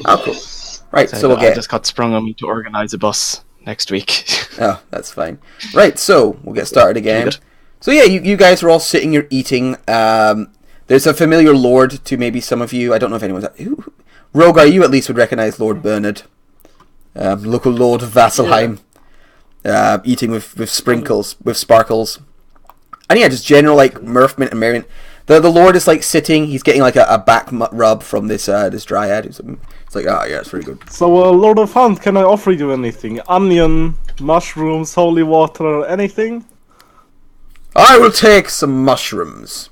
Oh, cool. Right, so we'll I get... just got sprung on me to organise a bus next week. Oh, that's fine. Right, so we'll get started again. Good. So yeah, you guys are all sitting, you're eating. There's a familiar lord to maybe some of you. I don't know if anyone's... Rogar, you at least would recognise Lord Bernard. Local Lord of Vasselheim. Eating with sprinkles, with sparkles. And yeah, just general like mirthment and merriment. The Lord is like sitting, he's getting like a back rub from this dryad. It's like, yeah, it's very good. So, Lord of Hunt, can I offer you anything? Onion, mushrooms, holy water, anything? I will take some mushrooms.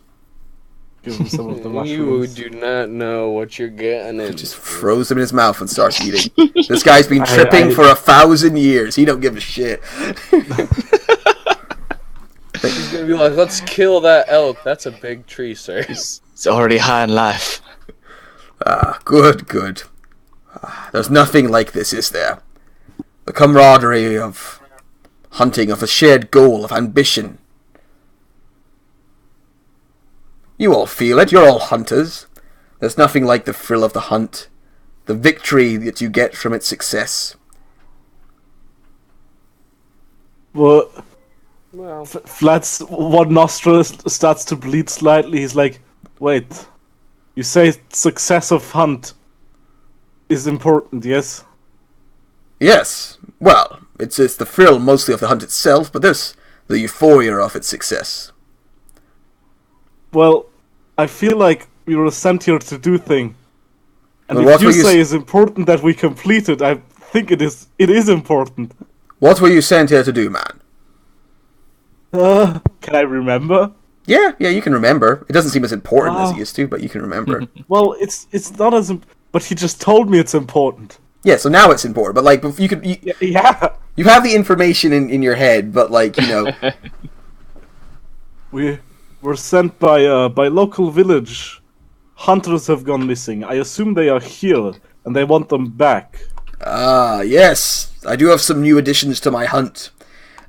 Give him some of the You mushrooms. do not know what you're getting into. Just throws them in his mouth and starts eating. This guy's been tripping for 1,000 years. He don't give a shit. He's gonna be like, let's kill that elk. That's a big tree, sir. It's already high in life. Good. There's nothing like this, is there? The camaraderie of hunting, of a shared goal, of ambition. You all feel it, you're all hunters. There's nothing like the thrill of the hunt, the victory that you get from its success. Well, Well, Flat's one nostril starts to bleed slightly. He's like, wait, you say success of hunt is important, yes? Yes, well, it's the thrill mostly of the hunt itself, but there's the euphoria of its success. Well, I feel like we were sent here to do thing. And Well, if what you were you say it's important that we complete it, I think it is important. What were you sent here to do, man? Can I remember? Yeah, you can remember. It doesn't seem as important as it used to, but you can remember. Well, it's not as but he just told me it's important. Yeah, so now it's important, but like, Yeah. you have the information in your head, but like, We were sent by local village. Hunters have gone missing. I assume they are here, and they want them back. Yes, I do have some new additions to my hunt.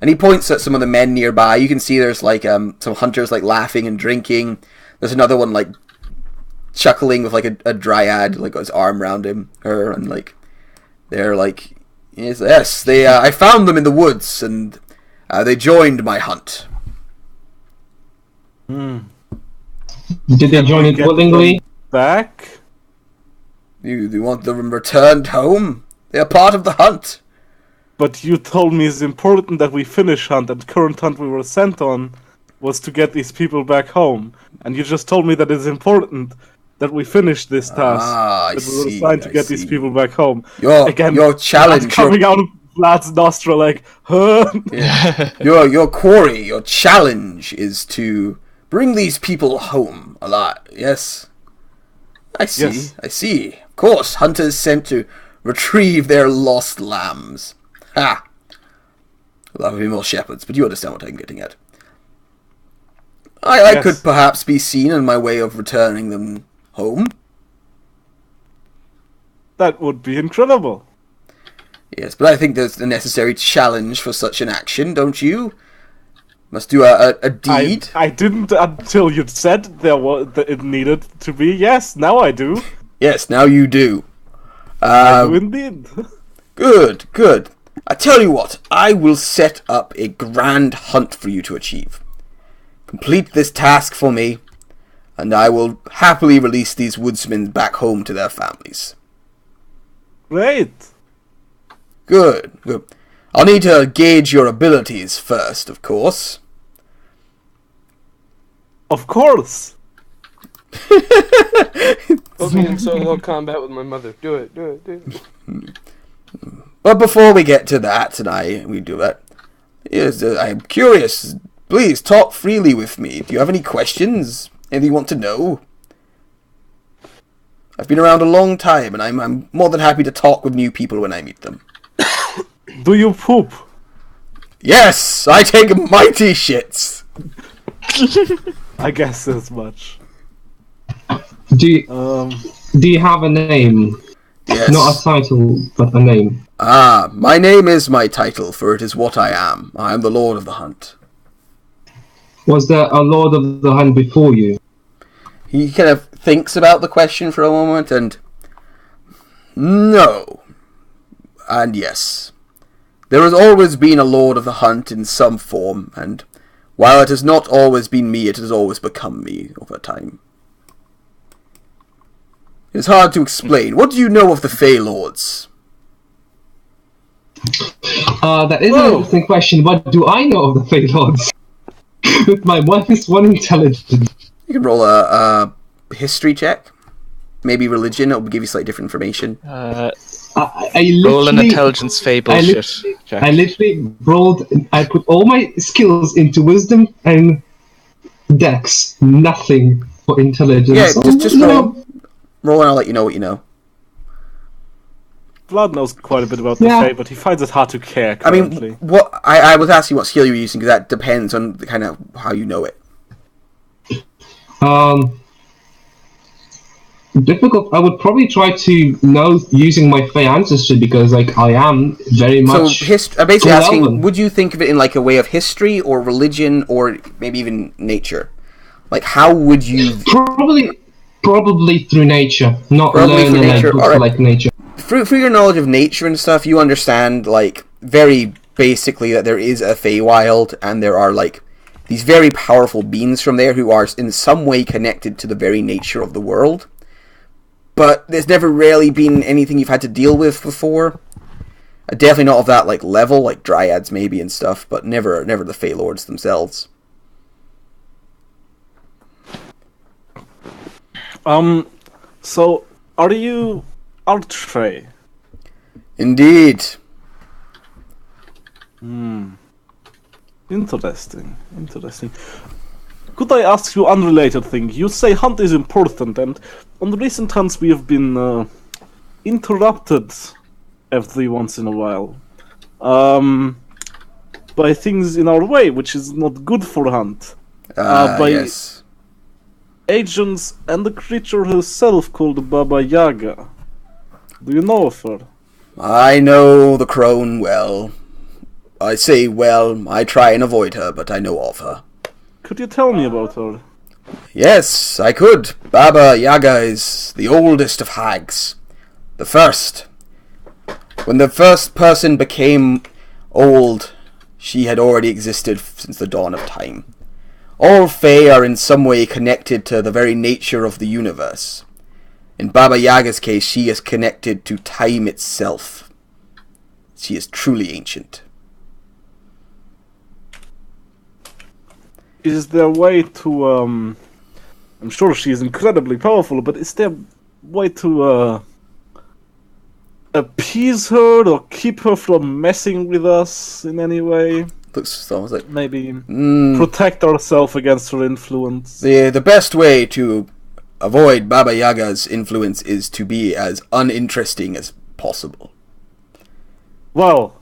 And he points at some of the men nearby. You can see there's like some hunters like laughing and drinking. There's another one like chuckling with like a dryad, like his arm around her, and like they're like, yes, they I found them in the woods, and they joined my hunt. Hmm. Did they join it willingly? Back? You want them returned home? They are part of the hunt. But you told me it's important that we finish hunt, and current hunt we were sent on was to get these people back home. And you just told me that it's important that we finish this task. I that we were see, assigned to I get see. these people back home. Your challenge, blood coming out of Vlad's nostril like, huh? your quarry, your challenge is to bring these people home alive. Yes, I see. Yes. I see. Of course, hunters sent to retrieve their lost lambs. Ha! That would be more shepherds, but you understand what I'm getting at. I Yes. could perhaps be seen in my way of returning them home. That would be incredible. Yes, but I think there's the necessary challenge for such an action, don't you? Must do a deed. I didn't until you said that it needed to be. Yes, now I do. Yes, now you do. I do indeed. Good. I tell you what, I will set up a grand hunt for you to achieve. Complete this task for me, and I will happily release these woodsmen back home to their families. Great. Good. I'll need to gauge your abilities first, of course. Of course. put me in solo combat with my mother. Do it. But before we get to that, we do that. Yes, I'm curious. Please talk freely with me. Do you have any questions? Anything you want to know? I've been around a long time, and I'm more than happy to talk with new people when I meet them. Do you poop? Yes, I take mighty shits. I guess as much. Do you have a name? Yes. Not a title, but a name. My name is my title, for it is what I am. I am the Lord of the Hunt. Was there a Lord of the Hunt before you? He kind of thinks about the question for a moment, and No. And yes. There has always been a Lord of the Hunt in some form, and while it has not always been me, it has always become me over time. It is hard to explain. What do you know of the Fey Lords? That is an interesting question. What do I know of the Fey Lords? With my -1 intelligence. You can roll a history check. Maybe religion, it'll give you slightly different information. I Roll an literally, intelligence fey bullshit check. I literally rolled. I put all my skills into wisdom and dex. Nothing for intelligence. Yeah, So, just you roll. know, Roll and I'll let you know what you know. Vlad knows quite a bit about the Yeah. Fae, but he finds it hard to care I currently. mean, what I was asking what skill you were using, because that depends on the kind of how you know it. Difficult. I would probably try to know using my Fey ancestry because, like, I am very much. So, I'm basically full asking, elven. would you think of it in like a way of history or religion or maybe even nature? Like, how would you... Probably through nature, not Probably through learning like nature, books alright. like nature. Through your knowledge of nature and stuff, you understand, like, very basically that there is a Feywild, and there are, like, these very powerful beings from there who are in some way connected to the very nature of the world. But there's never really been anything you've had to deal with before. Definitely not of that, like, level, like Dryads maybe and stuff, but never the Fey Lords themselves. So, are you Archfey? Indeed. Interesting. Could I ask you unrelated thing? You say hunt is important, and on the recent hunts we have been interrupted every once in a while by things in our way, which is not good for hunt. By Yes. agents and the creature herself called Baba Yaga. Do you know of her? I know the crone well. I say well, I try and avoid her, but I know of her. Could you tell me about her? Yes, I could. Baba Yaga is the oldest of hags. The first. When the first person became old, she had already existed since the dawn of time. All Fae are in some way connected to the very nature of the universe. In Baba Yaga's case, she is connected to time itself. She is truly ancient. Is there a way to, I'm sure she is incredibly powerful, but is there a way to, appease her or keep her from messing with us in any way? Looks almost like Maybe protect ourselves against her influence? the best way to avoid Baba Yaga's influence is to be as uninteresting as possible. Well,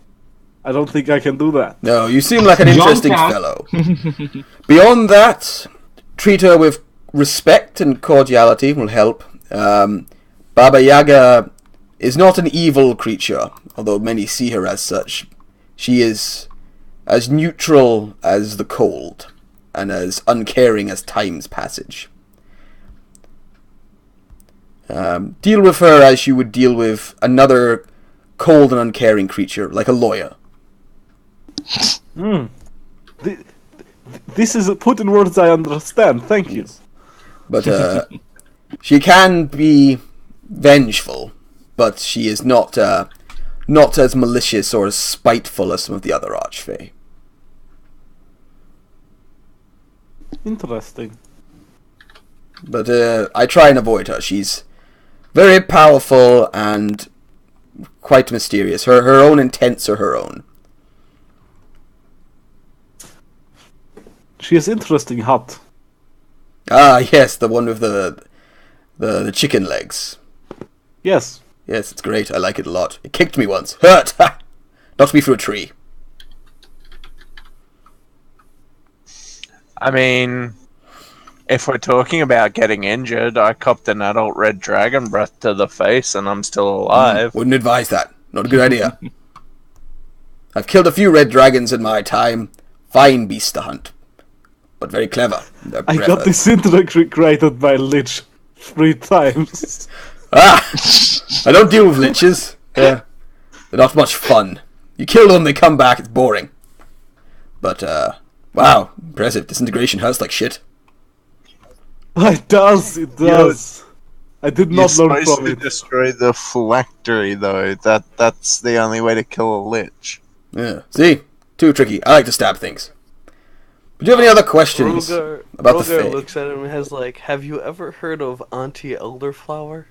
I don't think I can do that. No, you seem like an John interesting Cat. fellow. Beyond that, treat her with respect and cordiality will help. Baba Yaga is not an evil creature, although many see her as such. She is as neutral as the cold, and as uncaring as time's passage. Deal with her as you would deal with another cold and uncaring creature, like a lawyer. This is put in words I understand. Thank you. But she can be vengeful, but she is not as malicious or as spiteful as some of the other Archfey. Interesting. But I try and avoid her. She's very powerful and quite mysterious. Her own intents are her own. She is interesting hut. Ah, yes, the one with the chicken legs. Yes. Yes, it's great. I like it a lot. It kicked me once. Hurt! Ha! Knocked me through a tree. I mean, if we're talking about getting injured, I copped an adult red dragon breath to the face and I'm still alive. Wouldn't advise that. Not a good idea. I've killed a few red dragons in my time. Fine beast to hunt. But very clever. Their I breath- got disintegrated by Lich 3 times. Ah! I don't deal with liches. Yeah. They're not much fun. You kill them, they come back, it's boring. But, wow, impressive. Disintegration hurts like shit. It does. It does. I did You're not learn supposed from to it. destroy the phylactery, though. That's the only way to kill a lich. Yeah. See? Too tricky. I like to stab things. But do you have any other questions about the Fae? looks at him and has like, have you ever heard of Auntie Elderflower?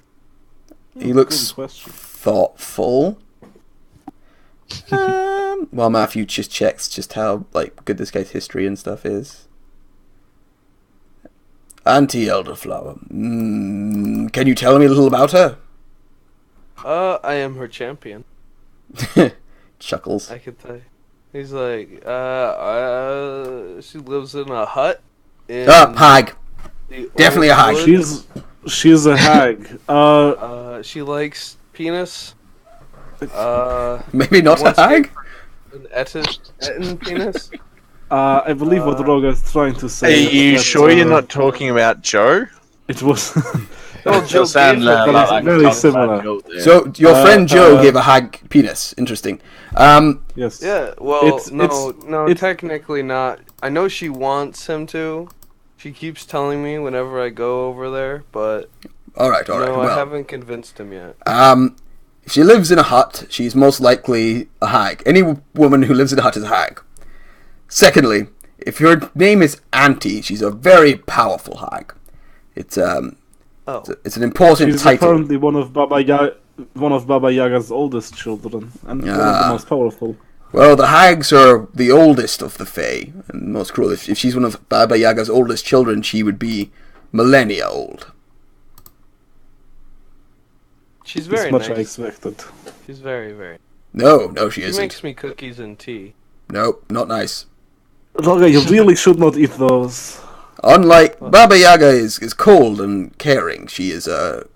He looks Good question. thoughtful. While Matthew just checks just how good this guy's history and stuff is. Auntie Elderflower. Can you tell me a little about her? I am her champion. Chuckles. I could tell you. He's like, she lives in a hut. Hag. the Definitely a old hag. woods. She's a hag. She likes penis. Maybe not a Once hag? An etten penis. I believe what Roga is trying to Are say. is you that, sure you're not talking about Joe? It was. Oh, Joe sound gave her like very tongue-tied similar. joke there. So, your friend Joe uh, gave a hag penis. Interesting. Yes. Yeah, well, it's- technically not. I know she wants him to. She keeps telling me whenever I go over there, but Alright, no, well. I haven't convinced him yet. If she lives in a hut, she's most likely a hag. Any woman who lives in a hut is a hag. Secondly, if your name is Auntie, she's a very powerful hag. It's it's an important She's title. apparently one of Baba Yaga's oldest children, and one of the most powerful. Well, the hags are the oldest of the Fae, and most cruel. If she's one of Baba Yaga's oldest children, she would be millennia old. She's As very much I nice. expected. She's very, very. No, she She isn't. makes me cookies and tea. No, not nice. Roga, you really should not eat those. Unlike Baba Yaga is cold and caring. She is a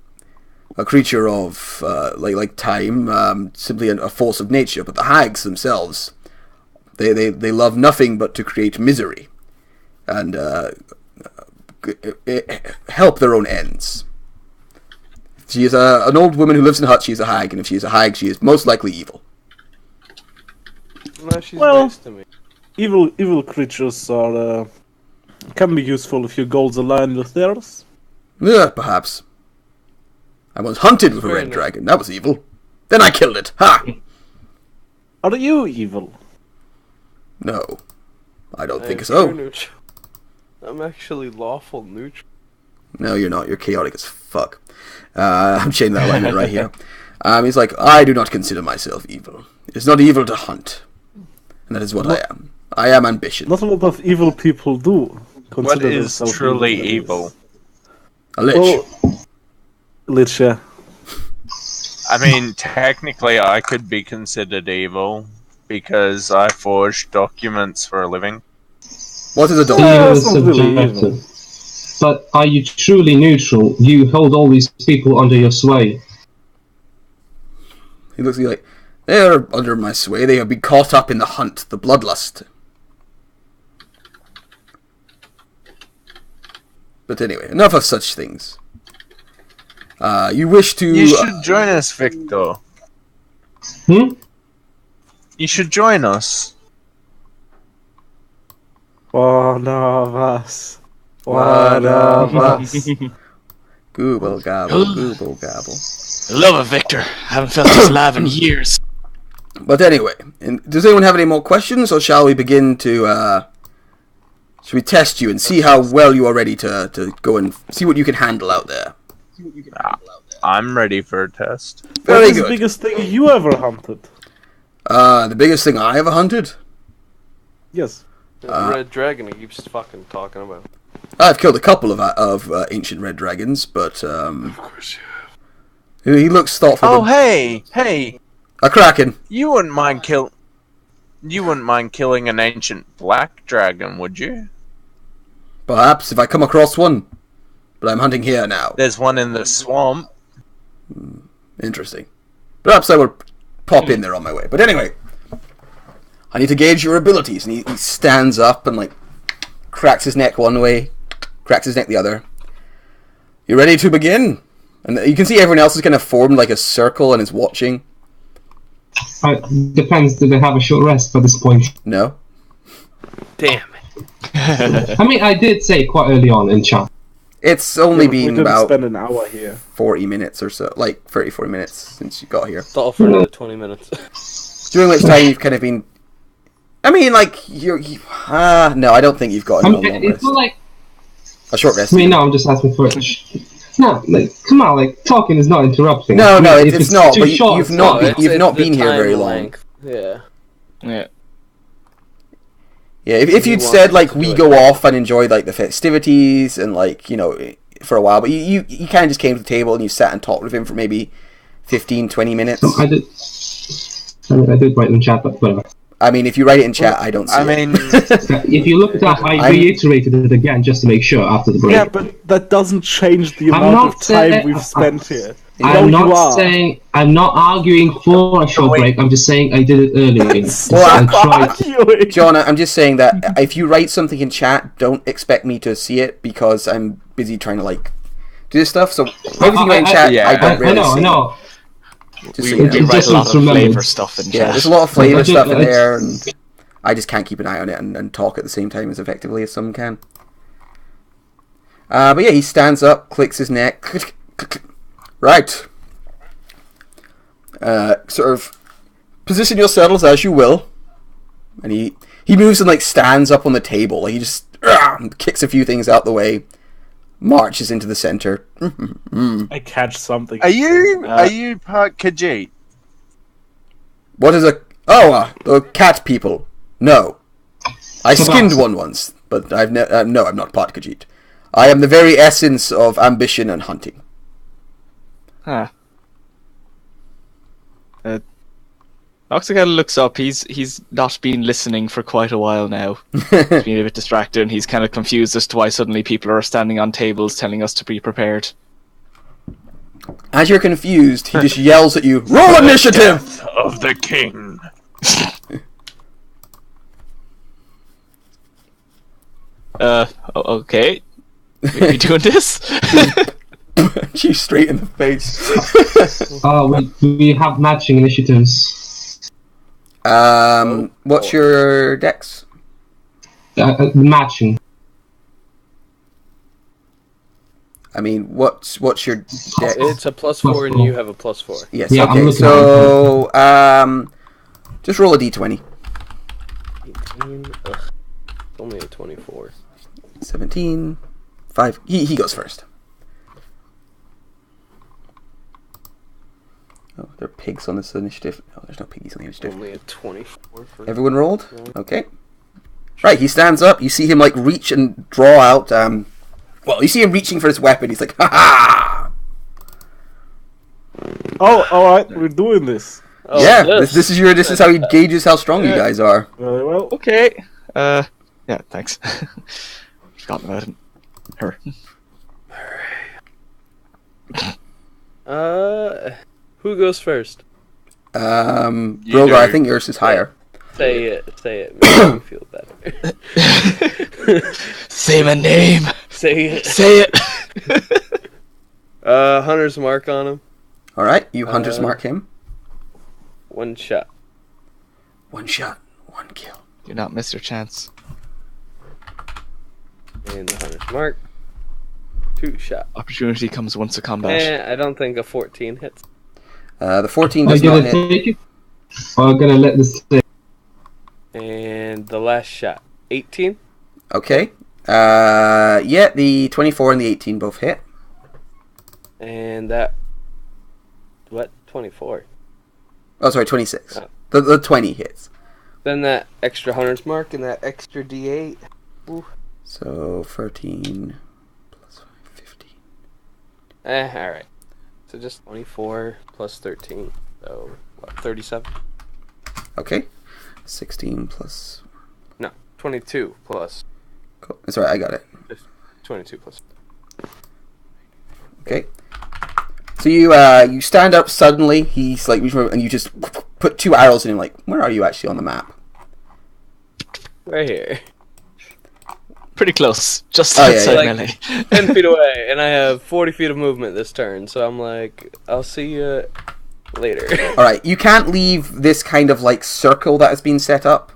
creature of like time, simply a force of nature. But the hags themselves, they love nothing but to create misery, and help their own ends. If she is an old woman who lives in a hut, she is a hag, and if she is a hag, she is most likely evil. No, she's Well- nice to me. Evil creatures are can be useful if your goals align with theirs. Yeah, perhaps. I was hunted with a Very red nice. dragon. That was evil. Then I killed it. Ha! Are you evil? No, I don't I think am so. pure neutral. I'm actually lawful neutral. No, you're not. You're chaotic as fuck. I'm changing that alignment right here. He's like, I do not consider myself evil. It is not evil to hunt. And that is what I am. I am ambition. Not a lot of evil people do. What consider is themselves truly that is. evil? A lich. Well, Lich, yeah. I mean, technically, I could be considered evil because I forge documents for a living. What is a dog? that's You're not really subjective. But are you truly neutral? You hold all these people under your sway. He looks at you like, they are under my sway. They have been caught up in the hunt, the bloodlust. But anyway, enough of such things. You wish to... You should join us, Victor. Hmm? You should join us. One of us. One of us. Google gabble, Google gabble. I love it, Victor. I haven't felt this alive in years. But anyway, does anyone have any more questions, or shall we begin to, should we test you and see how well you are ready to go and see what you can handle out there? I'm ready for a test. What Very is the good. biggest thing you ever hunted? The biggest thing I ever hunted? Yes. The red dragon he keeps fucking talking about. I've killed a couple of ancient red dragons, but, Of course you he looks thoughtful. Oh, hey! A kraken. You wouldn't mind killing an ancient black dragon, would you? Perhaps, if I come across one. But I'm hunting here now. There's one in the swamp. Interesting. Perhaps I will pop in there on my way. But anyway, I need to gauge your abilities. And he stands up and, like, cracks his neck one way, cracks his neck the other. You ready to begin? And you can see everyone else is kind of formed like a circle and is watching. Depends. Do they have a short rest by this point? No. Damn. I mean, I did say quite early on in chat. It's only We been didn't about spend an hour here. 40 minutes or so, like 30, 40 minutes since you got here. It's all for another 20 minutes. During which time you've kind of been... I mean, like, no, I don't think you've got a I long mean, it's rest. not like. A short rest. I mean, no, I'm just asking for it. No, like, come on, like, talking is not interrupting. No, I mean, no, if it's not, too but short, you've it's not fine. been- you've not the been here time very long. length. Yeah. Yeah. Yeah, if You you'd want said, us like, to we do it. go off and enjoy, like, the festivities and, like, you know, for a while, but you kind of just came to the table and you sat and talked with him for maybe 15, 20 minutes. I did. I did write in chat, but whatever. I mean, if you write it in chat, I don't see I mean, it. If you look it up, I I'm- reiterated it again just to make sure after the break. Yeah, but that doesn't change the I'm amount not of time saying- we've spent here. I'm No, you not are. saying I'm not arguing for a short break. I'm just saying I did it earlier. Well, I tried. John, I'm just saying that if you write something in chat, don't expect me to see it because I'm busy trying to, like, do this stuff. So everything you write in chat, yeah. I don't really I see. know. Just so We you know. It write just a lot looks of remembered. flavor stuff in Yeah, chat. there's a lot of flavor I do- stuff in I- there, and I just can't keep an eye on it and talk at the same time as effectively as some can. But yeah, he stands up, clicks his neck. Right. Sort of position yourselves as you will. And he moves and, like, stands up on the table. Like, he just kicks a few things out the way, marches into the center. I catch something. are you part Khajiit? What is a... Oh, the cat people. No. I skinned one once, but I've no, I'm not part Khajiit. I am the very essence of ambition and hunting. Huh. Oxygal looks up. He's not been listening for quite a while now. He's been a bit distracted, and he's kind of confused as to why suddenly people are standing on tables telling us to be prepared. As you're confused, he just yells at you, "Roll initiative!" Of the king. Okay. We doing this? You straight in the face. We have matching initiatives. What's your dex? Matching. I mean, what's your dex? It's a +4 and you have a +4. Yes. Yeah, I'm Okay. looking So, just roll a d20. 18. Ugh. It's only a 24. 17. 5. He goes first. Oh, there are pigs on this initiative. No, there's no piggies on the initiative. Only a 24 for Everyone rolled? Okay. Right, he stands up. You see him, like, reach and draw out, well, you see him reaching for his weapon. He's like, "Ha ha!" Oh, alright, we're doing this. Oh, Yeah, this is how he gauges how strong you guys are. Very well. Okay. Yeah, thanks. Forgotten about him. Her. Who goes first? Brogar, I think yours is higher. Say it. Make me feel better. Say my name. Say it. Say it. Hunter's mark on him. Alright, you hunters mark him. 1 shot. 1 shot, 1 kill. Do not miss your chance. And the hunter's mark. 2 shot. Opportunity comes once a combat. I don't think a 14 hits. The 14 Are does you not gonna hit. take it? Or are you gonna let this stay? And the last shot. 18. Okay. Yeah, the 24 and the 18 both hit. And that... What? 24. Oh, sorry, 26. Oh. The 20 hits. Then that extra hunter's mark and that extra D8. Ooh. So, 13 plus 5, 15. Alright. So just 24 plus 13. So, what, 37? Okay. 16 plus... No, 22 plus... Cool. That's right, I got it. 22 plus... Okay. So you stand up suddenly. He's like, and you just put 2 arrows in him. Like, where are you actually on the map? Right here. pretty close, just Oh, yeah, outside yeah. melee. 10 feet away, and I have 40 feet of movement this turn, so I'm like, I'll see you later. Alright, you can't leave this kind of, like, circle that has been set up.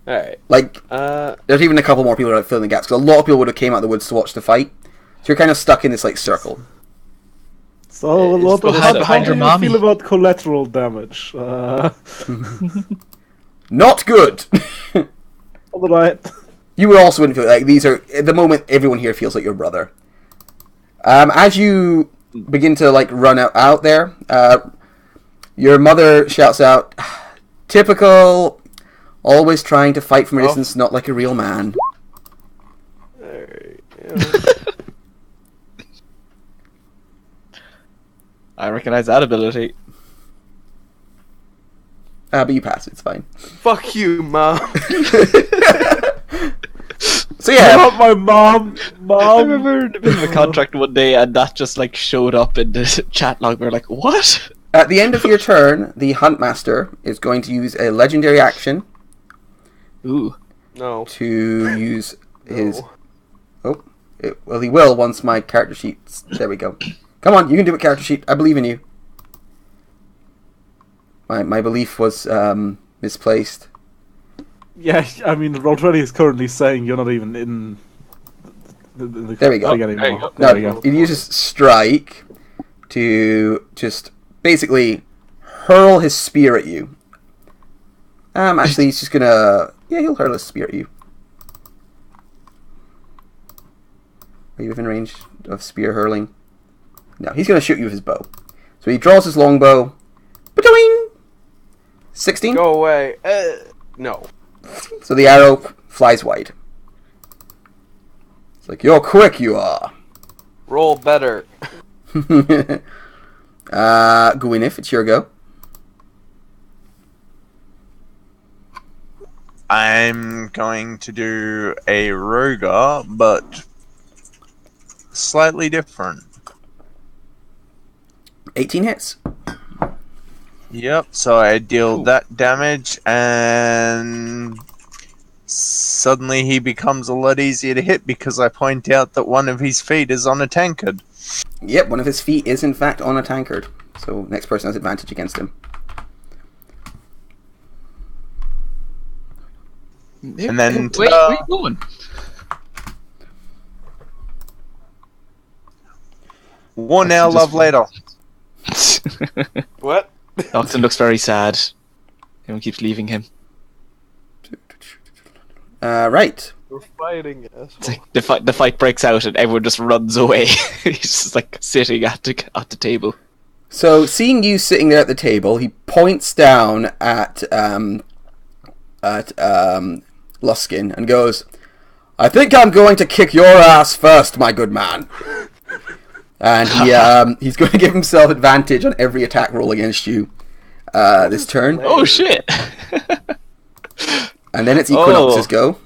Alright. Like, Uh, there's even a couple more people that are filling the gaps, because a lot of people would have came out of the woods to watch the fight. So you're kind of stuck in this, like, circle. So, It's Lord, behind- how behind do your you mommy. feel about collateral damage? Not good! Alright. You would also wouldn't feel like these are at the moment. Everyone here feels like your brother. As you begin to like run out there, your mother shouts out, "Typical, always trying to fight from a distance, not like a real man." alright. I recognize that ability. But you pass. It's fine. Fuck you, Mom. So yeah, Not my mom! I Mom! remember in a bit of a contract one day, and that just like showed up in the chat log. We were like, "What?" at the end of your turn, the Huntmaster is going to use a legendary action Ooh. No. to use his. No. Well, he will once my character sheet. There we go. Come on, you can do it, character sheet. I believe in you. My belief was misplaced. Yeah, I mean, Rodrelli is currently saying you're not even in the There we go. thing anymore. There you go. There we No, go. it uses strike to just basically hurl his spear at you. Actually, he's just gonna. Yeah, he'll hurl his spear at you. Are you within range of spear hurling? No, he's gonna shoot you with his bow. So he draws his longbow. Ba-doing! 16. Go away. No. So the arrow flies wide. It's like, you're quick, you are. Roll better. Gwyneth, it's your go. I'm going to do a Rogar, but slightly different. 18 hits. Yep, so I deal that damage, and suddenly he becomes a lot easier to hit because I point out that one of his feet is on a tankard. Yep, one of his feet is in fact on a tankard. So next person has advantage against him. And then wait, ta-da. where you going? War now, Just- love later. What? Octon looks very sad. Everyone keeps leaving him. Right. We're fighting, It's like the fight breaks out and everyone just runs away. He's just like sitting at the table. So seeing you sitting there at the table, he points down at Luskin and goes, "I think I'm going to kick your ass first, my good man." And he's going to give himself advantage on every attack roll against you this turn. Oh shit! And then it's Equinox's go.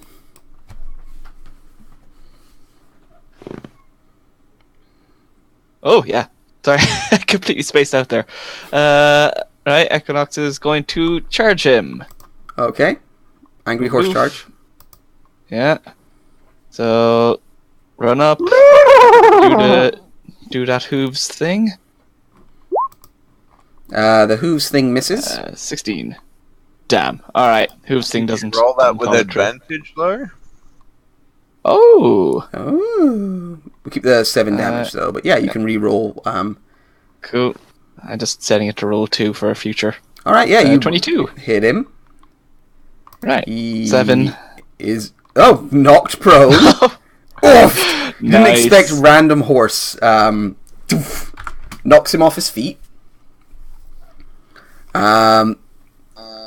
Oh yeah. Sorry, I completely spaced out there. Right, Equinox is going to charge him. Okay. Angry horse Oof. charge. Yeah. So run up. Do that hooves thing. The hooves thing misses. 16. Damn. All right. Hooves thing doesn't Roll that with doesn't follow through. advantage, though. Oh, Oh. We keep the 7 damage though, but yeah, you can re-roll. cool. I'm just setting it to roll 2 for a future. All right, yeah, you 22. hit him. Right. He 7. is knocked prone. Oof! Didn't Nice. expect random horse. Doof. Knocks him off his feet.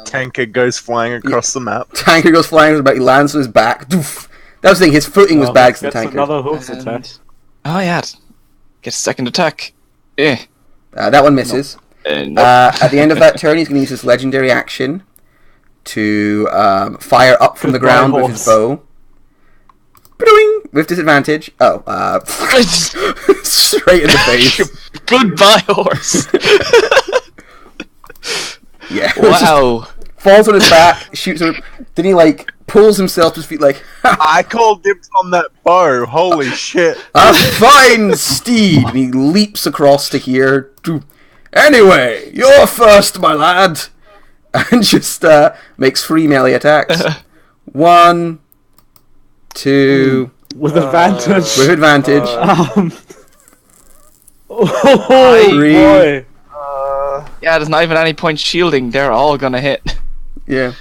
Tanker goes flying across the map. Tanker goes flying, but he lands on his back. Doof. That was the thing. His footing was bad 'cause of the Gets tanker. another hoof And- attack. Oh yeah. Get a second attack. Eh. That one misses. Nope. At the end of that turn, he's going to use his legendary action to fire up from the Goodbye, ground with his bow. Ba-doing! With disadvantage. Oh, straight in the face. Goodbye, horse. Yeah. Wow. Falls on his back, shoots him. Then he pulls himself to his feet like, ha, I called dibs on that bow. Holy shit. a fine steed! And he leaps across to here. Anyway, you're first, my lad. And just makes 3 melee attacks. 1, 2... With advantage. With advantage. Oh 3. boy. Yeah, there's not even any point shielding. They're all gonna hit. Yeah.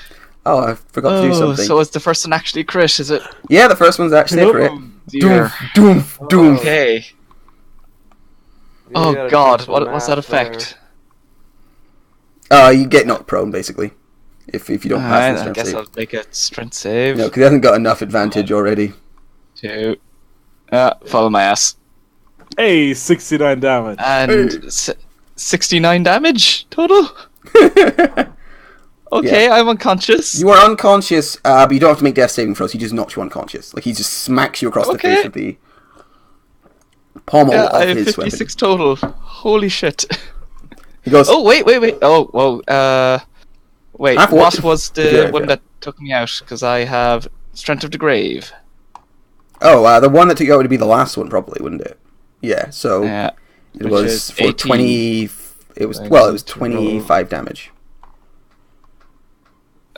Oh, I forgot to do something. So is the first one actually crit, is it? Yeah, the first one's actually a crit. Dear. Doom. Okay. You Oh gotta god, check the what's that math effect? You get knocked prone, basically. If you don't pass the I strength guess save. I'll make a strength save. No, because he hasn't got enough advantage already. 2. Follow my ass. Hey, 69 damage. And 69 damage total? Okay, I'm unconscious. You are unconscious, but you don't have to make death saving throws. He just knocks you unconscious. Like, he just smacks you across the face with the pommel Yeah, of I have his 56 weapon. total. Holy shit. He goes, Oh, wait. Oh, whoa. Wait, Half what orc. was Yeah, the one yeah. that took me out? Because I have Strength of the Grave. the one that took you out would be the last one, probably, wouldn't it? Yeah, so Yeah. it which was is for 18. 20... It was, I well, it was need to roll. 25 damage.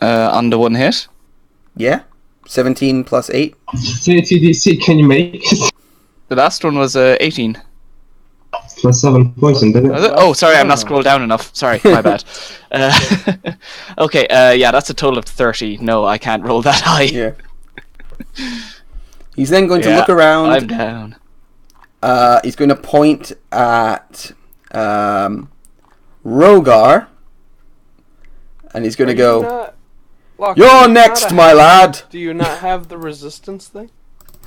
On the one hit? Yeah? 17 plus 8? 30 DC, can you make? The last one was 18. Plus 7 poison, didn't Was it? it? Oh, sorry, I'm not scrolled down enough. Sorry, my bad. Okay, yeah, that's a total of 30. No, I can't roll that high. Yeah. He's then going to Yeah, look around. I'm down. He's going to point at Rogar. And he's going to go, "You're next, my lad!" Do you not have the resistance thing?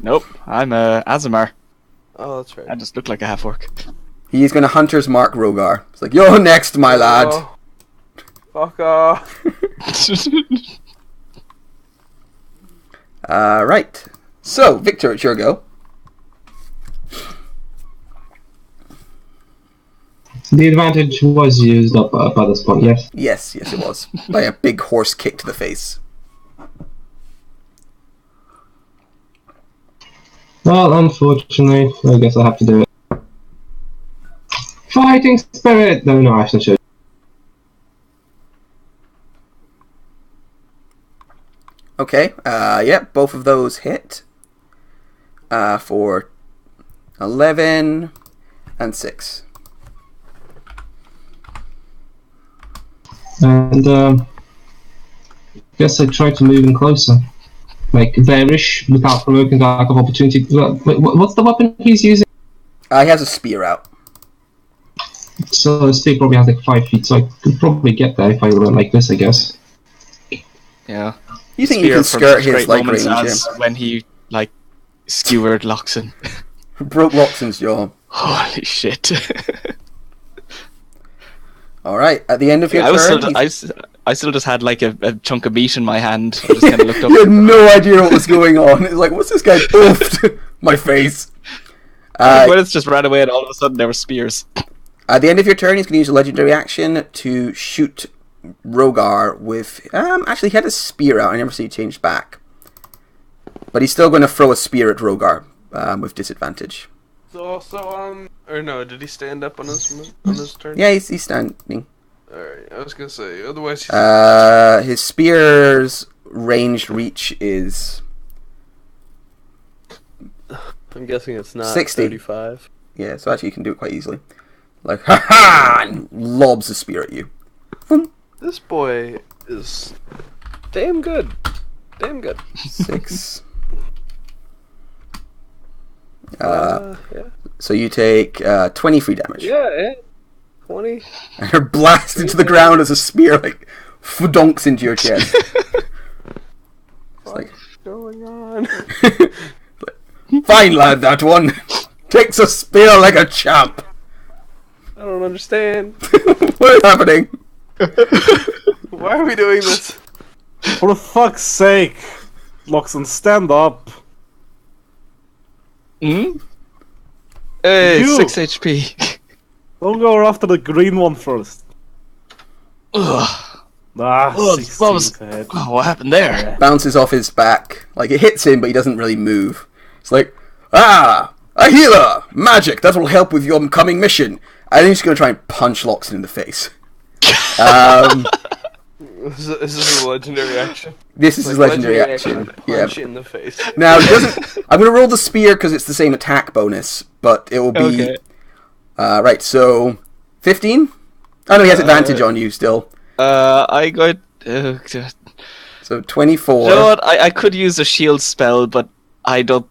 Nope, I'm Azamar. Oh, that's right. I just look like a half-orc. He's going to Hunter's Mark Rogar. It's like, "You're next, my lad!" Oh, fuck off. Right. So, Victor, it's your go. The advantage was used up by this point, yes? Yes, it was. By a big horse kick to the face. Well, unfortunately, I guess I have to do it. Fighting spirit! No, actually, I should. Okay, both of those hit. For 11 and 6. And, guess I try to move in closer. Like, bearish, without provoking the lack of opportunity. What's the weapon he's using? He has a spear out. So, his speed probably has like 5 feet, so I could probably get there if I went like this, I guess. Yeah. You think you can Spear from skirt such his great like moments range? as when he, like, skewered Loxon. Broke Loxon's jaw. Holy shit. Alright, at the end of your I turn... still just had, like, a chunk of meat in my hand. I just kind of looked up. You had no idea what was going on. It's like, what's this guy oofed? My face. Gwyneth just ran away and all of a sudden there were spears. At the end of your turn, he's going to use a legendary action to shoot Rogar with... actually, he had a spear out. I never see he changed back. But he's still going to throw a spear at Rogar with disadvantage. So, or no, did he stand up on his turn? Yeah, he's standing. Alright, I was gonna say, otherwise he's... His spear's ranged reach is... I'm guessing it's not 60. 35. Yeah, so actually you can do it quite easily. Like, ha-ha! And lobs a spear at you. This boy is damn good. Damn good. 6. Yeah. So you take 23 damage. Yeah, 20. And you're blasted to the ground as a spear, like, donks into your chest. It's like, What's going on? fine lad, that one. Takes a spear like a champ. I don't understand. What is happening? Why are we doing this? For fuck's sake! Loxon, stand up! Hmm? Hey, You. 6 HP. Don't go after the green one first. Ugh. Ah, Oh, 16 was- to hit. Oh, what happened there? Bounces off his back. Like, it hits him, but he doesn't really move. It's like, ah, a healer! Magic, that will help with your coming mission. I think he's going to try and punch Loxton in the face. Is this a legendary action? This is his legendary action. Yeah. Punch in the face. Now, he doesn't... I'm going to roll the spear because it's the same attack bonus, but it will be... Okay. Right, so... 15? Oh no, he has advantage on you still. I got. So 24. You know what? I could use a shield spell, but I don't.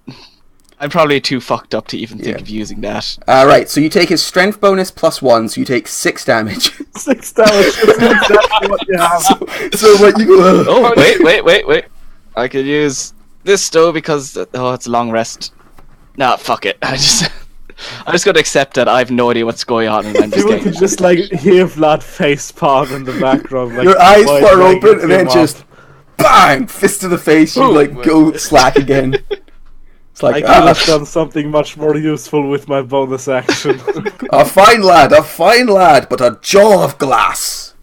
I'm probably too fucked up to even think of using that. Right, so you take his strength bonus +1, so you take 6 damage. 6 damage. That's exactly what you have. So what you go... Oh, wait. I could use this though because it's a long rest. Nah, fuck it. I'm just gonna accept that I have no idea what's going on, and I'm just People getting. could just like hear Vlad face palm in the background. Like, Your eyes white flutter leg open, and came then off. just... BANG! Fist to the face, you like go slack again. It's I like, could have done something much more useful with my bonus action. a fine lad, but a jaw of glass.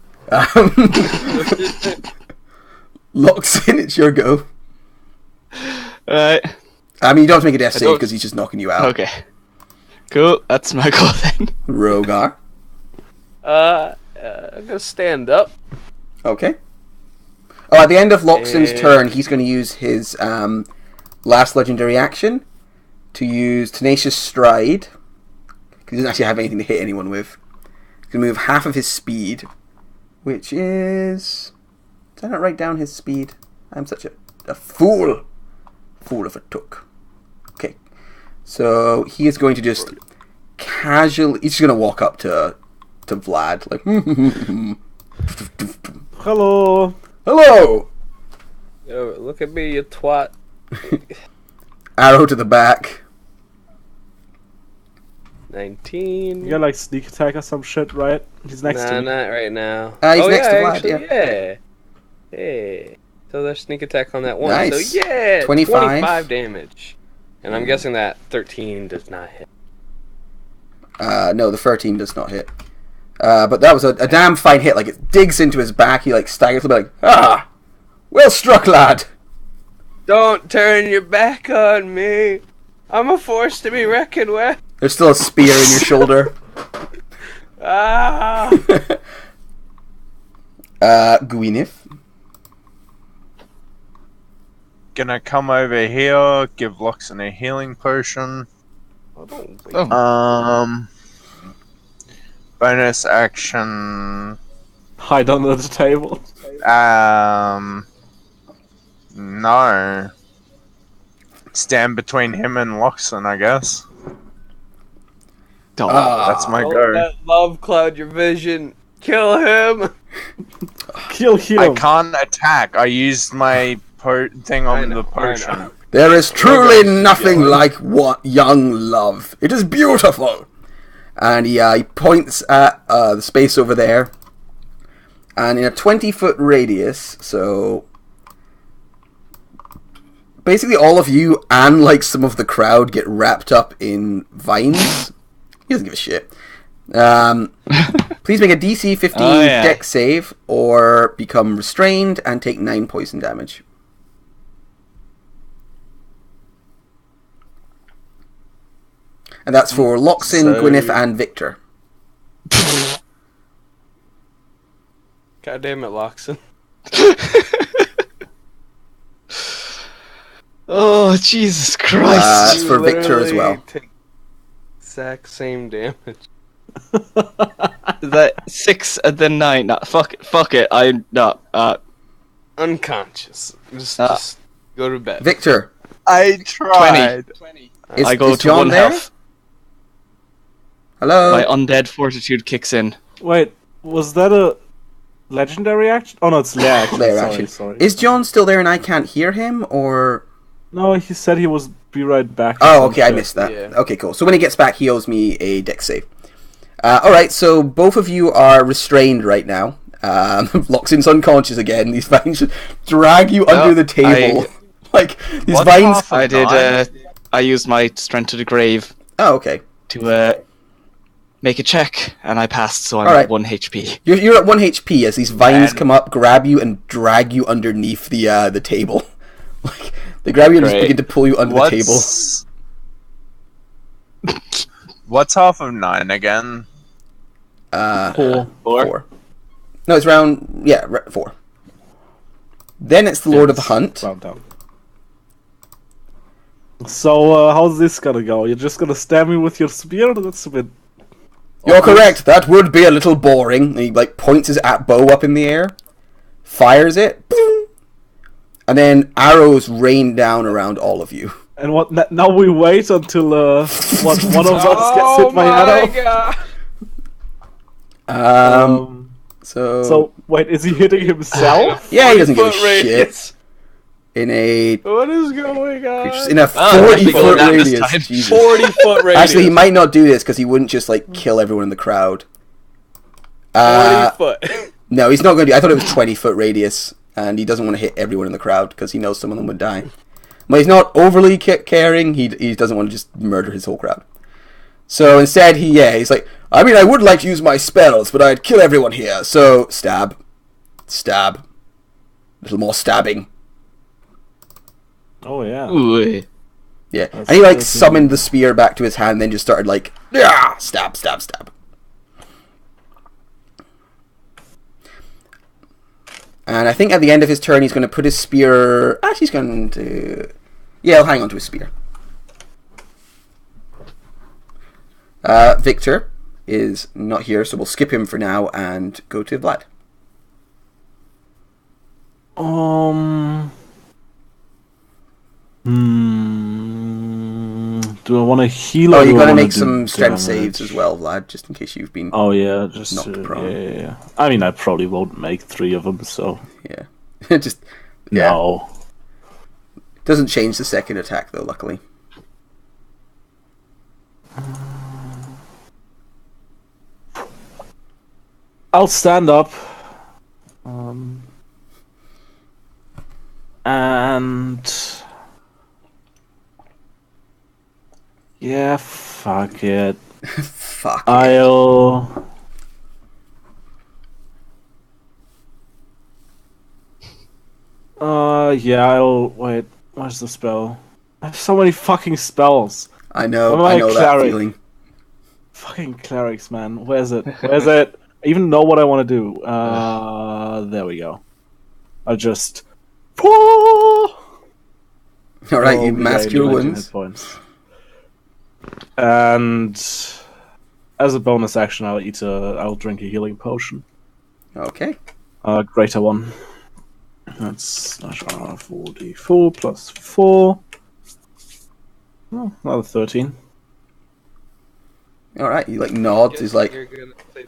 Locks in, it's your go. Right. I mean, you don't have to make a death save don't- because he's just knocking you out. Okay. Cool. That's my goal then. Rogar. I'm gonna stand up. Okay. Oh, at the end of Loxton's turn, he's going to use his last legendary action to use Tenacious Stride. He doesn't actually have anything to hit anyone with. He's going to move half of his speed, which is... Did I not write down his speed? I'm such a fool. Fool of a took. Okay. So he is going to just casually... He's just going to walk up to Vlad. Like... Hello. Hello! Yo, look at me, you twat. Arrow to the back. 19. You got like sneak attack or some shit, right? He's next to Nah, me. not right now. He's next to Vlad, actually, yeah. Hey. So there's sneak attack on that one. Nice. So yeah, 25. 25 damage. And I'm guessing that 13 does not hit. No, the 13 does not hit. But that was a damn fine hit. Like, it digs into his back. He, like, staggers a bit like, ah! Well struck, lad! Don't turn your back on me. I'm a force to be reckoned with. There's still a spear in your shoulder. Ah! Gwyneth. Gonna come over here, give Loxon a healing potion. Bonus action. Hide under the table. No. Stand between him and Loxon, I guess. That's my Don't go. let love cloud your vision. Kill him. Kill him. I can't attack. I used my thing I on know, the I potion. know. There is truly nothing like what young love. It is beautiful. And he points at the space over there. And in a 20-foot radius, so... Basically all of you and like some of the crowd get wrapped up in vines. He doesn't give a shit. Please make a DC 15 dex save or become restrained and take 9 poison damage. And that's for Loxin, Gwyneth, and Victor. God damn it, Loxon. Oh, Jesus Christ. That's for Victor as well. Take exact same damage. Is that 6 and then 9? Nah, fuck it. I'm not. Unconscious. Just go to bed. Victor, I tried. 20. is, I go is to John 1 there? health. Hello? My undead fortitude kicks in. Wait, was that a legendary action? Oh no, it's Leia action. There, sorry, actually. sorry. Is John still there and I can't hear him, or... No, he said he was be right back. Oh, or okay, I some missed shit. that. Yeah. Okay, cool. So when he gets back, he owes me a dex save. Alright, so both of you are restrained right now. Loxin's unconscious again. These vines just drag you under the table. Like, these What vines... half of I did. nine? I used my strength to the grave Oh, okay. to Make a check, and I passed, so I'm Alright. at 1 HP. You're at 1 HP as these vines come up, grab you, and drag you underneath the table. Like they grab you and just Great. begin to pull you under the table. What's half of 9 again? 4. No, it's round 4. Then it's the Lord of the Hunt. Round down. So, how's this gonna go? You're just gonna stab me with your spear? That's a bit... You're correct. That would be a little boring. And he like points his bow up in the air, fires it, boom, and then arrows rain down around all of you. And what? Now we wait until one of us gets hit by arrow. God. So wait, is he hitting himself? Yeah, he doesn't give a 40-foot radius. shit. In a What is going on? in a Oh, definitely 40-foot going down this radius. time. Jesus. 40-foot radius. Actually, he might not do this because he wouldn't just like kill everyone in the crowd. 40 foot. No, he's not going to. I thought it was 20-foot radius, and he doesn't want to hit everyone in the crowd because he knows some of them would die. But he's not overly caring. He doesn't want to just murder his whole crowd. So instead, he's like, I mean, I would like to use my spells, but I'd kill everyone here. So stab, a little more stabbing. Oh yeah. Ooh. Yeah, That's and he like good. summoned the spear back to his hand, then just started like, stab. And I think at the end of his turn, he's going to put his spear. Actually, he's going to. Yeah, he'll hang on to his spear. Victor is not here, so we'll skip him for now and go to Vlad. Do I want to heal? Oh, or you're do I going to wanna make do some strength damage? saves as well, Vlad, just in case you've been. Oh yeah, just Knocked prone. yeah. I mean, I probably won't make 3 of them, so Yeah. Just. Yeah. no. Doesn't change the second attack, though, luckily. I'll stand up. And yeah, fuck it. Fuck. I'll. I'll wait. Where's the spell? I have so many fucking spells. I know. Am I I a know that cleric? feeling. Fucking clerics, man. Where's it? Where's it? I even know what I want to do. There we go. I'll just. All right, you Oh, mask yeah, your 19 wounds. hit points. And as a bonus action, I'll drink a healing potion. Okay. A greater one. That's 4d4 plus 4. Oh, another 13. All right. You like nods. He's like, You're gonna say-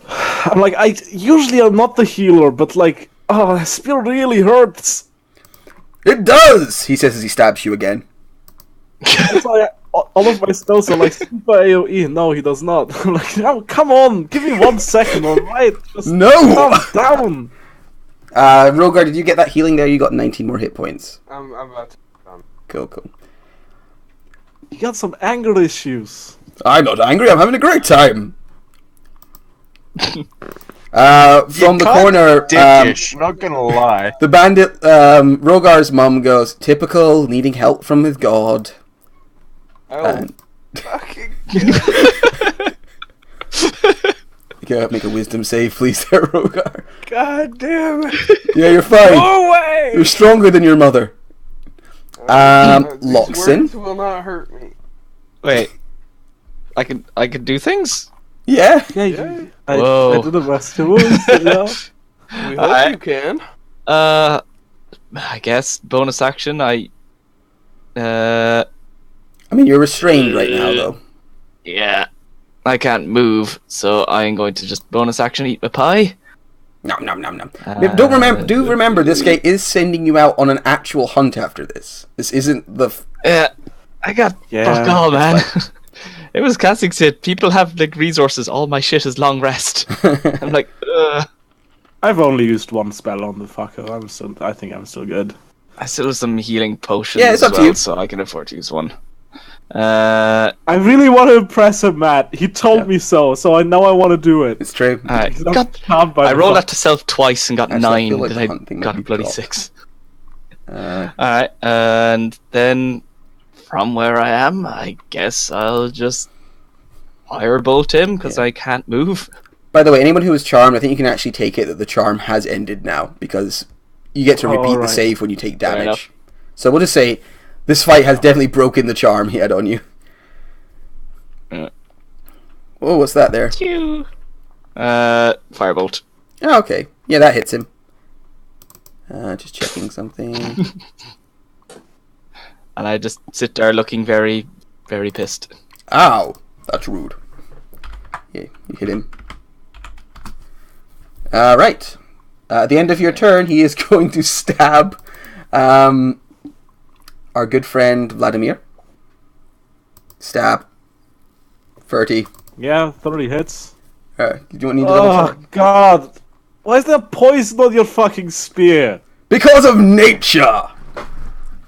I'm like, I'm not the healer, but like, oh, that spear really hurts. it does. He says as he stabs you again. That's why all of my spells are like super AoE. No, he does not. I'm like, oh, come on, give me 1 second, alright? Just No. calm down. Rogar, did you get that healing there? You got 19 more hit points. I'm about to. Cool. You got some anger issues. I'm not angry. I'm having a great time. From the corner, Dickish, not gonna lie. the bandit, Rogar's mum goes, typical, needing help from his god. Oh, And fucking. you gotta make a wisdom save, please, there, Rogar. God damn it. Yeah, you're fine. Go away! You're stronger than your mother. These Loxin. words will not hurt me. Wait. I could do things? Yeah. Yeah, I Whoa. did a rest of wounds, you know? We hope I- you can. I guess bonus action. I mean, you're restrained right now, though. Yeah. I can't move, so I'm going to just bonus action eat my pie. Nom. Do remember, this guy is sending you out on an actual hunt after this. This isn't the. I got Yeah, fuck all, man. It was classic shit. People have like resources. All my shit is long rest. I'm like, ugh. I've only used 1 spell on the fucker. I think I'm still good. I still have some healing potions Yeah, it's as up to well, you. so I can afford to use one. Alright, I really want to impress him, Matt. He told me so I know I want to do it. It's true. He's not God, charmed by I the rolled fuck. that to self twice and got Actually, I 9, feel like but the I hunt thing might got be a bloody dropped. 6. Uh, Alright, and then from where I am, I guess I'll just firebolt him because I can't move. by the way, anyone who is charmed, I think you can actually take it that the charm has ended now because you get to repeat the alright. save when you take Fair damage. enough. So we'll just say this fight has definitely broken the charm he had on you. Oh, what's that there? Phew. Firebolt. Oh, okay. Yeah, that hits him. Just checking something. And I just sit there looking very, very pissed. Ow! That's rude. Yeah, you hit him. Right. At the end of your turn, he is going to stab our good friend Vladimir. Stab. 30. Yeah, 30 hits. Do you need to double Oh, check? God. Why is there poison on your fucking spear? Because of nature!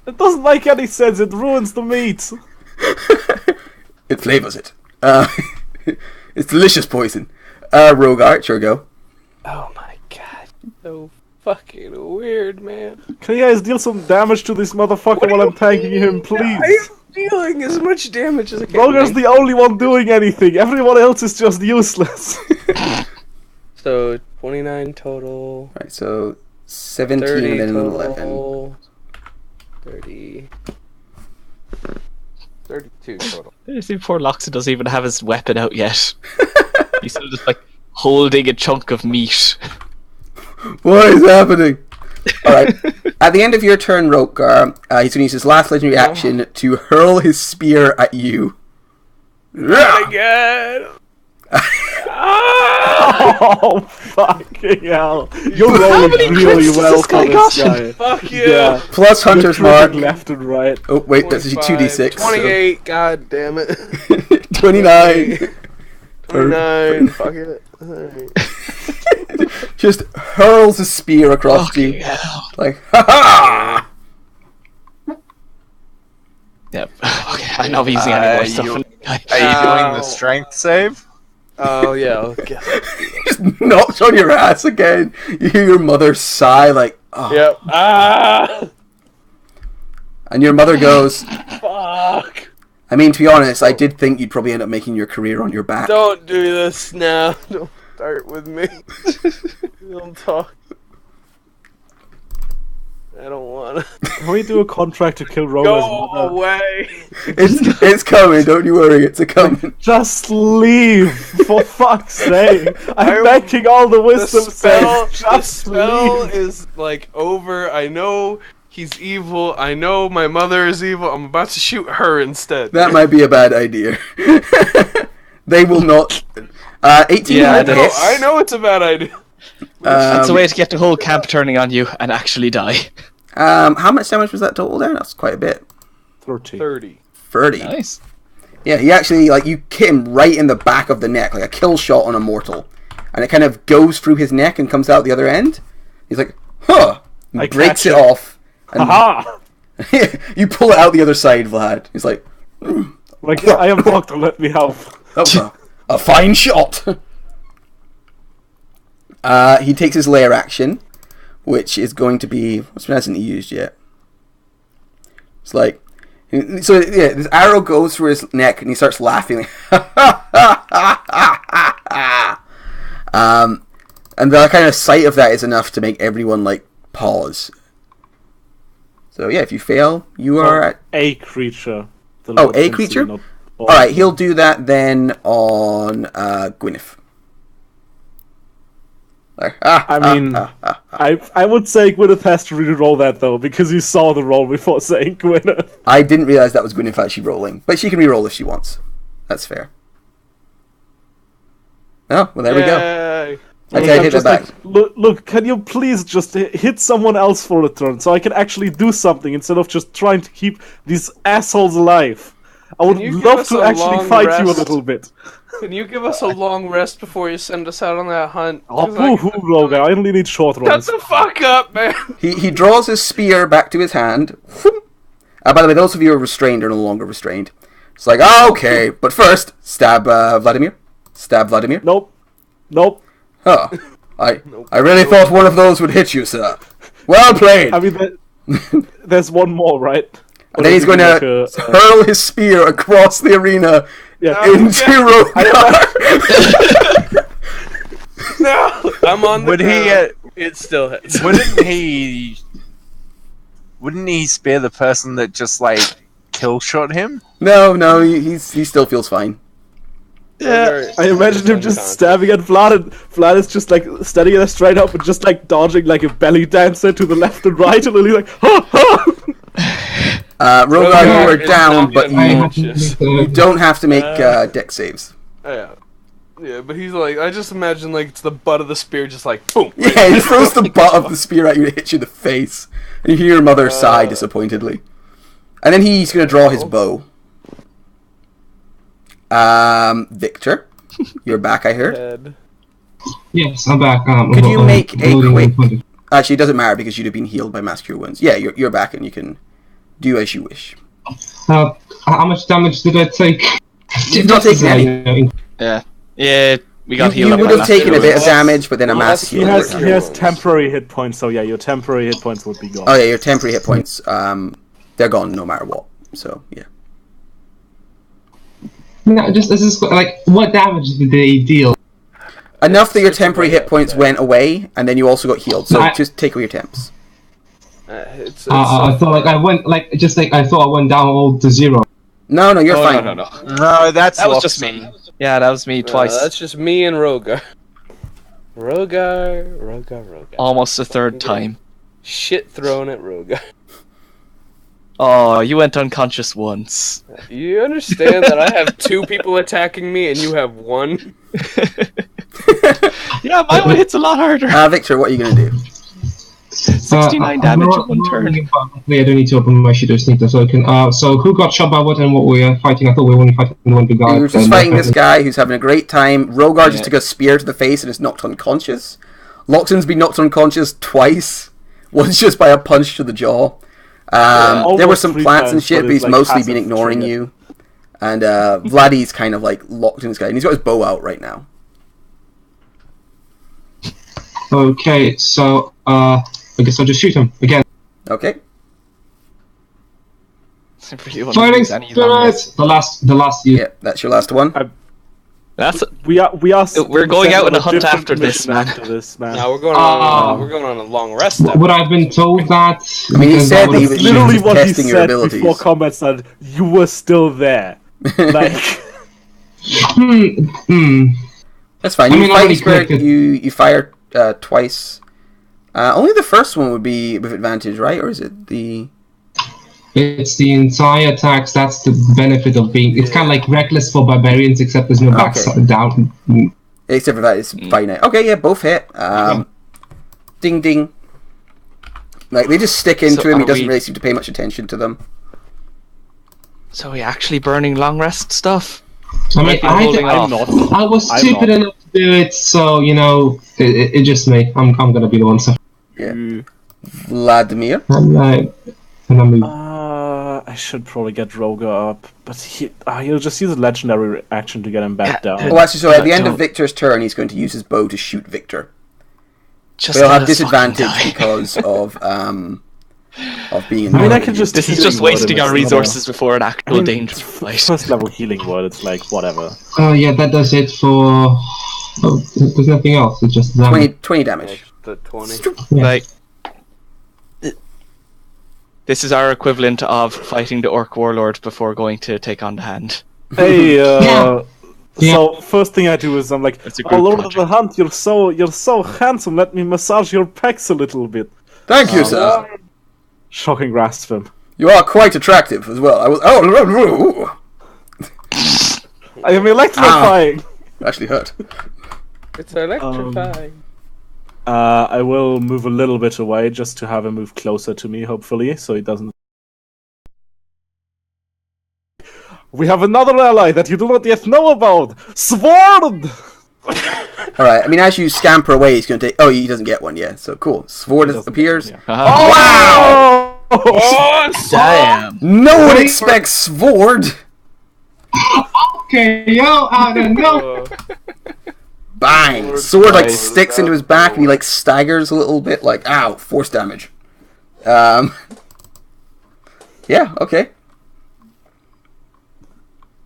It doesn't make any sense. It ruins the meat. It flavors it. It's delicious poison. Rogart, sure go. Oh my god. So fucking weird, man. Can you guys deal some damage to this motherfucker while I'm tanking him, please? I'm dealing as much damage as I can. Roger's the only one doing anything. Everyone else is just useless. So 29 total. Right, so 17 30 and then an total. 11. 30. 32 total. I see poor Loxon doesn't even have his weapon out yet. He's still just like holding a chunk of meat. What is happening? Alright. At the end of your turn, Rokar, he's going to use his last legendary action to hurl his spear at you. Oh my god. Oh, fucking hell. You're rolling really well for this guy. Fuck yeah. Plus Hunter's You're Mark. clicking left and right. Oh, wait, that's actually 2d6. 28, god damn it. So 29. 29, fuck it. Alright. Just hurls a spear across you. Like, ha ha! Yep. Okay, I'm not using any more stuff. Are you doing the strength save? Oh yeah, okay. Just knocks on your ass again. You hear your mother sigh, like, oh. Yep. Ah! And your mother goes, Fuck. I mean, to be honest, I did think you'd probably end up making your career on your back. Don't do this now. Don't start with me. Don't talk. I don't wanna. Can we do a contract to kill Roger's Go mother? away. It's coming, don't you worry, it's a coming. Just leave, for fuck's sake. I'm making all the The wisdom spell, saves. the Just spell leave. is like over. I know he's evil. I know my mother is evil. I'm about to shoot her instead. That might be a bad idea. They will not. 18 Yeah, hit. I know it's a bad idea. That's a way to get the whole camp turning on you and actually die. How much damage was that total there? That's quite a bit. 30. 30. 30. Nice. Yeah, he actually, like, you hit him right in the back of the neck, like a kill shot on a mortal. And it kind of goes through his neck and comes out the other end. He's like, huh! And I breaks catch it it. off. And Haha! you pull it out the other side, Vlad. He's like, Like, I am doctor, let me help. that was a fine shot! He takes his lair action, which is going to be... What's been hasn't he used yet? It's like... So, yeah, this arrow goes through his neck and he starts laughing. And the kind of sight of that is enough to make everyone, like, pause. So, yeah, if you fail, you are at... A creature. The Oh, Lord a can see, creature? not all. Alright, he'll do that then on Gwyneth. Like, I mean, I would say Gwyneth has to re-roll that though, because you saw the roll before saying Gwyneth. I didn't realise that was Gwyneth actually rolling. But she can re-roll if she wants. That's fair. Oh, well there we go. Yay. Okay, I I'm take that just back. like, look, can you please just hit someone else for a turn so I can actually do something instead of just trying to keep these assholes alive? I would Can you give love us to a actually long fight you a rest? little bit. Can you give us a long rest before you send us out on that hunt? Oh, 'Cause I- boo-hoo, Roger, I only need short Shut runs. the fuck up, man. He draws his spear back to his hand. By the way, those of you who are restrained are no longer restrained. It's like, okay, but first, stab Vladimir. Stab Vladimir. Nope. Huh. I really thought one of those would hit you, sir. Well played. I mean, there's one more, right? And then he's going to hurl his spear across the arena into Rogar. No, I'm on the Would ground. It still hits. Wouldn't he spare the person that just like kill shot him? No, he still feels fine. Yeah, I imagine him just stabbing at Vlad, and Vlad is just like standing there straight up and just like dodging like a belly dancer to the left and right, and then he's like, ha ha! Rogar, you are down, but unconscious. you don't have to make deck saves. Yeah, but he's like, I just imagine like it's the butt of the spear, just like boom. Yeah, he throws the butt of the spear at you to hit you in the face, and you hear your mother sigh disappointedly. And then he's going to draw his bow. Victor, you're back, I heard. Yes, I'm back. Could you make a quick... Actually, it doesn't matter because you'd have been healed by Mass Cure Wounds. Yeah, you're back and you can do as you wish. How much damage did I take? You've not taken any. Yeah, we got healed. You would have taken a bit of damage, but then a Mass He Cure. has temporary hit points, so yeah, your temporary hit points would be gone. Oh yeah, your temporary hit points, they're gone no matter what. So, yeah. No, this is like, what damage did they deal? Enough that your temporary hit points went away, and then you also got healed. So just take away your temps. I thought I went down all to 0. No, you're fine. No. No, that was just me. Yeah, that was me twice. That's just me and Rogar. Rogar. Almost a third time. Shit thrown at Rogar. Oh, you went unconscious once. You understand that I have 2 people attacking me and you have 1? Yeah, my one hits a lot harder. Victor, what are you going to do? 69 damage in one turn. I don't need to open my Shadow Sneaker, so I can. So who got shot by what and what we were fighting? I thought we were only fighting the one big guy. We were just fighting this guy who's having a great time. Rogar just took a spear to the face and is knocked unconscious. Loxton's been knocked unconscious twice. Once just by a punch to the jaw. There were some plants and shit, but he's mostly been ignoring you. And Vladdy's kind of like locked in this guy, and he's got his bow out right now. Okay, so I guess I'll just shoot him again. Okay. Fighting spirit. The last. Yeah, that's your last one. We're going out on a hunt after this, man. Now we're going on a long rest. Would I've been told that? I mean, he said that he was literally what he testing your said abilities. before combat started. You were still there. Like. That's fine. You fight spirit. You fire twice. Only the first one would be with advantage, right? Or is it the? It's the entire attacks. That's the benefit of being. It's kind of like reckless for barbarians, except there's no backside down. Except for that, it's finite. Okay, yeah, both hit. Ding ding. Like they just stick into him. He doesn't really seem to pay much attention to them. So are we actually burning long rest stuff? I mean, I was stupid enough to do it, so you know, it just me. I'm gonna be the one. So. Yeah. Vladimir. I should probably get Rogar up, but he'll just use a legendary action to get him back down. Oh, actually, so at the end of Victor's turn, he's going to use his bow to shoot Victor. But he'll have disadvantage because of being. I mean, I can just. This is just wasting our resources before an actual danger fight. First level healing word. It's like whatever. Oh yeah, that does it for. Oh, there's nothing else. It's just 20 damage. The 20. Yeah. Like. This is our equivalent of fighting the Orc Warlord before going to take on the Hand. Hey, so first thing I do is I'm like, oh Lord of the Hunt, you're so handsome. Let me massage your pecs a little bit. Thank you, sir. Shocking grasp him. You are quite attractive as well. I am electrifying. Actually hurt. It's electrifying. I will move a little bit away just to have him move closer to me, hopefully, so he doesn't. We have another ally that you do not yet know about! Sword! Alright, I mean, as you scamper away, he's going to take. Oh, he doesn't get one yet, so cool. Sword appears. Yeah. Oh, wow! Oh, damn! No one expects Sword! Okay, yo, out of no. Bang! Lord Sword like Christ. sticks into his back, and he like staggers a little bit. Like, ow! Force damage. Yeah. Okay.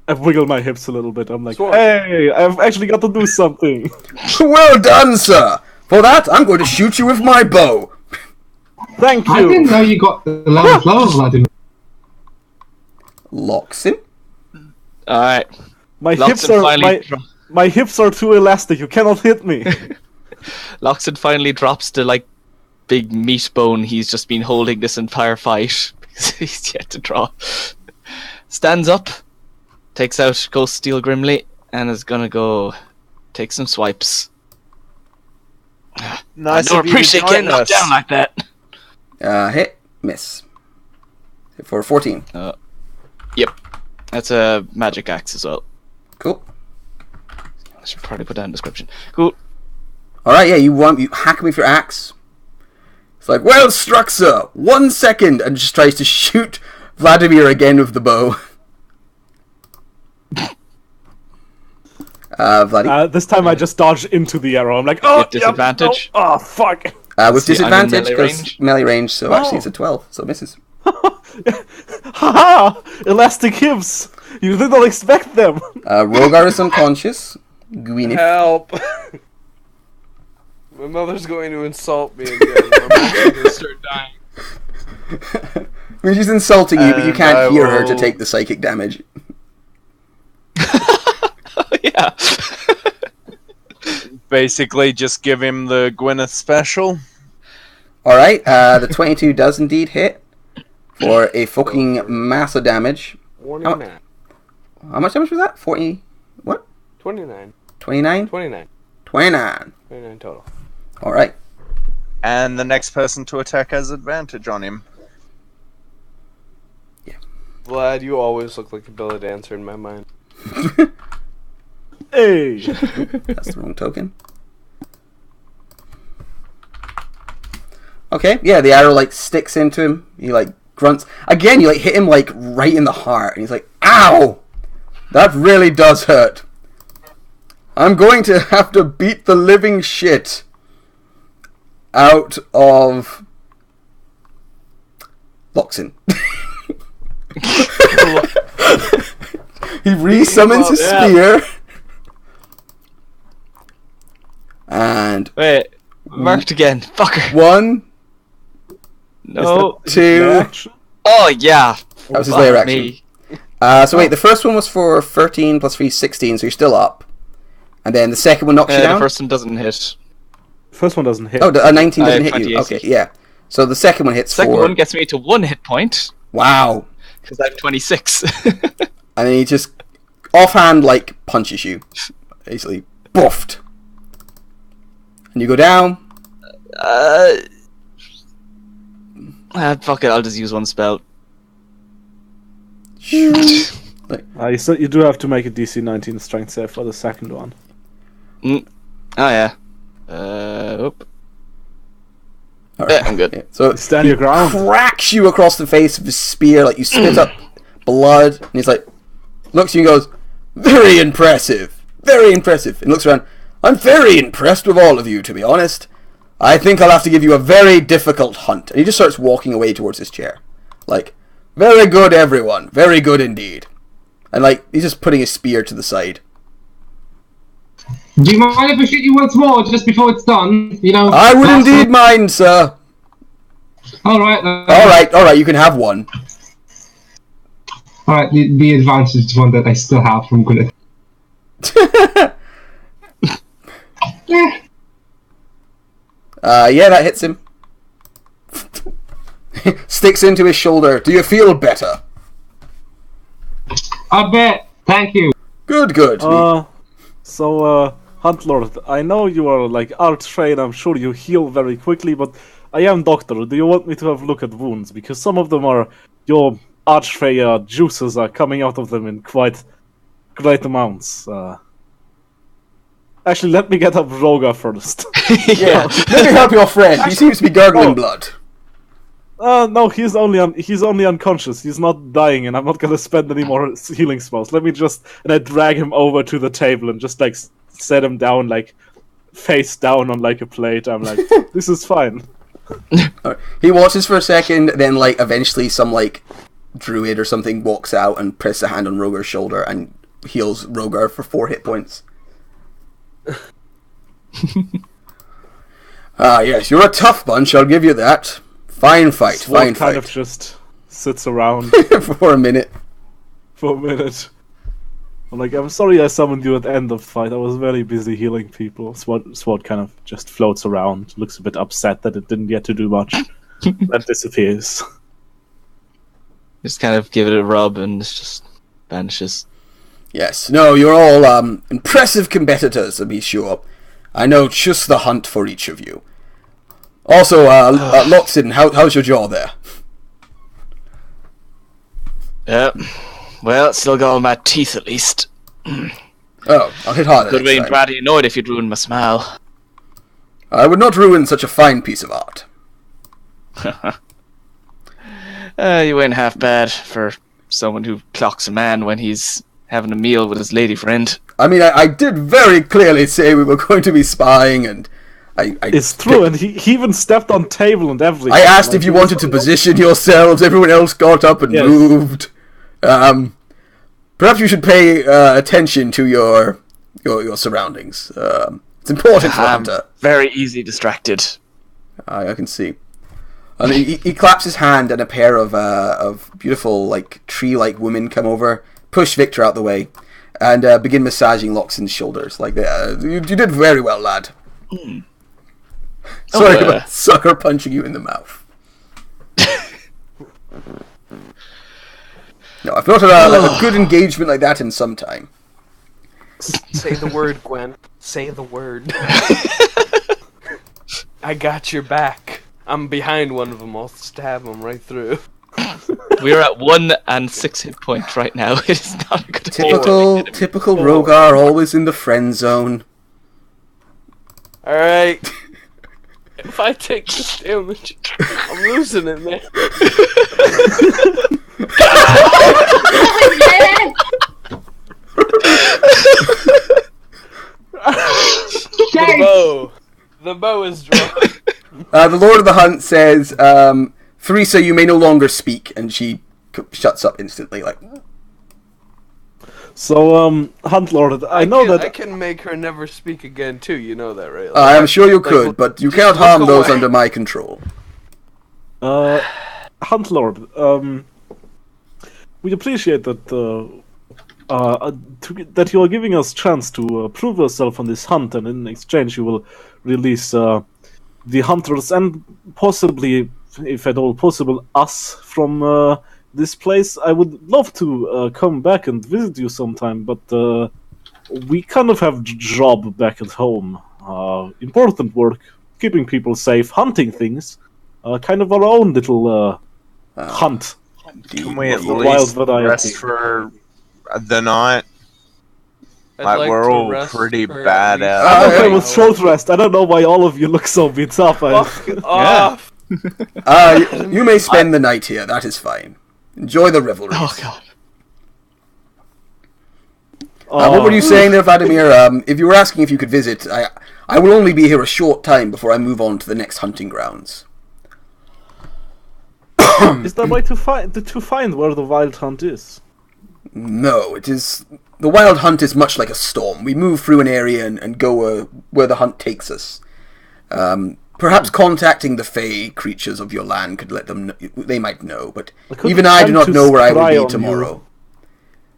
I wiggle my hips a little bit. I'm like, Sword. hey, I've actually got to do something. Well done, sir. For that, I'm going to shoot you with my bow. Thank I didn't you. know you got the level flow of Vladimir. Locks him. Alright. My Loxon hips are finally my hips are too elastic. You cannot hit me. Loxon finally drops the like big meat bone he's just been holding this entire fight because he's yet to draw. Stands up, takes out Ghost Steel Grimly, and is gonna go take some swipes. Nice I don't of you to appreciate join getting knocked us. down like that. Hit. Miss. Hit for 14. Yep. That's a magic axe as well. Cool. I should probably put that in the description. Cool. Alright, yeah, you hack him with your axe. It's like, well struck, sir! 1 second! And just tries to shoot Vladimir again with the bow. Vladimir. This time I just dodge into the arrow. I'm like, oh, Get disadvantage? Yep, no. Oh, fuck. With see, I'm in disadvantage, melee because range. melee range, so actually Oh. it's a 12, so it misses. Haha! Elastic hips. You did not expect them. Rogar is unconscious. Gwyneth. Help! My mother's going to insult me again. I'm actually going to start dying. I mean, she's insulting you, but you And can't I hear her to will- take the psychic damage. Yeah. Basically, just give him the Gwyneth special. Alright, the 22 does indeed hit for a fucking mass of damage. 29. How much damage was that? 40... what? 29. 29? 29. 29. 29 total. Alright. And the next person to attack has advantage on him. Vlad, you always look like a belly dancer in my mind. Hey. That's the wrong token. Okay, yeah, the arrow like sticks into him. He like grunts. Again, you like hit him like right in the heart, and he's like, "Ow! That really does hurt. I'm going to have to beat the living shit out of Loxin." He re-summons his Yeah. spear. And Wait. Marked again. Fucker. 1, No. 2. Action? Oh, yeah. That was his Fuck layer action. me. So wait, the first one was for 13 plus 3, 16, so you're still up. And then the second one knocks you The down? first one doesn't hit. First one doesn't hit. Oh, a 19 I doesn't have hit you. 20 Okay, yeah. So the second one hits Second for... one gets me to 1 hit point Wow. because I have 26. And then he just offhand, like, punches you. Basically, buffed. And you go down. Fuck it, I'll just use one spell. So you do have to make a DC 19 strength save for the second one. Oh, yeah. Oop. Alright. Yeah, I'm good. Yeah. So Stand your ground. cracks you across the face with his spear, like you spit up blood, and he's like, looks at you and goes, "Very impressive, very impressive." And looks around, "I'm very impressed with all of you, to be honest. I think I'll have to give you a very difficult hunt." And he just starts walking away towards his chair. Like, "Very good, everyone, very good indeed." And like, he's just putting his spear to the side. Do you mind if I shoot you once more just before it's done? You know. "I would last indeed time- mind, sir." Alright. Alright, you can have one. Alright, the advantage one that I still have from Gwyneth. Yeah. Yeah, that hits him. Sticks into his shoulder. "Do you feel better?" I bet. Thank you. Good, good. Hunt Lord, I know you are like art trained, I'm sure you heal very quickly, but I am doctor. Do you want me to have a look at wounds? Because some of them are, your Archfey juices are coming out of them in quite great amounts. Actually, let me get up Roga first. Yeah, let me help your friend. He seems to be gargling Oh. blood. No, he's only unconscious. He's not dying, and I'm not gonna spend any more healing spells. Let me just and I drag him over to the table and just like set him down like face down on like a plate. I'm like, this is fine. He watches for a second, then like eventually some like druid or something walks out and presses a hand on Rogar's shoulder and heals Rogar for 4 hit points. Yes, you're a tough bunch, I'll give you that. Fine fight, Sword fine kind fight. of just sits around For a minute. for a minute. I'm like, I'm sorry I summoned you at the end of the fight. I was very busy healing people. Sword kind of just floats around, looks a bit upset that it didn't get to do much. Then disappears. Just kind of give it a rub and it just vanishes. Yes, no, you're all impressive competitors, to be sure. I know just the hunt for each of you. Also, Loxton, how's your jaw there? Yep. Well, still got all my teeth at least. Oh, I'll hit harder Could have next been time. badly annoyed if you'd ruined my smile. I would not ruin such a fine piece of art. You ain't half bad for someone who clocks a man when he's having a meal with his lady friend. I mean, I did very clearly say we were going to be spying, and It's true, and he even stepped on table and everything. I asked Like, if you he was- wanted to position yourselves. Everyone else got up and Yes. moved. Perhaps you should pay attention to your surroundings. It's important for a I'm hunter. very easily distracted. I can see. And he claps his hand, and a pair of beautiful, like tree-like women come over, push Victor out the way, and begin massaging Loxton's shoulders. Like you did very well, lad. Sorry about sucker punching you in the mouth. No, I've not had a good engagement like that in some time. Say the word, Gwen. Say the word. I got your back. I'm behind one of them. I'll stab him right through. We're at 1 and 6 hit points right now. It is not a good Typical Rogar, always in the friend zone. Alright. If I take this damage, I'm losing it, man. The bow is drawn. The Lord of the Hunt says, Theresa, you may no longer speak, and she shuts up instantly, like... So, Hunt Lord, I know I that... can make her never speak again, too. You know that, right? I am sure you could, like, but you just cannot harm look those away. under my control. Hunt Lord, we appreciate that that you are giving us chance to prove yourself on this hunt, and in exchange you will release the hunters and possibly, if at all possible, us from this place. I would love to come back and visit you sometime, but we kind of have job back at home. Important work, keeping people safe, hunting things. Kind of our own little hunt. Can we at Wild least variety. rest for the night? I'd Like, we're to all rest pretty for bad least at I'm it. okay Alright. with short rest. I don't know why all of you look so beat up. Fuck off! You may spend the night here, that is fine. Enjoy the revelry. Oh god. What were you saying there, Vladimir? If you were asking if you could visit, I will only be here a short time before I move on to the next hunting grounds. Is there a way to find where the wild hunt is? No, it is... The wild hunt is much like a storm. We move through an area and go where the hunt takes us. Perhaps contacting the fey creatures of your land could let them know. They might know, but could even I do attempt not to know where I spy will on be tomorrow.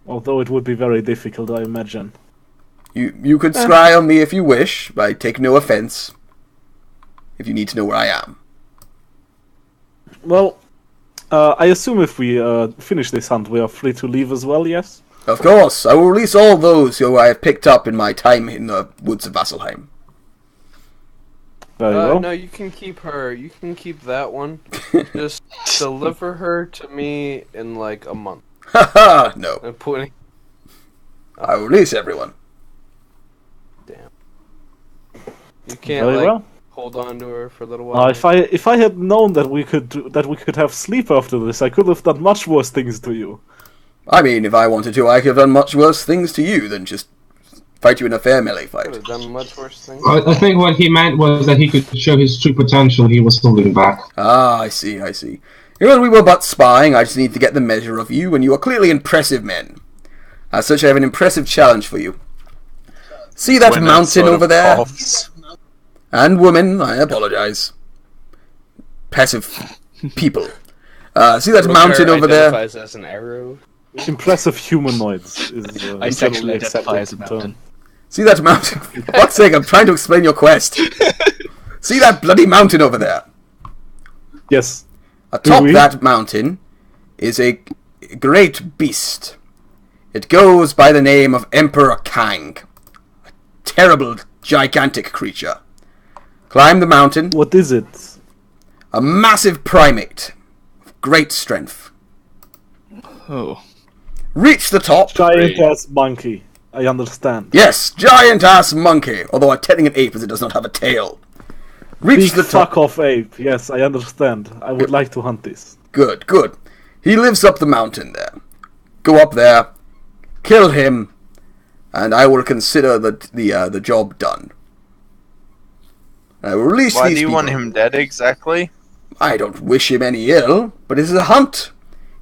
Although it would be very difficult, I imagine. You could scry on me if you wish. I take no offense. If you need to know where I am. Well, I assume if we finish this hunt, we are free to leave as well, yes? Of course, I will release all those who I have picked up in my time in the woods of Vasselheim. Very well. No, you can keep her. You can keep that one. Just deliver her to me in like a month. Haha, no. I'm putting. I will release everyone. You can't Very like well. hold on to her for a little while. If I had known that we could have sleep after this, I could have done much worse things to you. I mean, if I wanted to, I could have done much worse things to you than just fight you in a fair melee Could fight. have done much worse things. I think what he meant was that he could show his true potential. He was holding back. Ah, I see. Well, we were but spying. I just need to get the measure of you, and you are clearly impressive men. As such, I have an impressive challenge for you. See that Gwyneth mountain sort of over there? coughs. And woman, I apologize. Passive people. See that mountain over there? Identifies as an arrow. Impressive humanoids is I generally sexually accepted identify as a term. mountain. See that mountain? For fuck's sake, I'm trying to explain your quest. See that bloody mountain over there? Yes. Atop Oui. that mountain is a great beast. It goes by the name of Emperor Kang. A terrible, gigantic creature. Climb the mountain. What is it? A massive primate. Of great strength. Oh. Reach the top. Giant ass monkey. I understand. Yes, giant ass monkey. Although I'm telling an ape as it does not have a tail. Reach Big the top. fuck off ape. Yes, I understand. I would like to hunt this. Good. He lives up the mountain there. Go up there, kill him, and I will consider the job done. I will release Why these do you people. want him dead exactly? I don't wish him any ill, but it is a hunt.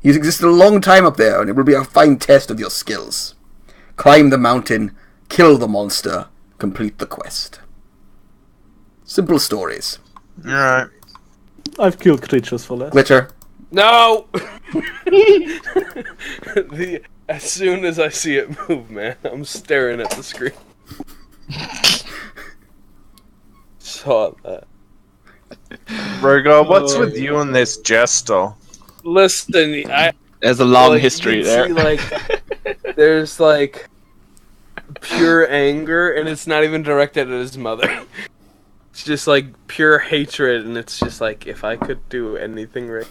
He's existed a long time up there, and it will be a fine test of your skills. Climb the mountain, kill the monster, complete the quest. Simple stories. Alright. I've killed creatures for less. Glitter. No! As soon as I see it move, man, I'm staring at the screen. Saw that. Rogar, what's with you and this jester? Listen, There's a long like, history you there. can see, like, there's like pure anger, and it's not even directed at his mother. It's just like pure hatred, and it's just like, if I could do anything right.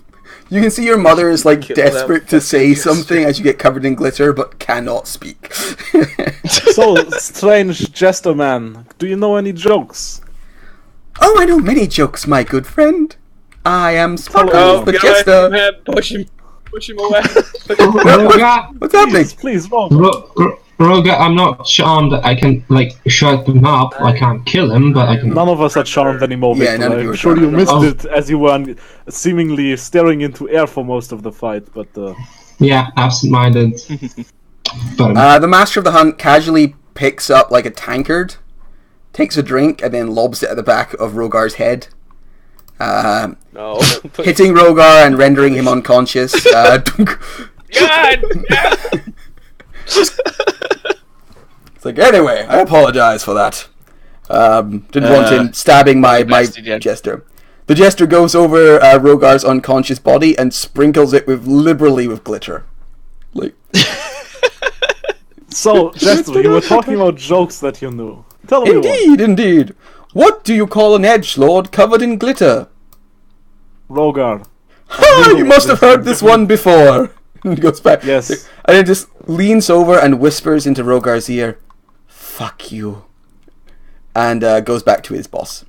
You can see your mother is like Kill that desperate to say fucking something as you get covered in glitter, but cannot speak. So, strange jester man, do you know any jokes? Oh, I know many jokes, my good friend. I am Sparkles, Oh, the get away jester. from him! Push him away! Rogar, What's happening? Please, roll. Rogar, I'm not charmed that I can, like, shut him up. I can't kill him, but I can... None of us are charmed anymore, Yeah, Victor. none of you I'm are sure you charmed. missed Oh. it as you were seemingly staring into air for most of the fight, but Yeah, absent-minded. But The master of the hunt casually picks up like a tankard, takes a drink, and then lobs it at the back of Rogar's head, No. hitting Rogar and rendering him unconscious. God! It's like, anyway, I apologize for that. Didn't want him stabbing my best again. jester. The jester goes over Rogar's unconscious body and sprinkles it liberally with glitter. Like, so, Jester, you were talking about jokes that you knew. Tell me one. indeed. What do you call an edgelord covered in glitter? Rogar. Ha! You must have heard this one before. And he goes back. Yes. And then just leans over and whispers into Rogar's ear, "Fuck you," and goes back to his boss.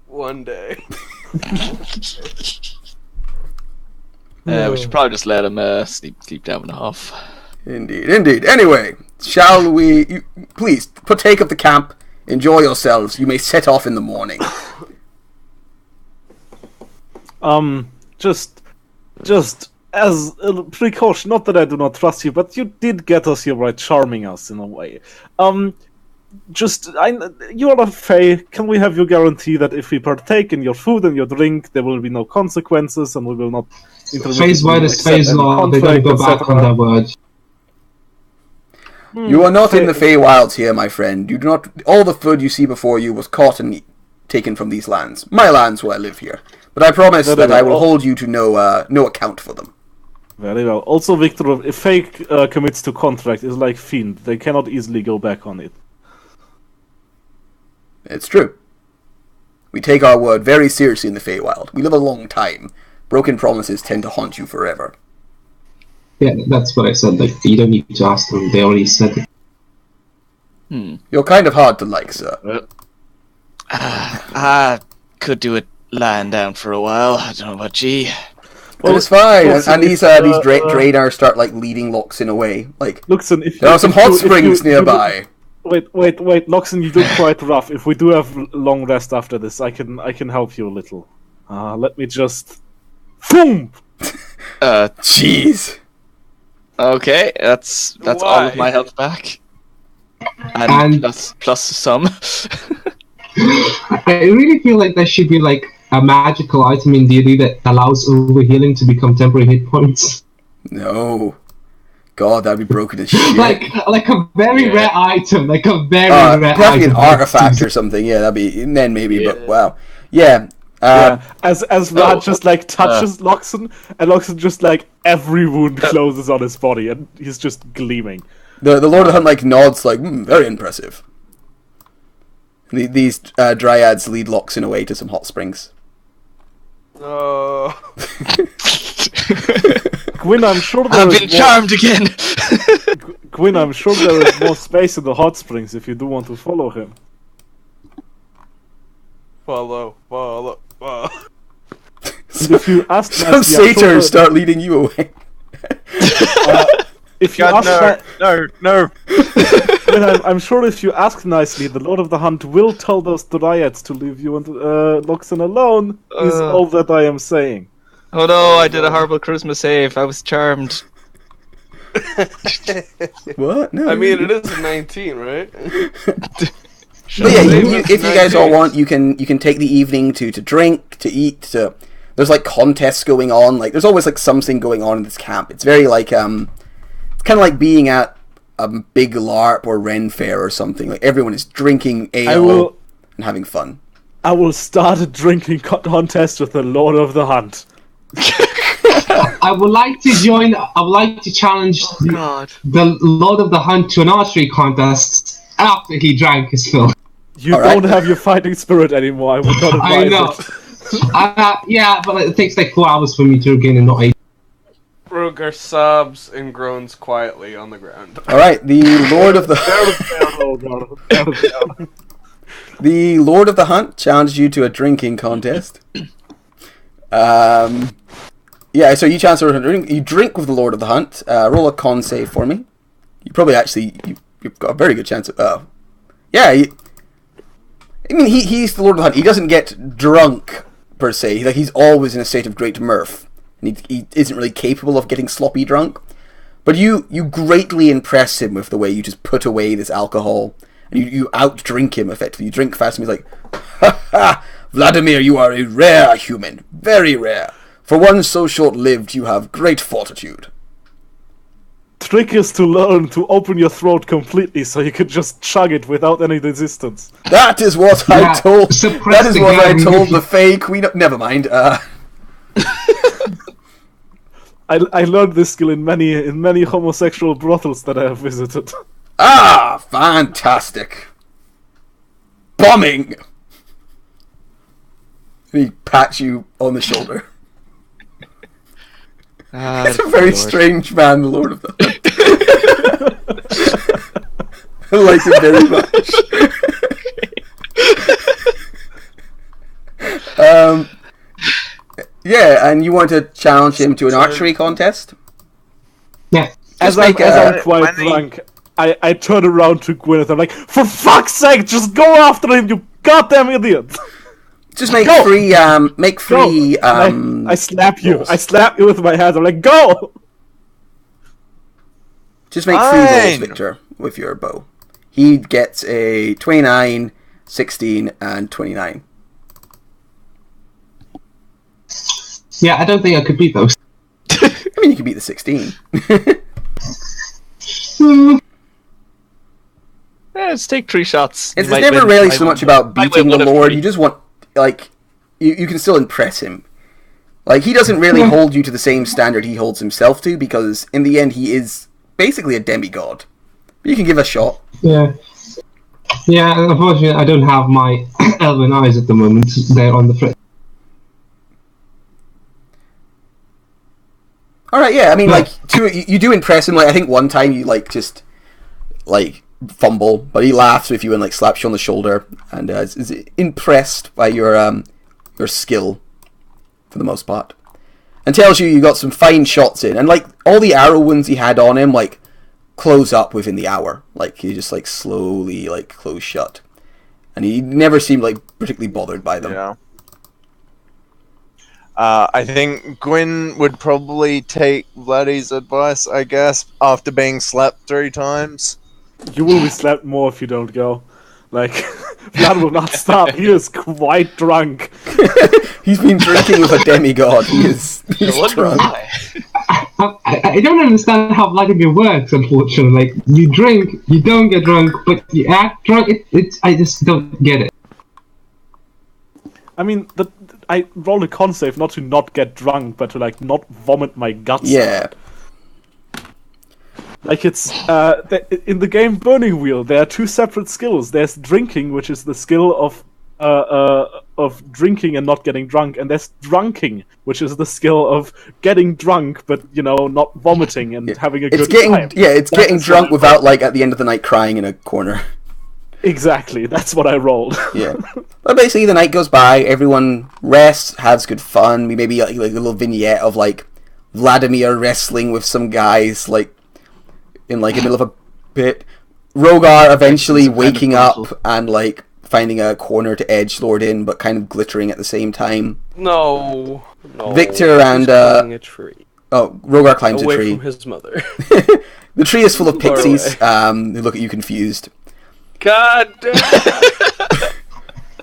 One day. We should probably just let him sleep down and off. Indeed. Anyway, shall we? Please partake of the camp. Enjoy yourselves. You may set off in the morning. Just as a precaution, not that I do not trust you, but you did get us here by charming us in a way. You're a Fae. Can we have your guarantee that if we partake in your food and your drink, there will be no consequences and we will not phase by this phase law, they're going to go back on their word. You are not in the Feywilds here, my friend. You do not. All the food you see before you was caught and taken from these lands. My lands, where I live here. But I promise that I will hold you to no account for them. Very well. Also, Victor, if Fae commits to contract, is like Fiend. They cannot easily go back on it. It's true. We take our word very seriously in the Feywild. We live a long time. Broken promises tend to haunt you forever. Yeah, that's what I said. Like, you don't need to ask them. They already said it. You're kind of hard to like, sir. I could do it lying down for a while. I don't know about G. Well, it's fine. Luxon, And these Draenor start like leading Loxin away. Like Luxon, if there you, are some if hot you- if springs you- nearby. Wait, Luxon, you look quite rough. If we do have long rest after this, I can help you a little. Let me just. Boom! Jeez. Okay, that's all of Why? my health back. And- plus some. I really feel like there should be like a magical item in D&D that allows overhealing to become temporary hit points. No. God, that'd be broken as shit. like a very rare item, like a very rare probably item. an artifact or something. Yeah, that'd be then maybe. But wow. Yeah. As Rad just like touches Loxon, and Loxon just like every wound closes on his body, and he's just gleaming. The Lord of the Hunt like nods like very impressive. These dryads lead Loxin away to some hot springs. Oh. Gwyn, I'm sure there I've is been more- charmed again. Gwyn, I'm sure there is more space in the hot springs if you do want to follow him. Follow. And if you ask Some nicely, I'm sure satyrs start leading you away. if you God, ask no. Gwyn, I'm sure if you ask nicely, the Lord of the Hunt will tell those dryads to leave you and Loxon alone. Is all that I am saying. Oh no, I did a horrible charisma save. I was charmed. What? No. I mean, it is a 19, right? But yeah, if you guys all want, you can take the evening to drink, to eat, to. There's like contests going on. Like there's always like something going on in this camp. It's very like it's kind of like being at a big LARP or Ren Fair or something. Like everyone is drinking ale and having fun. I will start a drinking contest with the Lord of the Hunt. I would like to join. I would like to challenge God. the Lord of the Hunt to an archery contest after he drank his fill. You All right. don't have your fighting spirit anymore. I would not advise I know. it. Yeah, but it takes like 4 hours for me to regain and not 8. Rogar sobs and groans quietly on the ground. All right, the Lord of the Oh, God. the Lord of the Hunt challenged you to a drinking contest. Yeah, so you chance to drink. You drink with the Lord of the Hunt. Roll a con save for me. You probably actually you've got a very good chance of. Yeah. I mean, he's the Lord of the Hunt. He doesn't get drunk per se. Like he's always in a state of great mirth, and he isn't really capable of getting sloppy drunk. But you greatly impress him with the way you just put away this alcohol, and you out-drink him effectively. You drink fast, and he's like, "Ha ha, Vladimir, you are a rare human, very rare. For one so short-lived, you have great fortitude." Trick is to learn to open your throat completely so you could just chug it without any resistance. That is what I Yeah, told. suppress That is the what I gag. told the Fey Queen. Never mind. I learned this skill in many homosexual brothels that I have visited. Fantastic. Bombing. And he pats you on the shoulder. It's a very strange man, the Lord of the Hunt. I like him very much. Yeah, and you want to challenge him to an archery contest? Yeah. As make I'm a- quite when he- drunk, I turn around to Gwyneth. I'm like, for fuck's sake, just go after him, you goddamn idiot! Just make Go! free. Make Go! free. I slap you. rolls. I slap you with my hands. I'm like, go! Just make free rolls, Fine. Victor, with your bow. He gets a 29, 16, and 29. Yeah, I don't think I could beat those. I mean, you can beat the 16. Let's take 3 shots. It's You might never win. really I so win. much about I win beating the one of Lord. 3. You just want, like, you can still impress him. Like, he doesn't really hold you to the same standard he holds himself to, because in the end he is basically a demigod. But you can give a shot. Yeah. Yeah, unfortunately, I don't have my elven eyes at the moment. They're on the flip. Alright, yeah, I mean, like, you do impress him. Like, I think one time you, like, just, like, fumble, but he laughs with you and like slaps you on the shoulder and is impressed by your skill for the most part, and tells you got some fine shots in, and like all the arrow wounds he had on him like close up within the hour, like he just like slowly like close shut, and he never seemed like particularly bothered by them. Yeah. I think Gwyn would probably take Vladdy's advice, I guess, after being slapped 3 times. You will be slapped more if you don't go. Like, Vlad will not stop. He is quite drunk. He's been drinking with a demigod. He's drunk. I don't understand how Vladimir works, unfortunately. Like, you drink, you don't get drunk, but you act drunk. I just don't get it. I mean, I rolled a con save not to not get drunk, but to like not vomit my guts Yeah. out. Like it's in the game Burning Wheel, there are 2 separate skills. There's drinking, which is the skill of drinking and not getting drunk, and there's drunking, which is the skill of getting drunk but not vomiting and having a good time. Yeah, it's getting drunk without like at the end of the night crying in a corner. Exactly, that's what I rolled. Yeah. But basically the night goes by, everyone rests, has good fun. We maybe like a little vignette of like Vladimir wrestling with some guys like in like the middle of a pit. Rogar eventually waking up and like finding a corner to edgelord in, but kind of glittering at the same time. No. Victor and climbing a tree. Oh, Rogar climbs a Away tree. from his mother. The tree is full of Far pixies who look at you confused. God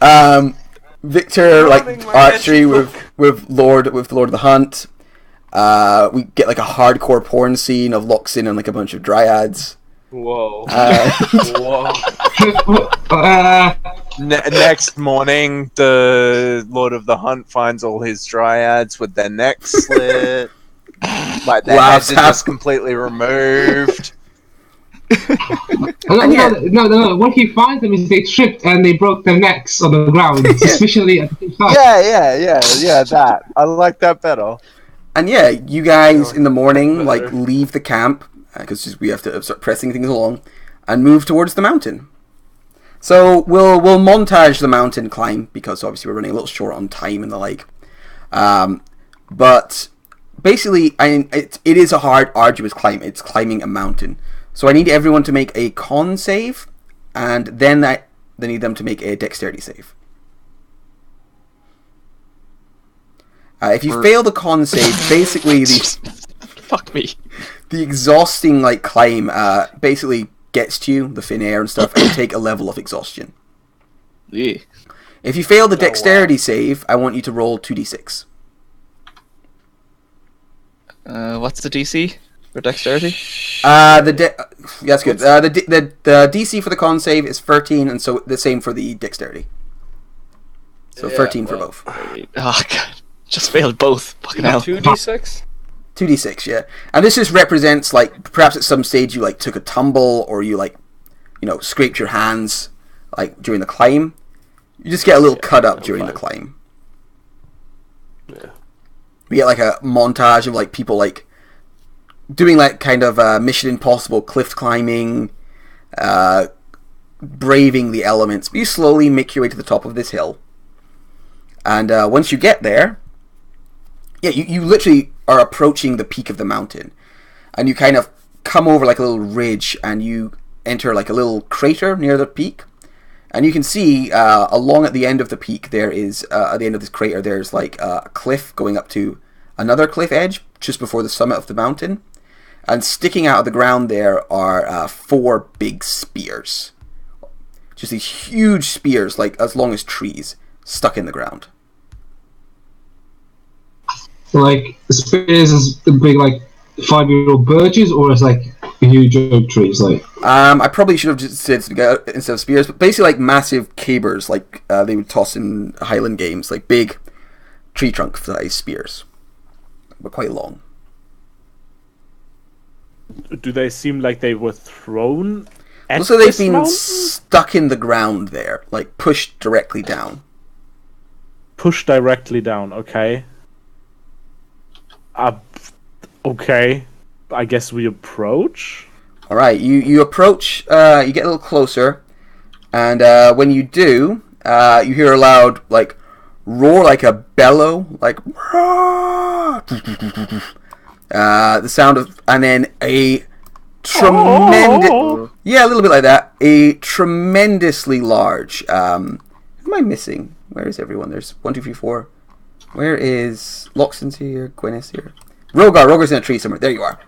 damn. Victor Running like my archery magic with the Lord of the Hunt. We get like a hardcore porn scene of Loxin and like a bunch of dryads. Whoa. Uh, Next morning, the Lord of the Hunt finds all his dryads with their necks slit. Like their heads are just completely removed. No. What he finds them is they tripped and they broke their necks on the ground, suspiciously at the time. Yeah, that. I like that better. And yeah, you guys in the morning like leave the camp because we have to start pressing things along and move towards the mountain. So we'll montage the mountain climb because obviously we're running a little short on time and the like. But basically, it is a hard, arduous climb. It's climbing a mountain. So I need everyone to make a con save, and then I need them to make a dexterity save. If you fail the con save, basically Fuck me. the exhausting like climb basically gets to you, the thin air and stuff, and you take a level of exhaustion. Yeah. If you fail the dexterity save, I want you to roll 2d6. What's the DC for dexterity? That's good. The DC for the con save is 13, and so the same for the dexterity. So 13 for both. Oh god, just failed both. Fucking hell. 2d6? 2d6, yeah. And this just represents, like, perhaps at some stage you, like, took a tumble, or you, like, scraped your hands, like, during the climb. You just get a little cut up during the climb. Yeah. We get, like, a montage of, like, people, like, doing, like, kind of Mission Impossible cliff climbing, braving the elements. But you slowly make your way to the top of this hill. And once you get there, yeah, you literally are approaching the peak of the mountain. And you kind of come over like a little ridge and you enter like a little crater near the peak. And you can see along at the end of the peak there is, at the end of this crater, there's like a cliff going up to another cliff edge just before the summit of the mountain. And sticking out of the ground there are 4 big spears. Just these huge spears, like as long as trees, stuck in the ground. Like, spears is the big, like, 5-year-old birches, or it's like huge oak trees, like? I probably should have just said instead of spears, but basically like massive cabers, like they would toss in Highland games, like big tree trunk size spears, but quite long. Do they seem like they were thrown at So they've this been mountain? stuck in the ground there, like pushed directly down. Pushed directly down, okay. Okay. I guess we approach? All right, you approach. You get a little closer, and when you do, you hear a loud like roar, like a bellow, like the sound of, and then a tremendous, yeah, a little bit like that. A tremendously large. Who am I missing? Where is everyone? There's 1, 2, 3, 4. Where is Loxton's here? Gwyneth's here. Rogar's in a tree somewhere. There you are.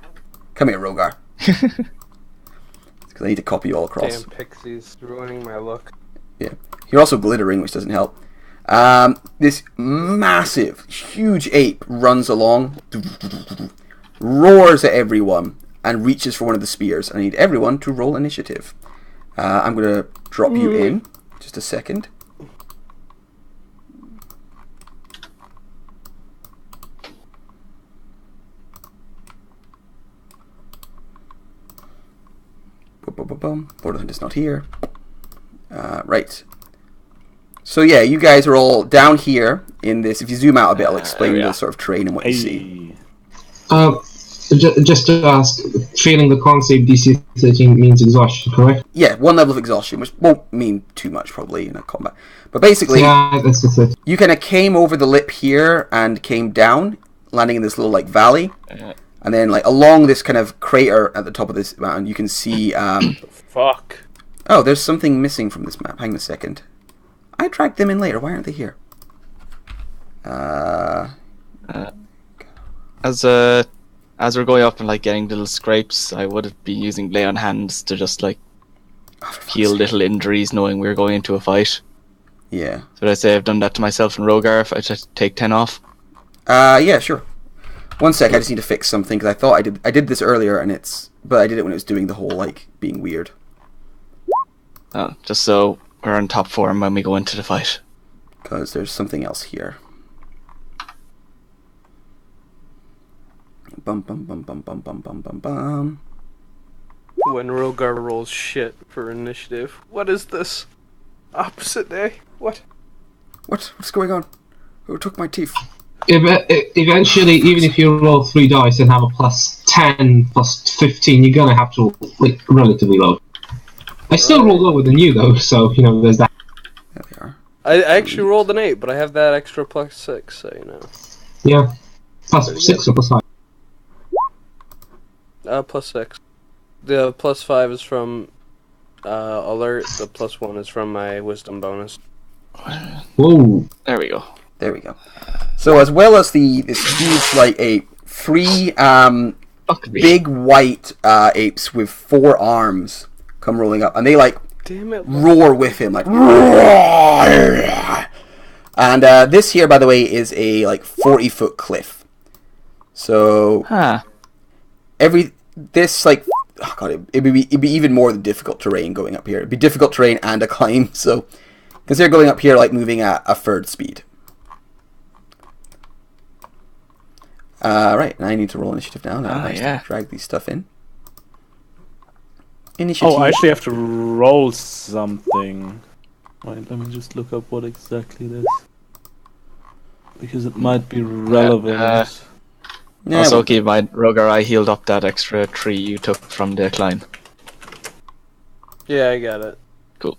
Come here, Rogar. Because I need to copy you all across. Damn pixies ruining my look. Yeah. You're also glittering, which doesn't help. This massive, huge ape runs along, roars at everyone, and reaches for one of the spears. I need everyone to roll initiative. I'm going to drop you in. Just a second. Lord of the Hunt is not here. Right. So yeah, you guys are all down here in this. If you zoom out a bit, I'll explain the sort of terrain and what you see. Just to ask, failing the concept DC 13 means exhaustion, correct? Yeah, 1 level of exhaustion, which won't mean too much probably in a combat. But basically, yeah, that's just it. You kind of came over the lip here and came down, landing in this little like valley. And then, like, along this kind of crater at the top of this mountain, you can see, Fuck. Oh, there's something missing from this map. Hang on a second. I dragged them in later. Why aren't they here? As we're going up and, like, getting little scrapes, I would be using lay on hands to just, like, heal little injuries, knowing we're going into a fight. Yeah. So would I say I've done that to myself and Rogar if I just take 10 off? Yeah, sure. 1 sec, I just need to fix something, because I thought I did this earlier, but I did it when it was doing the whole, like, being weird. Oh, just so we're on top form when we go into the fight. Because there's something else here. Bum bum bum bum bum bum bum bum bum. When Rogar rolls shit for initiative. What is this? Opposite day? What? What's going on? Who took my teeth? Eventually, even if you roll 3 dice and have a plus 10, plus 15, you're gonna have to like relatively low. I still roll lower than you though, so you know there's that. There they are. I actually rolled an 8, but I have that extra plus 6, so you know. Yeah, plus 6 or plus 5. Plus 6. The plus 5 is from alert. The plus 1 is from my wisdom bonus. Whoa! There we go. There we go. So as well as this huge like ape, 3 big white apes with 4 arms come rolling up, and they like Damn it! roar with him, like roar! And this here, by the way, is a like 40-foot cliff. So this like, oh god, it'd be even more difficult terrain going up here. It'd be difficult terrain and a climb. So consider going up here like moving at a third speed. Right, and I need to roll initiative now. Drag these stuff in. Initiative. Oh, I actually have to roll something. Wait, let me just look up what exactly it is. Because it might be relevant. Yeah, Also, keep in mind, Rogar, I healed up that extra tree you took from the climb. Yeah, I got it. Cool.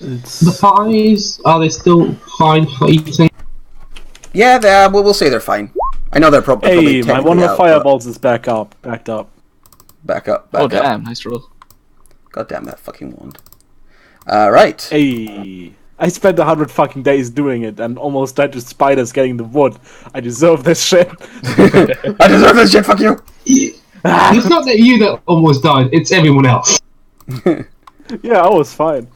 The pies, are they still fine for eating? Yeah, we'll say they're fine. I know they're probably Hey, my one of the fireballs is backed up. Back up. Oh, damn, nice roll. God damn that fucking wand. Right. Hey, I spent 100 fucking days doing it and almost died to spiders getting the wood. I deserve this shit. I deserve this shit, fuck you! It's not that you that almost died, it's everyone else. Yeah, I was fine.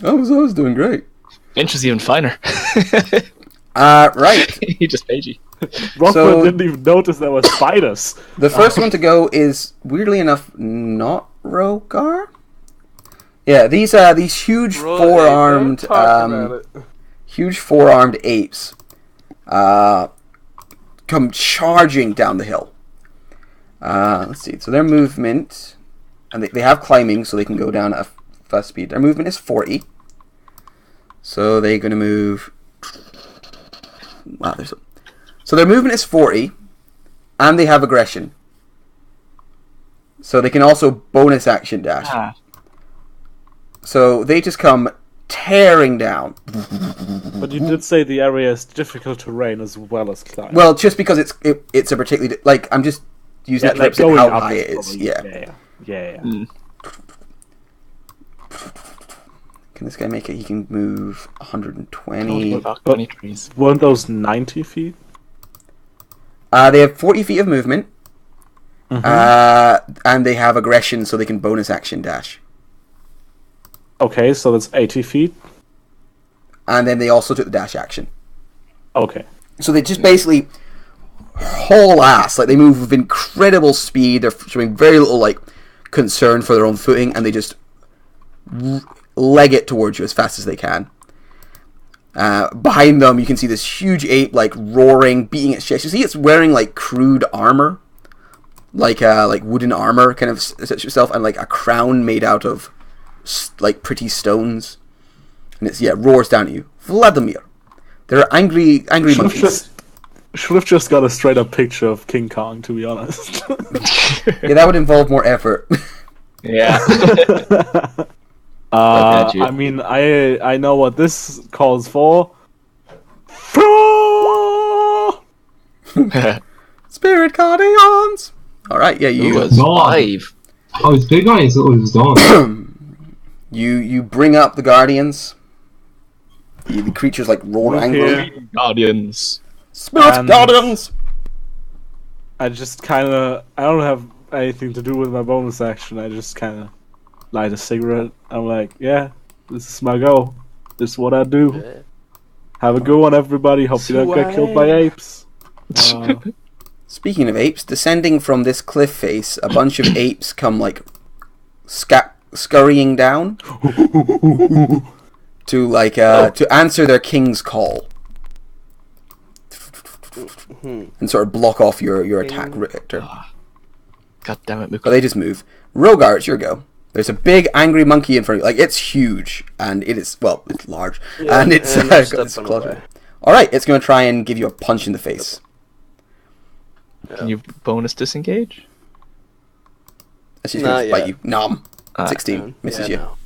I was doing great. Inch was even finer. Right. He just paid you. Rockwood didn't even notice there were spiders. The first one to go is, weirdly enough, not Rogar. Yeah, these huge four-armed apes come charging down the hill. Let's see. So their movement, and they have climbing, so they can go down at a fast speed. Their movement is 40. So they're going to move. Wow, so their movement is 40, and they have aggression. So they can also bonus action dash. Ah. So they just come tearing down. But you did say the area is difficult terrain as well as climb. Well, just because it's a particularly like I'm just using that to represent going how up high it is. probably- Yeah. Yeah. Can this guy make it? He can move 120. Fuck, 20 trees. Weren't those 90 feet? They have 40 feet of movement. And they have aggression, so they can bonus action dash. Okay, so that's 80 feet. And then they also took the dash action. Okay. So they just basically haul ass. Like, they move with incredible speed. They're showing very little, like, concern for their own footing, and they just leg it towards you as fast as they can. Behind them, you can see this huge ape, like, roaring, beating its chest. You see it's wearing, like, crude armor. Like wooden armor, kind of such yourself, and, like, a crown made out of, like, pretty stones. And it's, roars down at you. Vladimir. They're angry monkeys. Should have just got a straight up picture of King Kong, to be honest. Yeah, that would involve more effort. Yeah. you. I mean, I know what this calls for. Spirit Guardians! Alright, yeah, You you was 5. Oh, it's big guy. It's always gone. you bring up the Guardians. The creatures, like, roar angrily. Here. Guardians. Spirit And- Guardians! I just kind of... I don't have anything to do with my bonus action. I just kind of light a cigarette. I'm like, yeah, this is my go. This is what I do. Have a good one, everybody. Hope you don't get killed by apes. Speaking of apes, descending from this cliff face, a bunch of apes come, like, scurrying down to, like, to answer their king's call. And sort of block off your attack, Richter. God damn it, But Muka. they just move. Rogar, it's your go. There's a big angry monkey in front of you. Like, it's huge, and it is, well, it's large, and it's and got stepping this claws. away. Alright, it's going to try and give you a punch in the face. Can you bonus disengage? It's just Not going to bite yet. you. Nom. Ah. 16. Misses you. No.